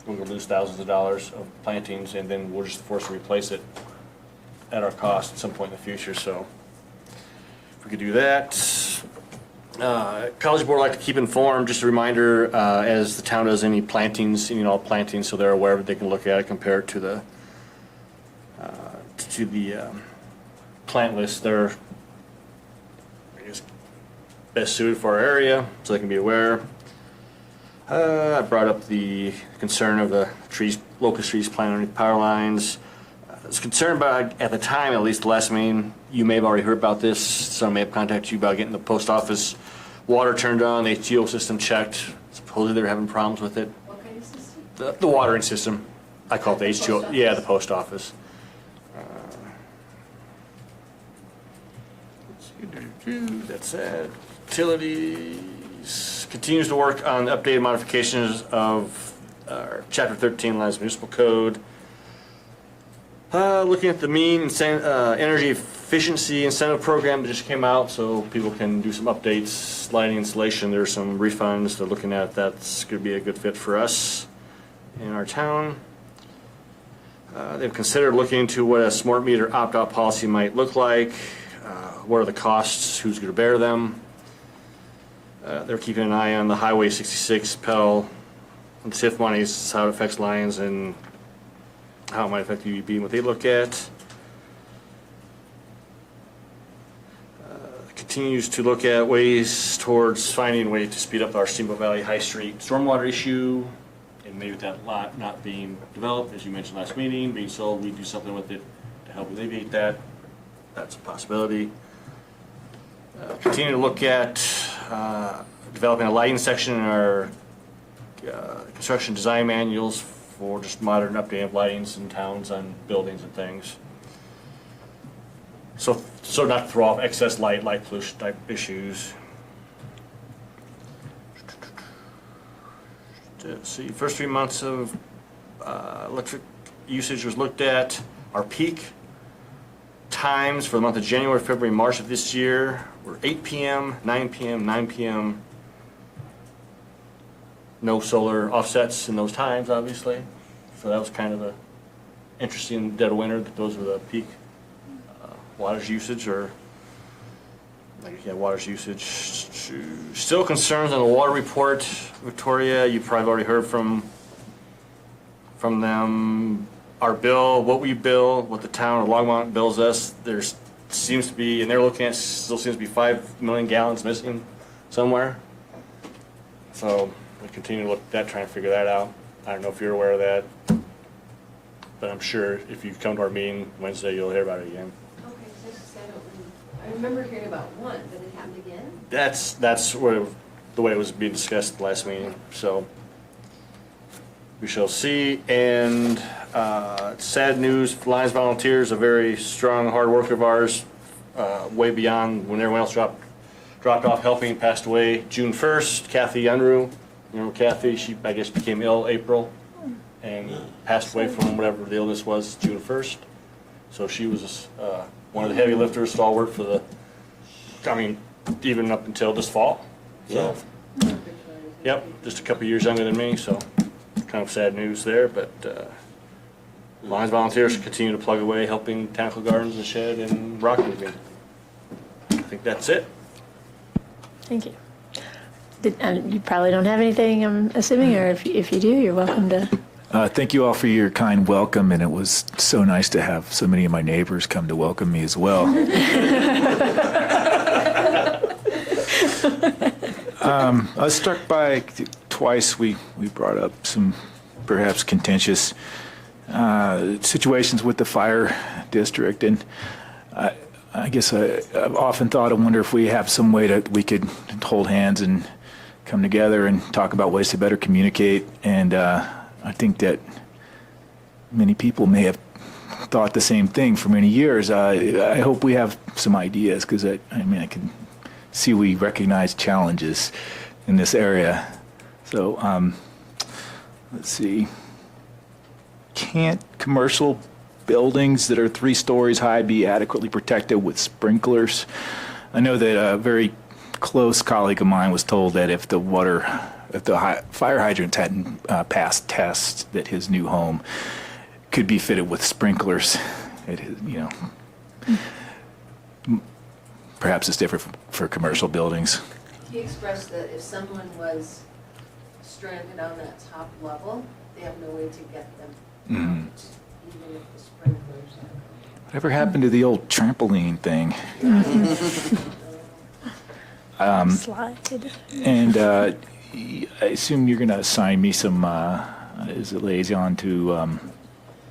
Speaker 10: we're going to lose thousands of dollars of plantings, and then we're just forced to replace it at our cost at some point in the future. So if we could do that. College Board would like to keep informed, just a reminder, as the town does any plantings, all plantings, so they're aware of it, they can look at it, compare it to the plant list. They're, I guess, best suited for our area, so they can be aware. I brought up the concern of the trees, locust trees planted underneath power lines. I was concerned about, at the time, at least the last meeting, you may have already heard about this. Someone may have contacted you about getting the post office water turned on, the HTO system checked. Supposedly they were having problems with it.
Speaker 18: What kind of system?
Speaker 10: The watering system. I call it the HTO. Yeah, the post office. That's it. Utilities continues to work on updated modifications of Chapter 13 Lions Municipal Code. Looking at the mean energy efficiency incentive program that just came out, so people can do some updates, lighting installation. There's some refunds they're looking at. That's going to be a good fit for us in our town. They've considered looking into what a smart meter opt-out policy might look like. What are the costs? Who's going to bear them? They're keeping an eye on the Highway 66 Pell and TIF monies, how it affects Lions and how it might affect UEB and what they look at. Continues to look at ways towards finding a way to speed up our Steamboat Valley High Street stormwater issue, and maybe with that lot not being developed, as you mentioned last meeting, being sold, we do something with it to help alleviate that. That's a possibility. Continue to look at developing a lighting section in our construction design manuals for just modern updating of lightings in towns on buildings and things. So not to throw off excess light pollution type issues. Let's see, first 3 months of electric usage was looked at. Our peak times for the month of January, February, March of this year were 8 p.m., 9 p.m., 9 p.m. No solar offsets in those times, obviously. So that was kind of a interesting dead of winter, that those were the peak wattage usage, or wattage usage. Still concerns on the water report, Victoria. You probably already heard from them. Our bill, what we bill, what the town of Longmont bills us, there's seems to be, and they're looking at, still seems to be 5 million gallons missing somewhere. So we continue to look at that, trying to figure that out. I don't know if you're aware of that, but I'm sure if you come to our meeting Wednesday, you'll hear about it again.
Speaker 18: Okay, so I remember hearing about one, but it happened again?
Speaker 10: That's where the way it was being discussed at the last meeting. So we shall see. And sad news, Lions volunteers, a very strong, hard worker of ours, way beyond when everyone else dropped off helping, passed away June 1st. Kathy Unruh, remember Kathy? She, I guess, became ill April and passed away from whatever the illness was June 1st. So she was one of the heavy lifters, stalwart for the, even up until this fall. So, yep, just a couple years younger than me, so kind of sad news there, but Lions volunteers continue to plug away, helping Botanical Gardens and Shed and rock moving. I think that's it.
Speaker 1: Thank you. You probably don't have anything, I'm assuming, or if you do, you're welcome to.
Speaker 3: Thank you all for your kind welcome, and it was so nice to have so many of my neighbors come to welcome me as well. I was struck by twice we brought up some perhaps contentious situations with the fire district, and I guess I've often thought, I wonder if we have some way that we could hold hands and come together and talk about ways to better communicate. And I think that many people may have thought the same thing for many years. I hope we have some ideas because I can see we recognize challenges in this area. So let's see. Can't commercial buildings that are 3 stories high be adequately protected with sprinklers? I know that a very close colleague of mine was told that if the fire hydrants hadn't passed tests, that his new home could be fitted with sprinklers. Perhaps it's different for commercial buildings.
Speaker 2: He expressed that if someone was stranded on that top level, they have no way to get them out, even if the sprinklers are.
Speaker 3: Whatever happened to the old trampoline thing?
Speaker 1: Slide.
Speaker 3: And I assume you're going to assign me some, is it liaison to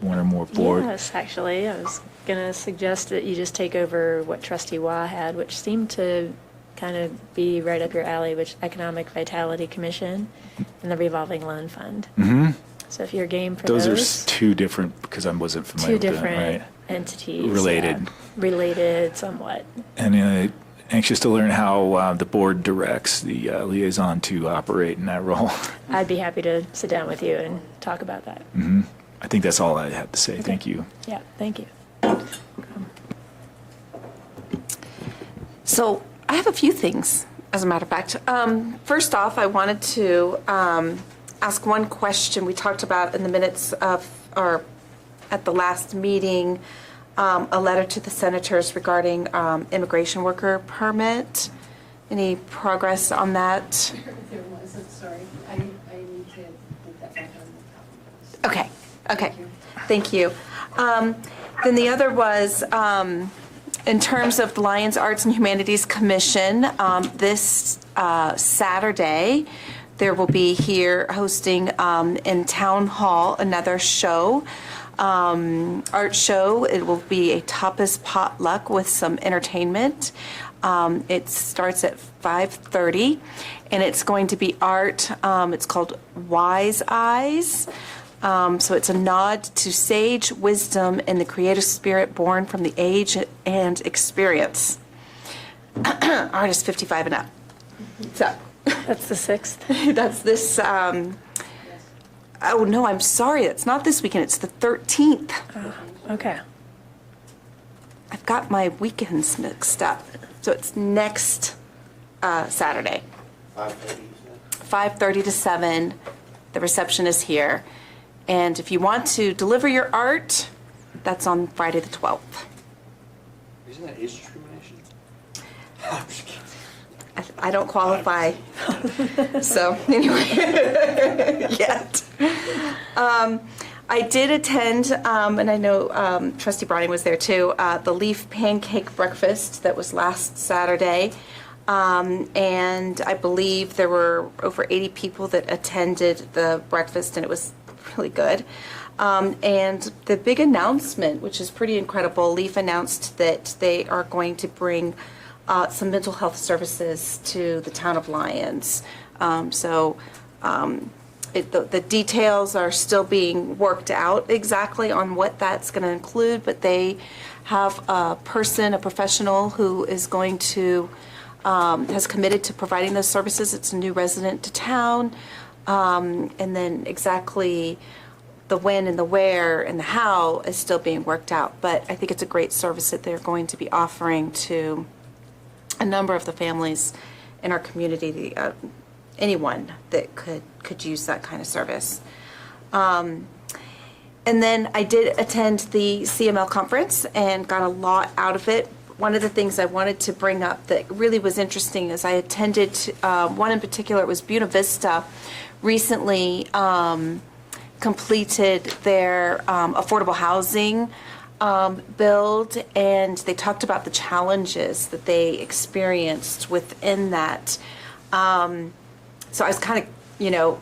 Speaker 3: one or more board?
Speaker 1: Yes, actually, I was going to suggest that you just take over what Trustee Wah had, which seemed to kind of be right up your alley, which Economic Vitality Commission and the Revolving Loan Fund.
Speaker 3: Mm-hmm.
Speaker 1: So if you're game for
Speaker 3: Those
Speaker 1: those.
Speaker 3: are 2 different, because I wasn't familiar
Speaker 1: Two
Speaker 3: with that,
Speaker 1: different
Speaker 3: right?
Speaker 1: entities.
Speaker 3: Related.
Speaker 1: Yeah. Related somewhat.
Speaker 3: And anxious to learn how the board directs the liaison to operate in that role.
Speaker 1: I'd be happy to sit down with you and talk about that.
Speaker 3: Mm-hmm. I think that's all I have to say.
Speaker 1: Okay.
Speaker 3: Thank you.
Speaker 1: Yeah, thank you.
Speaker 8: So I have a few things, as a matter of fact. First off, I wanted to ask one question we talked about in the minutes of, or at the last meeting, a letter to the senators regarding immigration worker permit. Any progress on that?
Speaker 2: There wasn't, sorry. I need to put that back on the top of the list.
Speaker 8: Okay. Thank you. Then the other was, in terms of the Lions Arts and Humanities Commission, this Saturday, there will be here hosting in Town Hall another show, art show. It will be a tapas potluck with some entertainment. It starts at 5:30, and it's going to be art. It's called Wise Eyes. So it's a nod to sage wisdom and the creative spirit born from the age and experience. Art is 55 and up. So
Speaker 1: that's the 6th.
Speaker 8: That's this. Oh no, I'm sorry. It's not this weekend. It's the 13th.
Speaker 1: Okay.
Speaker 8: I've got my weekends mixed up. So it's next Saturday. 5:30 to 7. The reception is here. And if you want to deliver your art, that's on Friday the 12th.
Speaker 10: Isn't that age discrimination?
Speaker 8: I don't qualify. So anyway, yet. I did attend, and I know Trustee Browning was there too, the Leaf Pancake Breakfast that was last Saturday. And I believe there were over 80 people that attended the breakfast, and it was really good. And the big announcement, which is pretty incredible, Leaf announced that they are going to bring some mental health services to the town of Lyons. The details are still being worked out exactly on what that's going to include, but they have a professional who is going to, has committed to providing those services. It's a new resident to town. And then exactly the when and the where and the how is still being worked out. But I think it's a great service that they're going to be offering to a number of the families in our community, anyone that could use that kind of service. And then I did attend the CML conference and got a lot out of it. One of the things I wanted to bring up that really was interesting is I attended one in particular. It was Buena Vista recently completed their affordable housing build, and they talked about the challenges that they experienced within that. So I was kind of,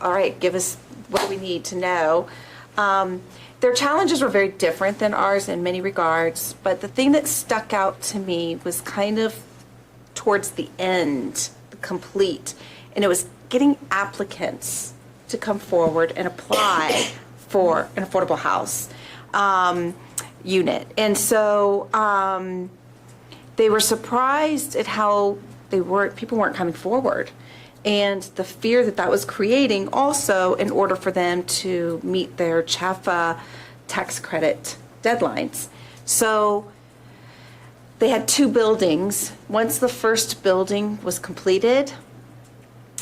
Speaker 8: all right, give us what we need to know. Their challenges were very different than ours in many regards, but the thing that stuck out to me was kind of towards the end, complete, and it was getting applicants to come forward and apply for an affordable house. unit. And so they were surprised at how people weren't coming forward. And the fear that was creating also in order for them to meet their CHAFA tax credit deadlines. So they had 2 buildings. Once the first building was completed,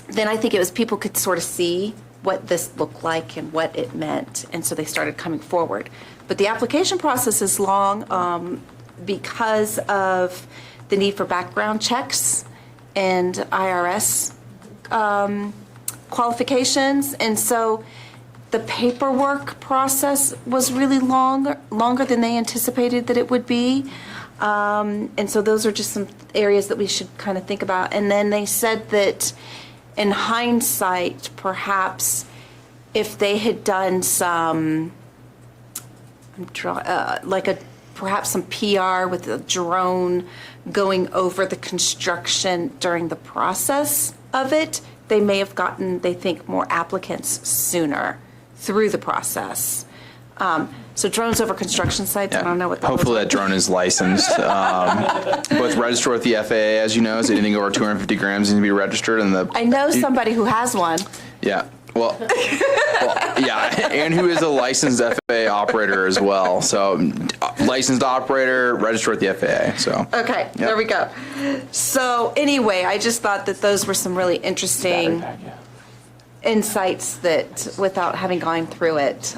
Speaker 8: then I think it was people could sort of see what this looked like and what it meant. And so they started coming forward. But the application process is long because of the need for background checks and IRS qualifications. And so the paperwork process was really longer than they anticipated that it would be. And so those are just some areas that we should kind of think about. And then they said that in hindsight, perhaps if they had done some, perhaps some PR with a drone going over the construction during the process of it, they may have gotten, they think, more applicants sooner through the process. So drones over construction sites, I don't know what that
Speaker 5: Hopefully that drone is licensed. Both registered with the FAA, as you know, so anything over 250 grams needs to be registered. And
Speaker 8: I know somebody who has one.
Speaker 5: Yeah. Well, yeah, and who is a licensed FAA operator as well. So licensed operator, registered with the FAA. So
Speaker 8: okay, There we go. So anyway, I just thought that those were some really interesting insights that without having gone through it,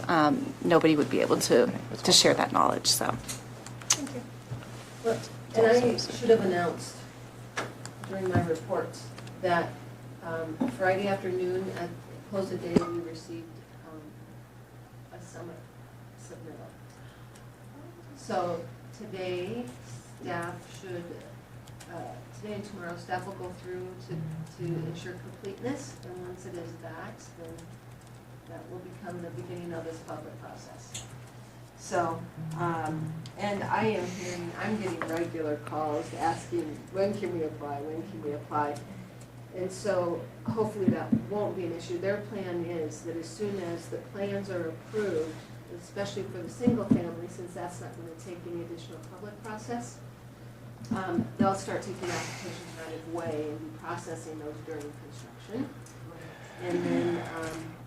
Speaker 8: nobody would be able to share that knowledge. So.
Speaker 2: Well, and I should have announced during my reports that Friday afternoon at close of day we received a summit submittal. So today staff should, today and tomorrow staff will go through to ensure completeness, and once it is that, then that will become the beginning of this public process. So, and I'm getting regular calls asking, when can we apply, when can we apply? And so hopefully that won't be an issue. Their plan is that as soon as the plans are approved, especially for the single family, since that's not going to take any additional public process, they'll start taking applications right away and be processing those during construction. And then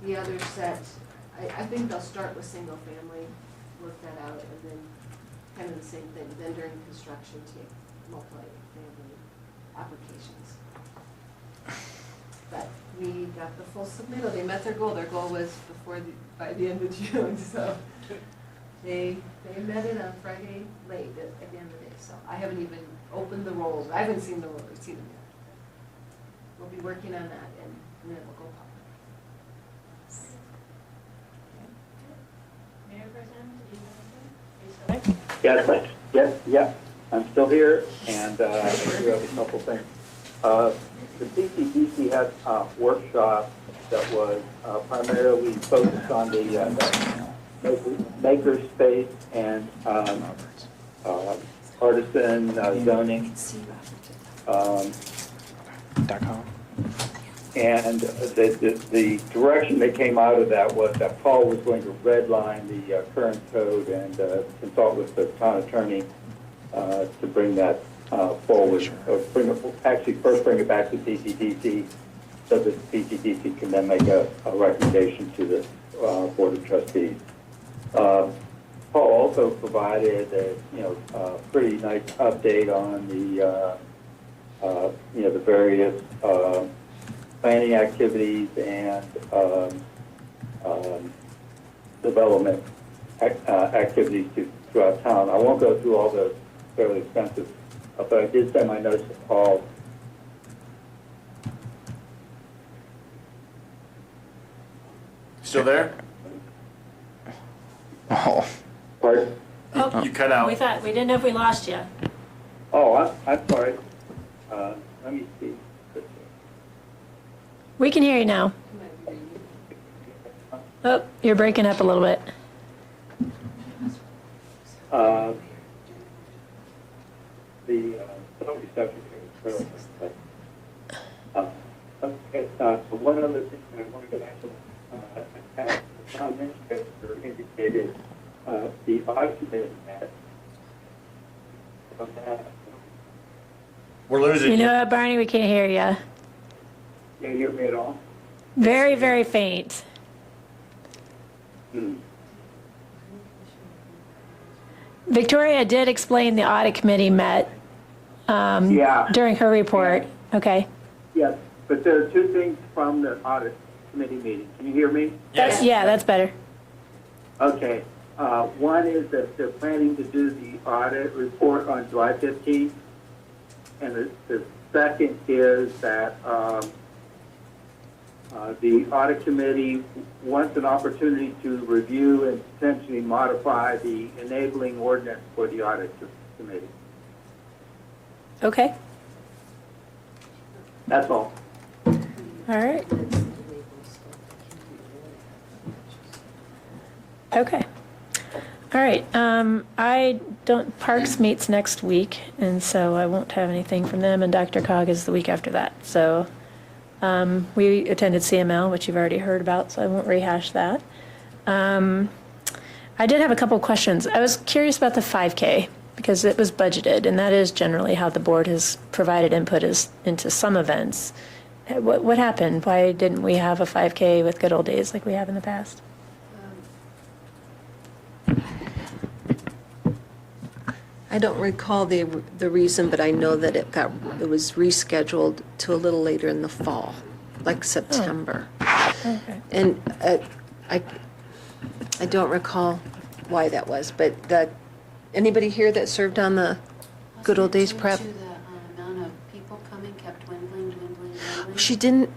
Speaker 2: the other set, I think they'll start with single family, work that out, and then kind of the same thing. Then during construction, take multi-family applications. But we got the full submittal. They met their goal. Their goal was by the end of June. So they met it on Friday late at the end of the day. So I haven't even opened the rolls. I haven't seen the rolls. I've seen them yet. We'll be working on that, and then it will go public.
Speaker 1: Mayor Pro Tem, are you still there?
Speaker 20: Yes, yes, I'm still here, and I do have a couple things. The CCDC had a workshop that was primarily focused on the maker space and artisan zoning. And the direction that came out of that was that Paul was going to redline the current code and consult with the town attorney to bring that forward. First bring it back to PCDC so that PCDC can then make a recommendation to the Board of Trustees. Paul also provided a pretty nice update on the various planning activities and development activities throughout town. I won't go through all those fairly expensive, but I did send my notes to Paul.
Speaker 4: Still there?
Speaker 5: Oh.
Speaker 20: Pardon?
Speaker 1: Oh,
Speaker 4: You cut out.
Speaker 1: we didn't know if we lost you.
Speaker 20: Oh, I'm sorry. Let me see.
Speaker 1: We can hear you now. Oh, you're breaking up a little bit.
Speaker 20: One other thing I wanted to ask, the town administrator indicated the audit committee met.
Speaker 10: We're losing
Speaker 1: You know what, Barney, we can't hear you.
Speaker 20: Can you hear me at all?
Speaker 1: Very, very faint. Victoria did explain the audit committee met
Speaker 20: Yeah.
Speaker 1: during her report. Okay.
Speaker 20: Yes, but there are two things from the audit committee meeting. Can you hear me?
Speaker 1: Yeah, that's better.
Speaker 20: Okay. One is that they're planning to do the audit report on July 15th. And the second is that the audit committee wants an opportunity to review and potentially modify the enabling ordinance for the audit committee.
Speaker 1: Okay.
Speaker 20: That's all.
Speaker 1: All right. Okay. All right. I don't, Parks meets next week, and so I won't have anything from them, and Dr. Cog is the week after that. So we attended CML, which you've already heard about, so I won't rehash that. I did have a couple questions. I was curious about the 5K, because it was budgeted, and that is generally how the board has provided input is into some events. What happened? Why didn't we have a 5K with good old days like we have in the past?
Speaker 2: I don't recall the reason, but I know that it was rescheduled to a little later in the fall, like September.
Speaker 1: Okay.
Speaker 2: And I don't recall why that was, but anybody here that served on the good old days prep?
Speaker 18: The amount of people coming kept dwindling.
Speaker 2: She didn't.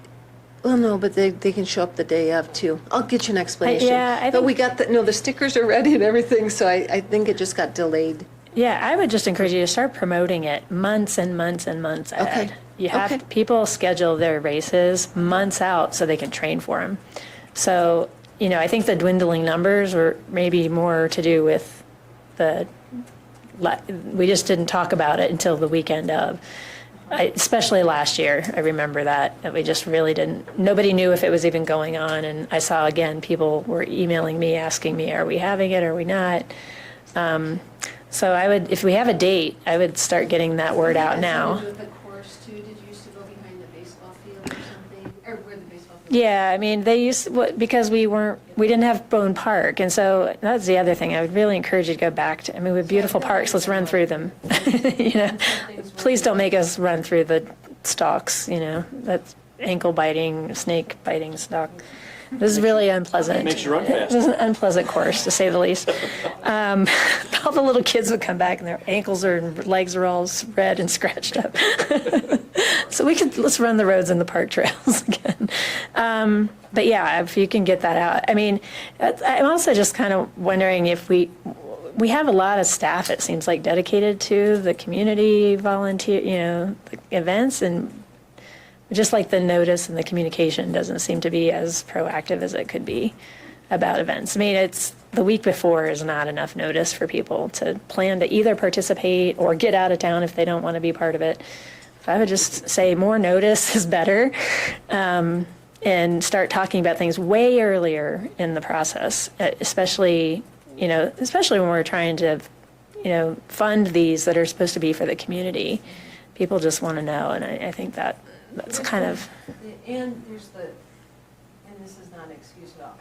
Speaker 2: Well, no, but they can show up the day of too. I'll get you an explanation.
Speaker 1: I
Speaker 2: but
Speaker 1: think-
Speaker 2: we got the stickers are ready and everything, so I think it just got delayed.
Speaker 1: Yeah, I would just encourage you to start promoting it months and months and months ahead.
Speaker 2: Okay.
Speaker 1: You have people schedule their races months out so they can train for them. So, I think the dwindling numbers were maybe more to do with we just didn't talk about it until the weekend of. Especially last year, I remember that we just really didn't, nobody knew if it was even going on. And I saw, again, people were emailing me, asking me, are we having it, are we not? So I would, if we have a date, I would start getting that word out now.
Speaker 18: With the course too, did you used to go behind the baseball field or something, or where the baseball field?
Speaker 1: Yeah, I mean, because we didn't have Bone Park, and so that's the other thing. I would really encourage you to go back to, we have beautiful parks, let's run through them. Please don't make us run through the stalks, that's ankle biting, snake biting stalk. This is really unpleasant.
Speaker 10: Makes you run fast.
Speaker 1: This is an unpleasant course, to say the least. All the little kids would come back and their ankles and legs are all red and scratched up. So let's run the roads and the park trails again. But yeah, if you can get that out. I'm also just kind of wondering if we have a lot of staff, it seems like, dedicated to the community volunteer, the events, and just like the notice and the communication doesn't seem to be as proactive as it could be about events. It's the week before is not enough notice for people to plan to either participate or get out of town if they don't want to be part of it. So I would just say more notice is better, and start talking about things way earlier in the process, especially when we're trying to, fund these that are supposed to be for the community. People just want to know, and I think that's kind of.
Speaker 2: And there's and this is not an excuse at all,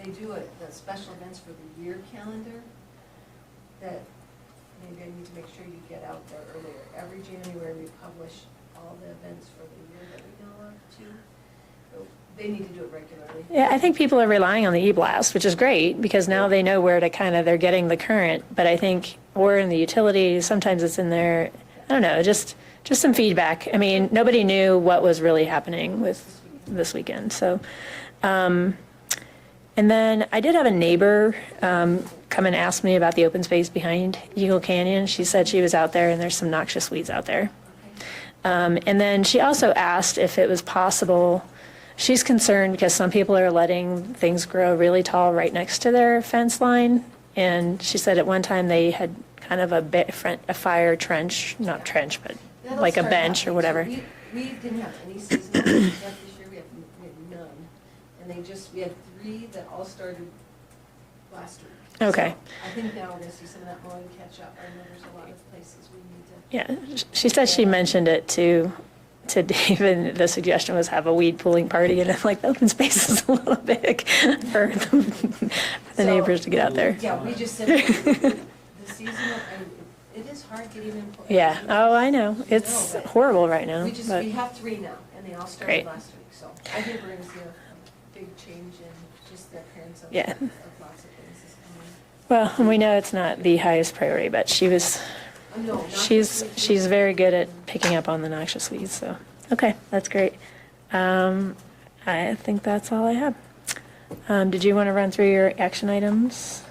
Speaker 2: they do the special events for the year calendar that maybe I need to make sure you get out there earlier. Every January we publish all the events for the year that we know of too. So they need to do it regularly.
Speaker 1: Yeah, I think people are relying on the e-blast, which is great because now they know where to they're getting the current. But I think we're in the utilities, sometimes it's in there, I don't know, just some feedback. Nobody knew what was really happening with this weekend. So, and then I did have a neighbor come and ask me about the open space behind Eagle Canyon. She said she was out there and there's some noxious weeds out there. And then she also asked if it was possible. She's concerned because some people are letting things grow really tall right next to their fence line. And she said at one time they had kind of a fire trench, not trench, but
Speaker 2: That'll
Speaker 1: like a
Speaker 2: start
Speaker 1: bench or
Speaker 2: happening.
Speaker 1: whatever.
Speaker 2: So we didn't have any seasonal stuff this year, we had none. And we had 3 that all started last week.
Speaker 1: Okay.
Speaker 2: I think now we're going to see some of that mowing catch up. I know there's a lot of places we need to.
Speaker 1: Yeah, she said she mentioned it to Dave, and the suggestion was have a weed pulling party, and I'm like, the open space is a little big for the neighbors to get out there.
Speaker 2: Yeah, we just said the seasonal, and it is hard getting them.
Speaker 1: Yeah, oh, I know, it's horrible right now,
Speaker 2: We
Speaker 1: but
Speaker 2: have 3 now, and they all started
Speaker 1: Great.
Speaker 2: last week, so I think we're going to see a big change in just the appearance of
Speaker 1: Yeah.
Speaker 2: of lots of things this coming.
Speaker 1: well, and we know it's not the highest priority, but she's very good at picking up on the noxious weeds, so, okay, that's great. I think that's all I have. Did you want to run through your action items?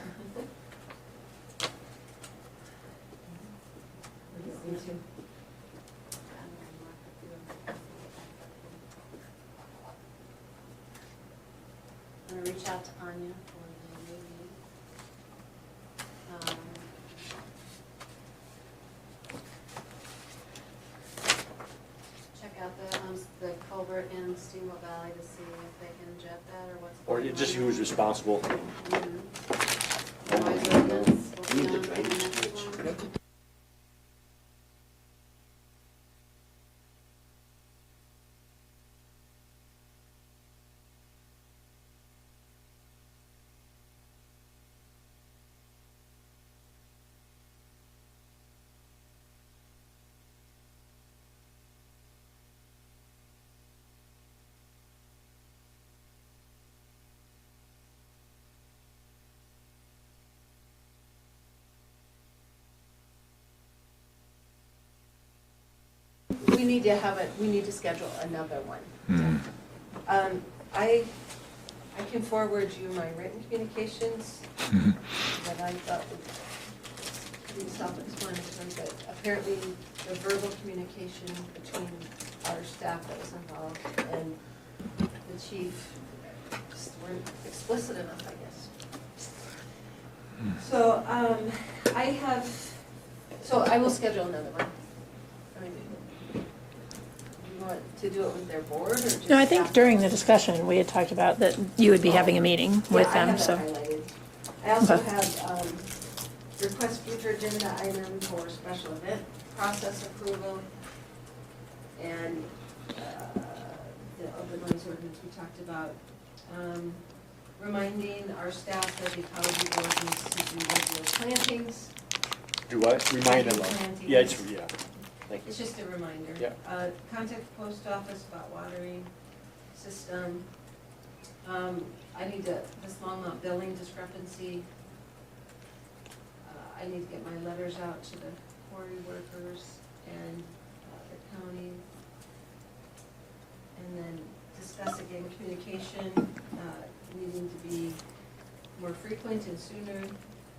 Speaker 18: I'm going to reach out to Anya for the meeting. Check out the culvert in Steamboat Valley to see if they can jet that or what's
Speaker 10: Or
Speaker 18: going on.
Speaker 10: just who's responsible.
Speaker 18: Noise ordinance will be on for the next one.
Speaker 2: We need to schedule another one. I can forward you my written communications that I thought would be self-explanatory, but apparently the verbal communication between our staff that was involved and the chief just weren't explicit enough, I guess. So, so I will schedule another one. I mean, you want to do it with their board or just?
Speaker 1: No, I think
Speaker 2: staff?
Speaker 1: during the discussion, we had talked about that you would be having a meeting with them, so.
Speaker 2: Yeah, I have that highlighted. I also
Speaker 1: Okay.
Speaker 2: have request future agenda item for special event process approval and the open noise ordinance we talked about. Reminding our staff that the ecology board needs to do regular plantings.
Speaker 10: Do what? Remind them of.
Speaker 2: Plantings.
Speaker 10: Yeah, yeah. Thank you.
Speaker 2: It's just a reminder.
Speaker 10: Yeah.
Speaker 2: Contact the post office about watering system. I need to, this Longmont billing discrepancy. I need to get my letters out to the quarry workers and the county. And then discuss again communication, needing to be more frequent and sooner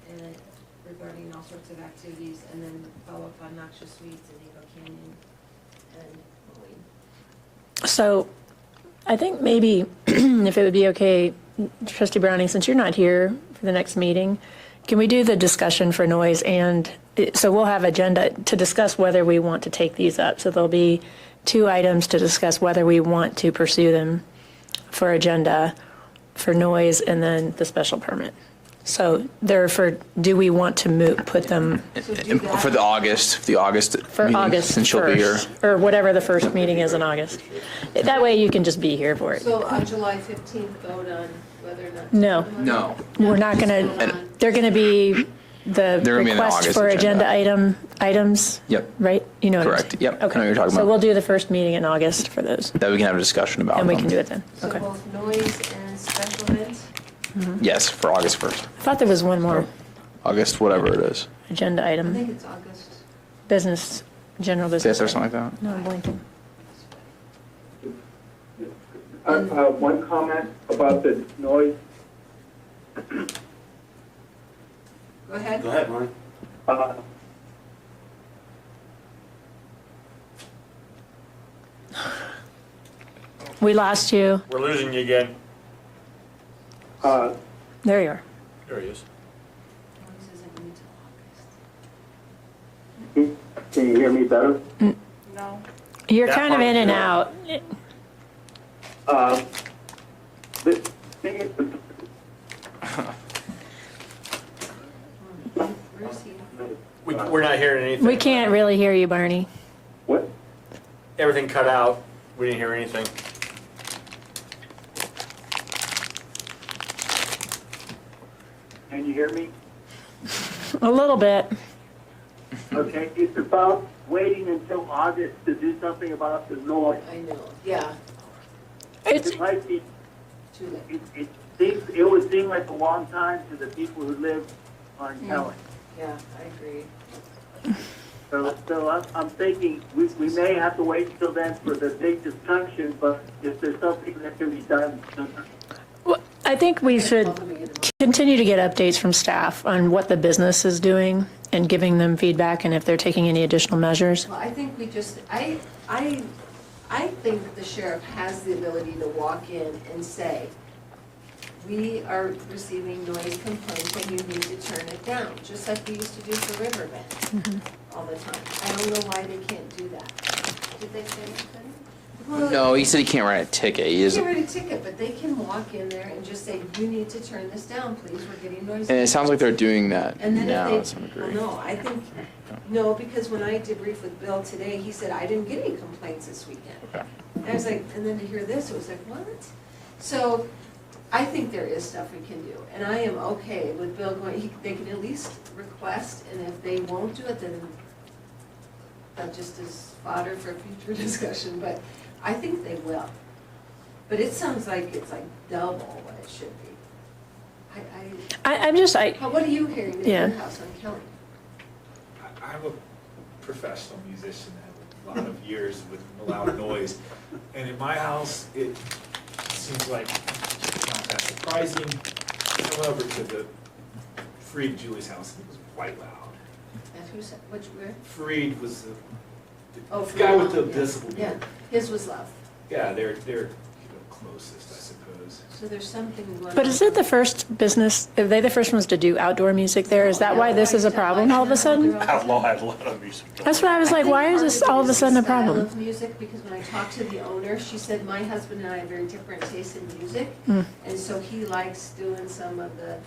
Speaker 2: and regarding all sorts of activities, and then follow up on noxious weeds in Eagle Canyon and mowing.
Speaker 1: So I think maybe if it would be okay, Trustee Browning, since you're not here for the next meeting, can we do the discussion for noise? And so we'll have agenda to discuss whether we want to take these up. So there'll be 2 items to discuss whether we want to pursue them for agenda for noise and then the special permit. So therefore, do we want to put them
Speaker 5: For the August
Speaker 1: for
Speaker 5: meeting,
Speaker 1: August
Speaker 5: since she'll be here.
Speaker 1: 1st, or whatever the first meeting is in August? That way you can just be here for it.
Speaker 2: So on July 15th, vote on whether or not.
Speaker 1: No. We're not going to, they're going to be the
Speaker 5: They're gonna be in the
Speaker 1: request
Speaker 5: August
Speaker 1: for
Speaker 5: agenda.
Speaker 1: items,
Speaker 5: Yep,
Speaker 1: right? You know what I'm
Speaker 5: correct.
Speaker 1: saying?
Speaker 5: Yep, I know what
Speaker 1: Okay.
Speaker 5: you're talking
Speaker 1: So
Speaker 5: about.
Speaker 1: we'll do the first meeting in August for those,
Speaker 5: That we can have a discussion about.
Speaker 1: and we
Speaker 5: them.
Speaker 1: can do it then.
Speaker 2: So
Speaker 1: Okay.
Speaker 2: both noise and special events?
Speaker 5: Yes, for August 1st.
Speaker 1: I thought there was one more
Speaker 5: August, whatever it is.
Speaker 1: agenda
Speaker 2: I
Speaker 1: item,
Speaker 2: think it's August.
Speaker 1: business, general
Speaker 5: Yes,
Speaker 1: business.
Speaker 5: or something like that.
Speaker 1: No, I'm blanking.
Speaker 20: One comment about the noise.
Speaker 2: Go ahead.
Speaker 6: Go ahead, Ronnie.
Speaker 1: We lost you.
Speaker 10: We're losing you again.
Speaker 1: There you are.
Speaker 10: There he is.
Speaker 2: Noise isn't until August.
Speaker 20: Can you hear me better?
Speaker 2: No.
Speaker 1: You're
Speaker 10: That
Speaker 1: kind of
Speaker 10: part,
Speaker 1: in and
Speaker 10: no.
Speaker 1: out.
Speaker 20: The thing is,
Speaker 10: We're not hearing anything.
Speaker 1: We can't really hear you, Barney.
Speaker 20: What?
Speaker 10: Everything cut out. We didn't hear anything.
Speaker 20: Can you hear me?
Speaker 1: A little bit.
Speaker 20: Okay, it's about waiting until August to do something about the noise.
Speaker 2: I know, yeah.
Speaker 1: It's,
Speaker 20: It might be, it would seem like a long time to the people who live on Kelly.
Speaker 2: Yeah, I agree.
Speaker 20: So I'm thinking, we may have to wait until then for the big discussion, but if there's something that can be done sooner.
Speaker 1: well, I think we should continue to get updates from staff on what the business is doing and giving them feedback and if they're taking any additional measures.
Speaker 2: Well, I think we just, I think the sheriff has the ability to walk in and say, we are receiving noise complaints and you need to turn it down, just like we used to do for Riverbend all the time. I don't know why they can't do that. Did they say anything? Well,
Speaker 5: No, he said he can't write a ticket. He
Speaker 2: they
Speaker 5: is,
Speaker 2: can't write a ticket, but they can walk in there and just say, you need to turn this down, please, we're getting noise.
Speaker 5: and it sounds like they're doing that
Speaker 2: And then
Speaker 5: now to
Speaker 2: if
Speaker 5: some
Speaker 2: they,
Speaker 5: degree.
Speaker 2: well, no, I think, no, because when I debriefed with Bill today, he said, I didn't get any complaints this weekend.
Speaker 5: Okay.
Speaker 2: And I was like, and then to hear this, it was like, what? So I think there is stuff we can do, and I am okay with Bill going, they can at least request, and if they won't do it, then that just is fodder for future discussion, but I think they will. But it sounds like it's like double what it should be.
Speaker 1: I'm just,
Speaker 2: What are you hearing in
Speaker 1: Yeah.
Speaker 2: your house on Kelly?
Speaker 3: I'm a professional musician. I have a lot of years with loud noise. And in my house, it seems like not that surprising. I went over to the Freed Julie's house and it was quite loud.
Speaker 2: And who said, which, where?
Speaker 3: Freed was the
Speaker 2: Oh,
Speaker 3: guy with the
Speaker 2: yeah.
Speaker 3: decibel
Speaker 2: Yeah,
Speaker 3: meter.
Speaker 2: his was loud.
Speaker 3: Yeah, they're closest, I suppose.
Speaker 2: So there's something going on.
Speaker 1: but is it the first business, are they the first ones to do outdoor music there? Is that why this is a problem all of a sudden?
Speaker 10: Outlaw had a lot of music.
Speaker 1: That's what I was like, why is this all of a sudden a problem?
Speaker 2: I love music because when I talked to the owner, she said, my husband and I have very different tastes in music.
Speaker 1: Mm.
Speaker 2: And so he likes doing some of the,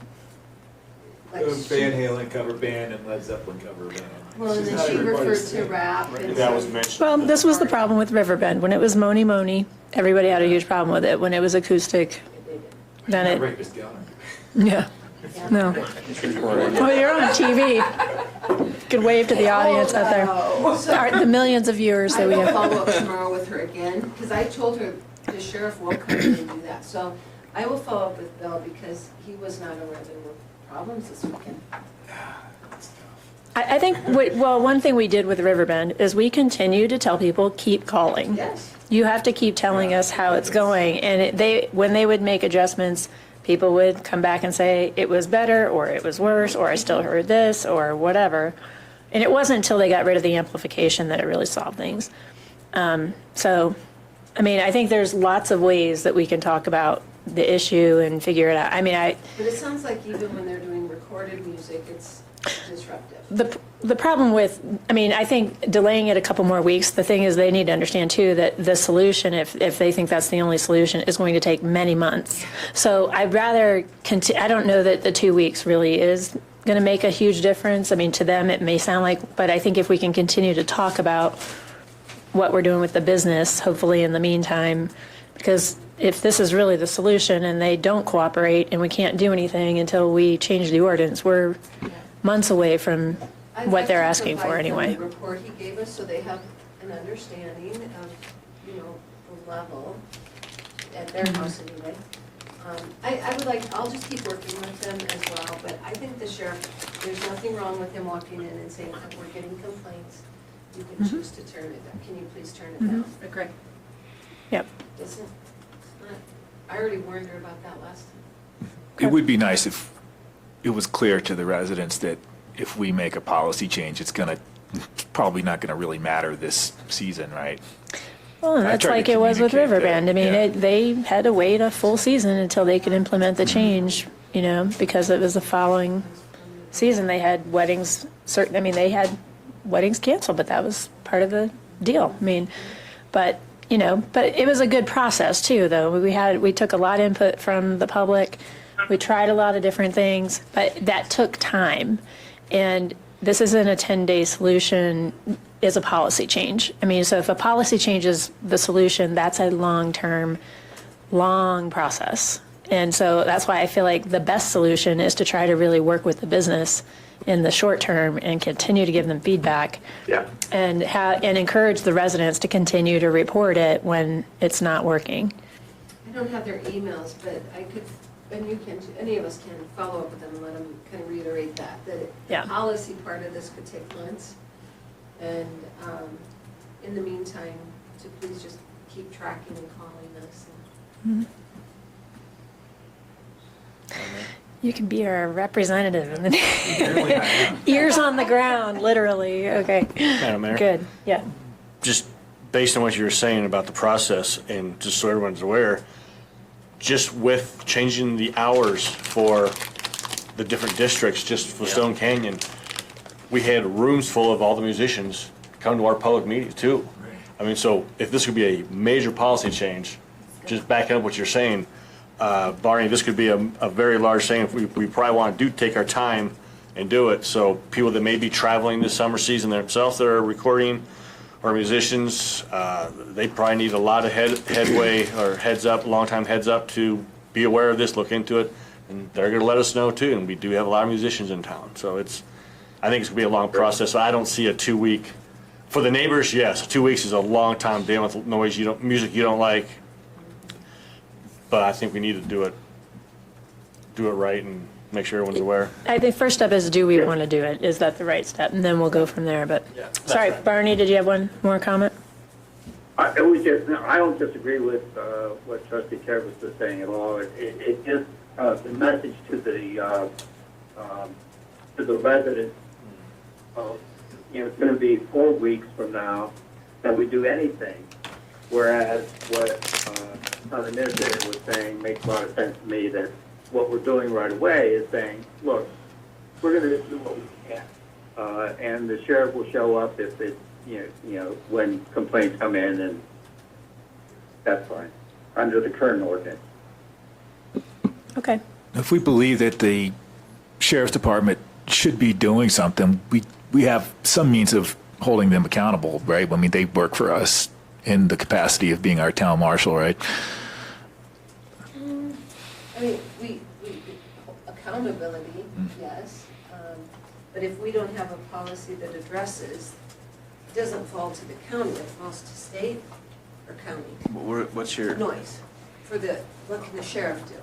Speaker 2: like.
Speaker 3: Van Halen cover band and Led Zeppelin cover band.
Speaker 2: Well, and
Speaker 3: It's
Speaker 2: then
Speaker 3: not
Speaker 2: she
Speaker 3: everybody's
Speaker 2: referred to
Speaker 3: thing.
Speaker 2: rap and.
Speaker 10: That was
Speaker 2: some-
Speaker 10: mentioned.
Speaker 1: Well, this was the problem with Riverbend. When it was Moni Moni, everybody had a huge problem with it. When it was acoustic, then it,
Speaker 3: Rapist Gallery.
Speaker 1: yeah, no. Well, you're on TV. Could wave to the audience out there. The millions of viewers
Speaker 2: I
Speaker 1: that we
Speaker 2: will
Speaker 1: have.
Speaker 2: follow up tomorrow with her again, because I told her the sheriff will come in and do that. So I will follow up with Bill because he was not aware there were problems this weekend.
Speaker 1: I think, one thing we did with Riverbend is we continue to tell people, keep calling.
Speaker 2: Yes.
Speaker 1: You have to keep telling us how it's going. And when they would make adjustments, people would come back and say it was better, or it was worse, or I still heard this, or whatever. And it wasn't until they got rid of the amplification that it really solved things. So, I mean, I think there's lots of ways that we can talk about the issue and figure it out. I mean,
Speaker 2: But it sounds like even when they're doing recorded music, it's disruptive.
Speaker 1: the problem with, I mean, I think delaying it a couple more weeks, the thing is they need to understand too that the solution, if they think that's the only solution, is going to take many months. So I'd rather, I don't know that the 2 weeks really is going to make a huge difference. I mean, to them it may sound like, but I think if we can continue to talk about what we're doing with the business, hopefully in the meantime, because if this is really the solution and they don't cooperate and we can't do anything until we change the ordinance, we're months away from
Speaker 2: I'd
Speaker 1: what
Speaker 2: like
Speaker 1: they're
Speaker 2: to
Speaker 1: asking for
Speaker 2: provide them
Speaker 1: anyway.
Speaker 2: the report he gave us, so they have an understanding of, the level at their house anyway. I would like, I'll just keep working with them as well, but I think the sheriff, there's nothing wrong with him walking in and saying, we're getting complaints. You can choose to turn it down. Can you please turn it down?
Speaker 21: Agree.
Speaker 1: Yep.
Speaker 2: It's not, I already warned her about that last time.
Speaker 3: It would be nice if it was clear to the residents that if we make a policy change, it's probably not gonna really matter this season, right?
Speaker 1: Well,
Speaker 3: I
Speaker 1: that's
Speaker 3: tried to
Speaker 1: like it was with
Speaker 3: communicate that,
Speaker 1: Riverbend. I mean,
Speaker 3: yeah.
Speaker 1: they had to wait a full season until they could implement the change, because it was the following season. They had weddings, they had weddings canceled, but that was part of the deal. I mean, but it was a good process too, though. We took a lot of input from the public. We tried a lot of different things, but that took time. And this isn't a 10-day solution, is a policy change. I mean, so if a policy changes the solution, that's a long-term, long process. And so that's why I feel like the best solution is to try to really work with the business in the short term and continue to give them feedback.
Speaker 20: Yeah.
Speaker 1: And encourage the residents to continue to report it when it's not working.
Speaker 2: I don't have their emails, but I could, and you can, any of us can follow up with them and let them kind of reiterate that
Speaker 1: Yeah.
Speaker 2: the policy part of this could take months. And in the meantime, to please just keep tracking and calling us.
Speaker 1: Mhm. You can be our representative and then ears on the ground, literally. Okay.
Speaker 10: Madam Mayor?
Speaker 1: Good. Yeah.
Speaker 10: Just based on what you were saying about the process, and just so everyone's aware, just with changing the hours for the different districts, just for Stone Canyon, we had rooms full of all the musicians come to our public meetings too. I mean, so if this could be a major policy change, just backing up what you're saying, Barney, this could be a very large thing. If we probably want to take our time and do it. So people that may be traveling this summer season themselves that are recording, or musicians, they probably need a lot of headway or heads up, long time heads up to be aware of this, look into it, and they're going to let us know too. And we do have a lot of musicians in town, so I think it's going to be a long process. So I don't see a 2-week. For the neighbors, yes, 2 weeks is a long time dealing with noise music you don't like. But I think we need to do it right and make sure everyone's aware.
Speaker 1: I think first step is, do we want to do it? Is that the right step? And then we'll go from there. But sorry,
Speaker 10: right.
Speaker 1: Barney, did you have one more comment?
Speaker 20: I don't disagree with what Trustee Kervis was saying at all. It just the message to the residents. It's going to be 4 weeks from now that we do anything. Whereas what the administrator was saying makes a lot of sense to me, that what we're doing right away is saying, look, we're going to do what we can. And the sheriff will show up if it's, when complaints come in, and that's fine, under the current ordinance.
Speaker 1: Okay.
Speaker 3: If we believe that the sheriff's department should be doing something, we have some means of holding them accountable, right? I mean, they work for us in the capacity of being our town marshal, right?
Speaker 2: I mean, we accountability, yes. But if we don't have a policy that addresses, it doesn't fall to the county, it falls to state or county.
Speaker 5: What's your...
Speaker 2: Noise, what can the sheriff do?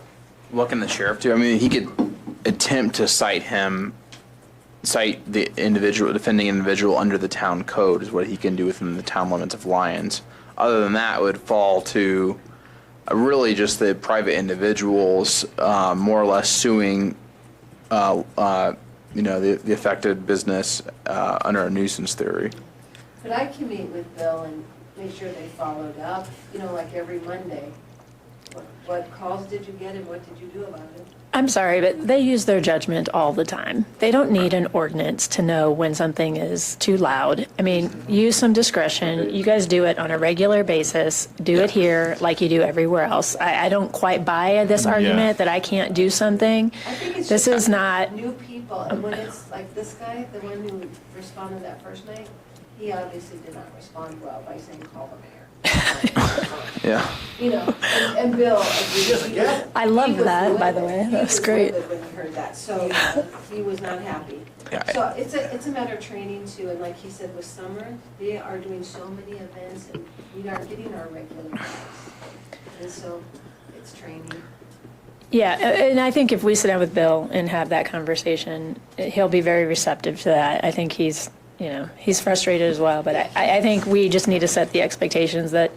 Speaker 5: What can the sheriff do? I mean, he could attempt to cite the individual, defending individual under the town code is what he can do within the town limits of Lyons. Other than that, it would fall to really just the private individuals, more or less suing, the affected business under a nuisance theory.
Speaker 2: But I can meet with Bill and make sure they followed up, like every Monday. What calls did you get and what did you do about it?
Speaker 1: I'm sorry, but they use their judgment all the time. They don't need an ordinance to know when something is too loud. I mean, use some discretion. You guys do it on a regular basis. Do it here like you do everywhere else. I don't quite buy this argument that I can't do something.
Speaker 2: I think it's
Speaker 1: This
Speaker 2: just
Speaker 1: is not,
Speaker 2: new people, and when it's like this guy, the one who responded that first night, he obviously did not respond well by saying, call the mayor.
Speaker 5: Yeah.
Speaker 2: And Bill agreed.
Speaker 1: I love that, by the way. That's great.
Speaker 2: He was livid when he heard that, so he was not happy.
Speaker 5: Yeah.
Speaker 2: So it's a matter of training too, and like he said, with summer, they are doing so many events, and we aren't getting our regular guys. And so it's training.
Speaker 1: Yeah, and I think if we sit down with Bill and have that conversation, he'll be very receptive to that. I think he's frustrated as well, but I think we just need to set the expectations that,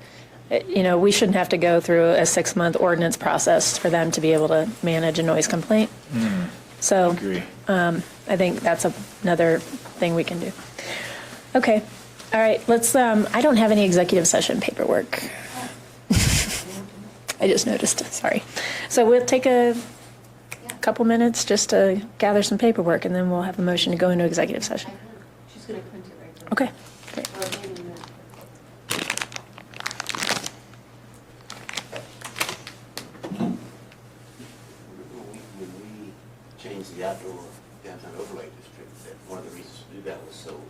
Speaker 1: we shouldn't have to go through a 6-month ordinance process for them to be able to manage a noise complaint. So
Speaker 3: Agree.
Speaker 1: I think that's another thing we can do. Okay, all right, let's, I don't have any executive session paperwork. I just noticed, sorry. So we'll take a couple minutes just to gather some paperwork, and then we'll have a motion to go into executive session.
Speaker 2: She's going to print it right now.
Speaker 1: Okay, great.
Speaker 6: When we change the outdoor downtown overlay district, that one of the reasons to do that was so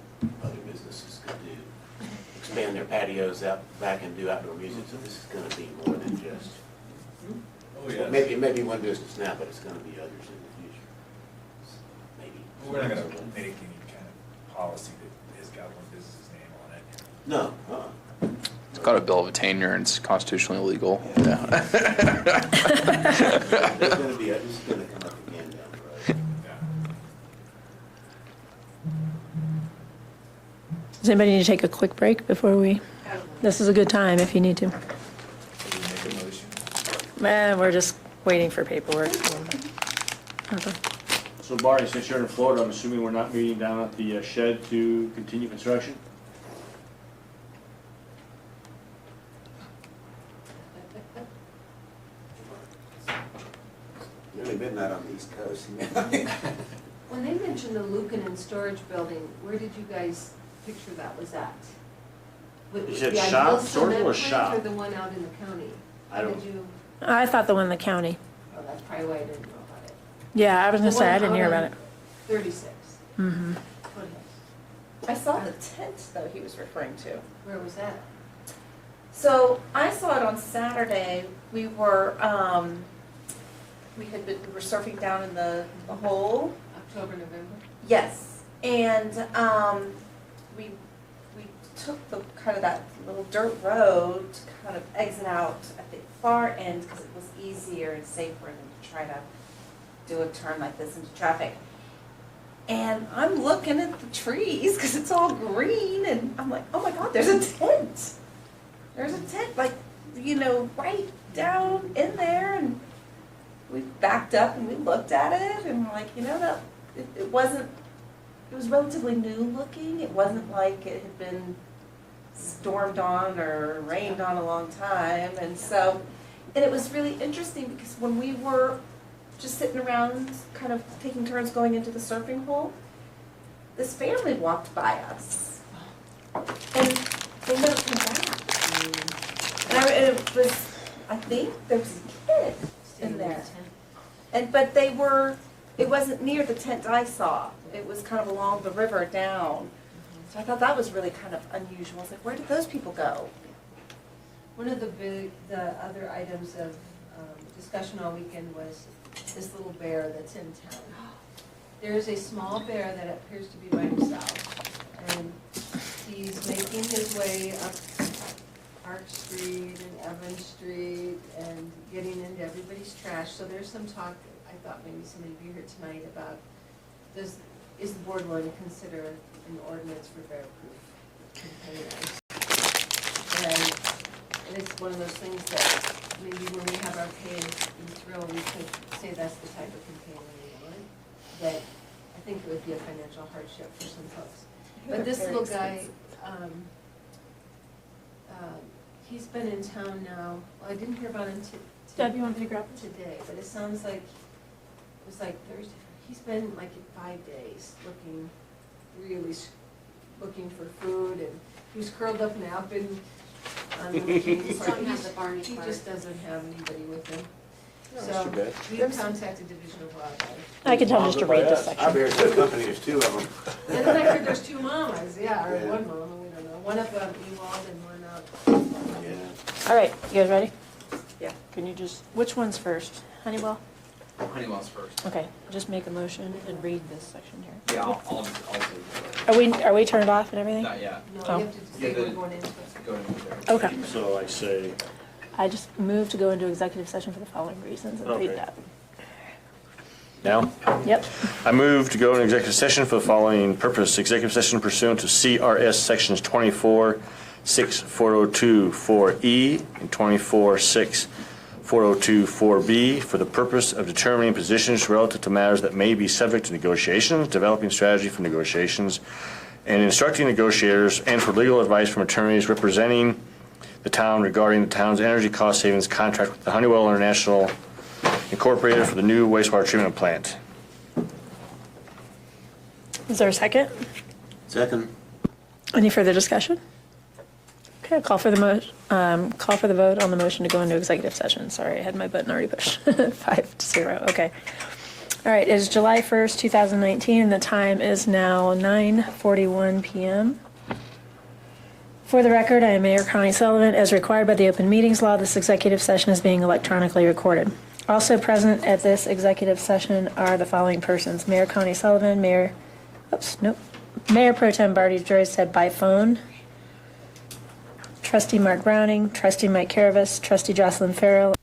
Speaker 6: other businesses could expand their patios out back and do outdoor music. So this is going to be more than just. Oh yeah. Maybe one business now, but it's going to be others in the future. Maybe.
Speaker 3: We're not going to make any kind of policy that has got one business's name on it.
Speaker 6: No.
Speaker 5: It's got a bill of attainder and it's constitutionally illegal. Yeah.
Speaker 6: There's going to be, this is going to come up again down the road.
Speaker 1: Does anybody need to take a quick break before we? This is a good time if you need to.
Speaker 3: Make a motion.
Speaker 1: We're just waiting for paperwork. Okay.
Speaker 10: So Barney, since you're in Florida, I'm assuming we're not meeting down at the shed to continue construction?
Speaker 6: Nearly midnight on the East Coast.
Speaker 2: When they mentioned the Lucan Storage Building, where did you guys picture that was at?
Speaker 10: You said shop, storage or shop?
Speaker 2: Or the one out in the county?
Speaker 10: I don't-
Speaker 2: Did you,
Speaker 1: I thought the one in the county.
Speaker 2: oh, that's probably why I didn't know about it.
Speaker 1: Yeah, I was gonna
Speaker 2: The
Speaker 1: say, I
Speaker 2: one
Speaker 1: didn't hear
Speaker 2: out
Speaker 1: about
Speaker 2: on
Speaker 1: it.
Speaker 2: 36.
Speaker 1: Mm-hmm.
Speaker 8: I saw the tent, though, he was referring to.
Speaker 2: Where was that?
Speaker 8: So I saw it on Saturday. We were, we were surfing down in the hole.
Speaker 2: October, November?
Speaker 8: Yes, and we took the kind of that little dirt road to kind of exit out at the far end because it was easier and safer than to try to do a turn like this into traffic. And I'm looking at the trees because it's all green, and I'm like, oh my God, there's a tent. There's a tent, like, you know, right down in there, and we backed up and we looked at it, and we're like, you know, that it wasn't. It was relatively new looking. It wasn't like it had been stormed on or rained on a long time, and it was really interesting because when we were just sitting around, kind of taking turns going into the surfing hole, this family walked by us, and they never came back. And it was, I think there was a kid in there. But it wasn't near the tent I saw. It was kind of along the river down. So I thought that was really kind of unusual. I was like, where did those people go?
Speaker 2: One of the other items of discussion all weekend was this little bear that's in town. There is a small bear that appears to be by himself, and he's making his way up Park Street and Evans Street and getting into everybody's trash. So there's some talk, I thought maybe somebody would be here tonight about, is the board willing to consider an ordinance for bear-proof containers? And it's one of those things that maybe when we have our pay and thrill, we could say that's the type of container we want. But I think it would be a financial hardship for some folks. But this little guy, he's been in town now. Well, I didn't hear about him
Speaker 1: Deb, you want me to grab it?
Speaker 2: today, but it sounds like it was like Thursday. He's been like in 5 days looking for food, and he was curled up napping on the weekends.
Speaker 18: Just don't have the Barney
Speaker 2: He
Speaker 18: card.
Speaker 2: just doesn't have anybody with him.
Speaker 6: That's
Speaker 2: So
Speaker 6: too bad.
Speaker 2: we contacted Division of Wildlife.
Speaker 1: I can tell him just to read this
Speaker 6: I've
Speaker 1: section.
Speaker 6: heard the company, there's two of them.
Speaker 2: And then I heard there's two mamas, yeah, or
Speaker 6: Yeah.
Speaker 2: one mama, we don't know. One up on Ewald and one out.
Speaker 6: Yeah.
Speaker 1: All right, you guys ready? Yeah. Can you just, which one's first? Honeywell?
Speaker 5: Honeywell's first.
Speaker 1: Okay, just make a motion and read this section here.
Speaker 5: Yeah, I'll do
Speaker 1: Are we turned off and everything?
Speaker 5: Not yet.
Speaker 2: No,
Speaker 1: Oh.
Speaker 2: you have to say we're going into it.
Speaker 5: Go into there.
Speaker 1: Okay.
Speaker 10: So I say,
Speaker 1: I just moved to go into executive session for the following reasons and read
Speaker 10: Okay.
Speaker 1: that.
Speaker 10: now?
Speaker 1: Yep.
Speaker 10: I move to go into executive session for the following purpose. Executive session pursuant to CRS sections 24-6-4024E and 24-6-4024B for the purpose of determining positions relative to matters that may be subject to negotiations, developing strategy for negotiations, and instructing negotiators, and for legal advice from attorneys representing the town regarding the town's energy cost savings contract with the Honeywell International Incorporated for the new wastewater treatment plant.
Speaker 1: Is there a second?
Speaker 6: Second.
Speaker 1: Any further discussion? Okay, call for the vote on the motion to go into executive session. Sorry, I had my button already pushed. 5-0, okay. All right, it is July 1st, 2019, and the time is now 9:41 p.m. For the record, I am Mayor Connie Sullivan. As required by the Open Meetings Law, this executive session is being electronically recorded. Also present at this executive session are the following persons: Mayor Connie Sullivan, Mayor Pro Tem Barty Joyce by phone, Trustee Mark Browning, Trustee Mike Caravis, Trustee Jocelyn Farrell,